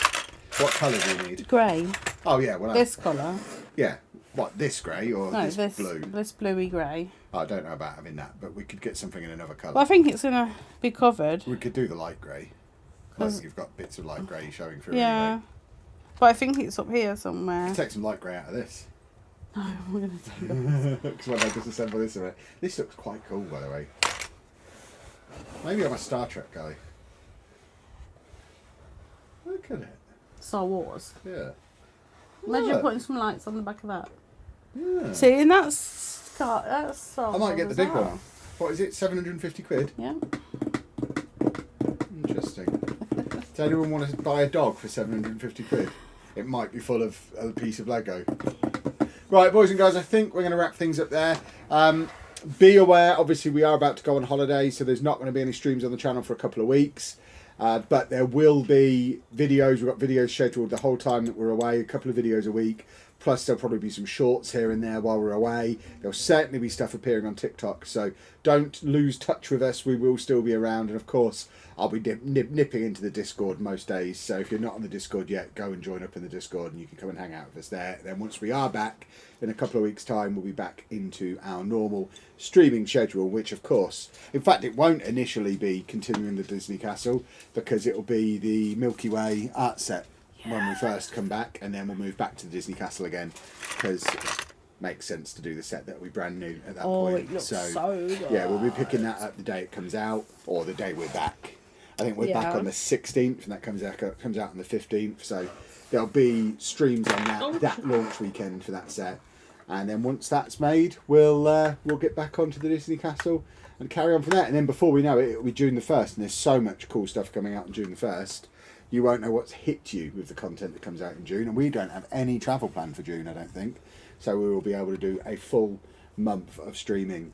Speaker 1: What colour do you need?
Speaker 2: Grey.
Speaker 1: Oh yeah, well.
Speaker 2: This colour.
Speaker 1: Yeah. What, this grey or
Speaker 2: No,
Speaker 1: this blue?
Speaker 2: This bluey grey.
Speaker 1: Oh, I don't know about having that, but we could get something in another colour.
Speaker 2: Well, I think it's going to be covered.
Speaker 1: We could do the light grey. Like you've got bits of light grey showing through.
Speaker 2: Yeah.
Speaker 1: Anyway.
Speaker 2: But I think it's up here somewhere.
Speaker 1: Take some light grey out of this.
Speaker 2: No, we're going to take it.
Speaker 1: Because when I disassemble this away. This looks quite cool, by the way. Maybe I'm a Star Trek guy. Look at it.
Speaker 2: Star Wars.
Speaker 1: Yeah.
Speaker 2: Imagine
Speaker 1: Look.
Speaker 2: putting some lights on the back of that.
Speaker 1: Yeah.
Speaker 2: See, and that's Star
Speaker 1: I might get the
Speaker 2: Wars
Speaker 1: big
Speaker 2: as well.
Speaker 1: one. What is it? 750 quid?
Speaker 2: Yeah.
Speaker 1: Interesting. Does anyone want to buy a dog for 750 quid? It might be full of a piece of Lego. Right, boys and girls, I think we're going to wrap things up there. Be aware, obviously, we are about to go on holiday, so there's not going to be any streams on the channel for a couple of weeks. But there will be videos. We've got videos scheduled the whole time that we're away, a couple of videos a week. Plus, there'll probably be some shorts here and there while we're away. There'll certainly be stuff appearing on TikTok. So don't lose touch with us. We will still be around. And of course, I'll be nipping into the Discord most days. So if you're not on the Discord yet, go and join up in the Discord and you can come and hang out with us there. Then once we are back, in a couple of weeks' time, we'll be back into our normal streaming schedule, which of course, in fact, it won't initially be continuing the Disney Castle because it'll be the Milky Way art set when we first come back, and then we'll move back to the Disney Castle again because it makes sense to do the set that'll be brand new at that point.
Speaker 2: It looks so good.
Speaker 1: Yeah, we'll be picking that up the day it comes out or the day we're back. I think we're back on the 16th, and that comes out on the 15th. So there'll be streams on that launch weekend for that set, and then once that's made, we'll get back onto the Disney Castle and carry on from there. And then before we know it, it'll be June the 1st, and there's so much cool stuff coming out on June the 1st. You won't know what's hit you with the content that comes out in June, and we don't have any travel plan for June, I don't think. So we will be able to do a full month of streaming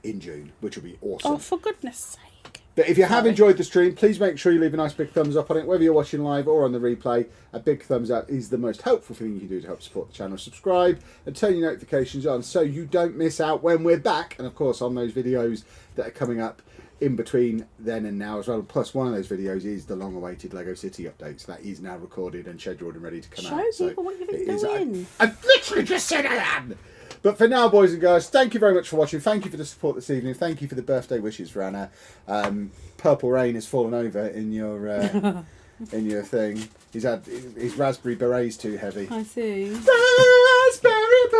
Speaker 1: in June, which will be awesome.
Speaker 2: Oh, for goodness sake.
Speaker 1: But if you have enjoyed the stream, please make sure you leave a nice big thumbs up on it, whether you're watching live or on the replay. A big thumbs up is the most helpful thing you can do to help support the channel. Subscribe and turn your notifications on so you don't miss out when we're back, and of course on those videos that are coming up in between then and now as well. Plus, one of those videos is the long-awaited Lego City update. So that is now recorded and scheduled and ready to come out.
Speaker 2: Show people what you've been doing.
Speaker 1: I've literally just said I am! But for now, boys and girls, thank you very much for watching. Thank you for the support this evening. Thank you for the birthday wishes for Anna. Purple Rain has fallen over in your in your thing. His raspberry beret's too heavy.
Speaker 2: I see.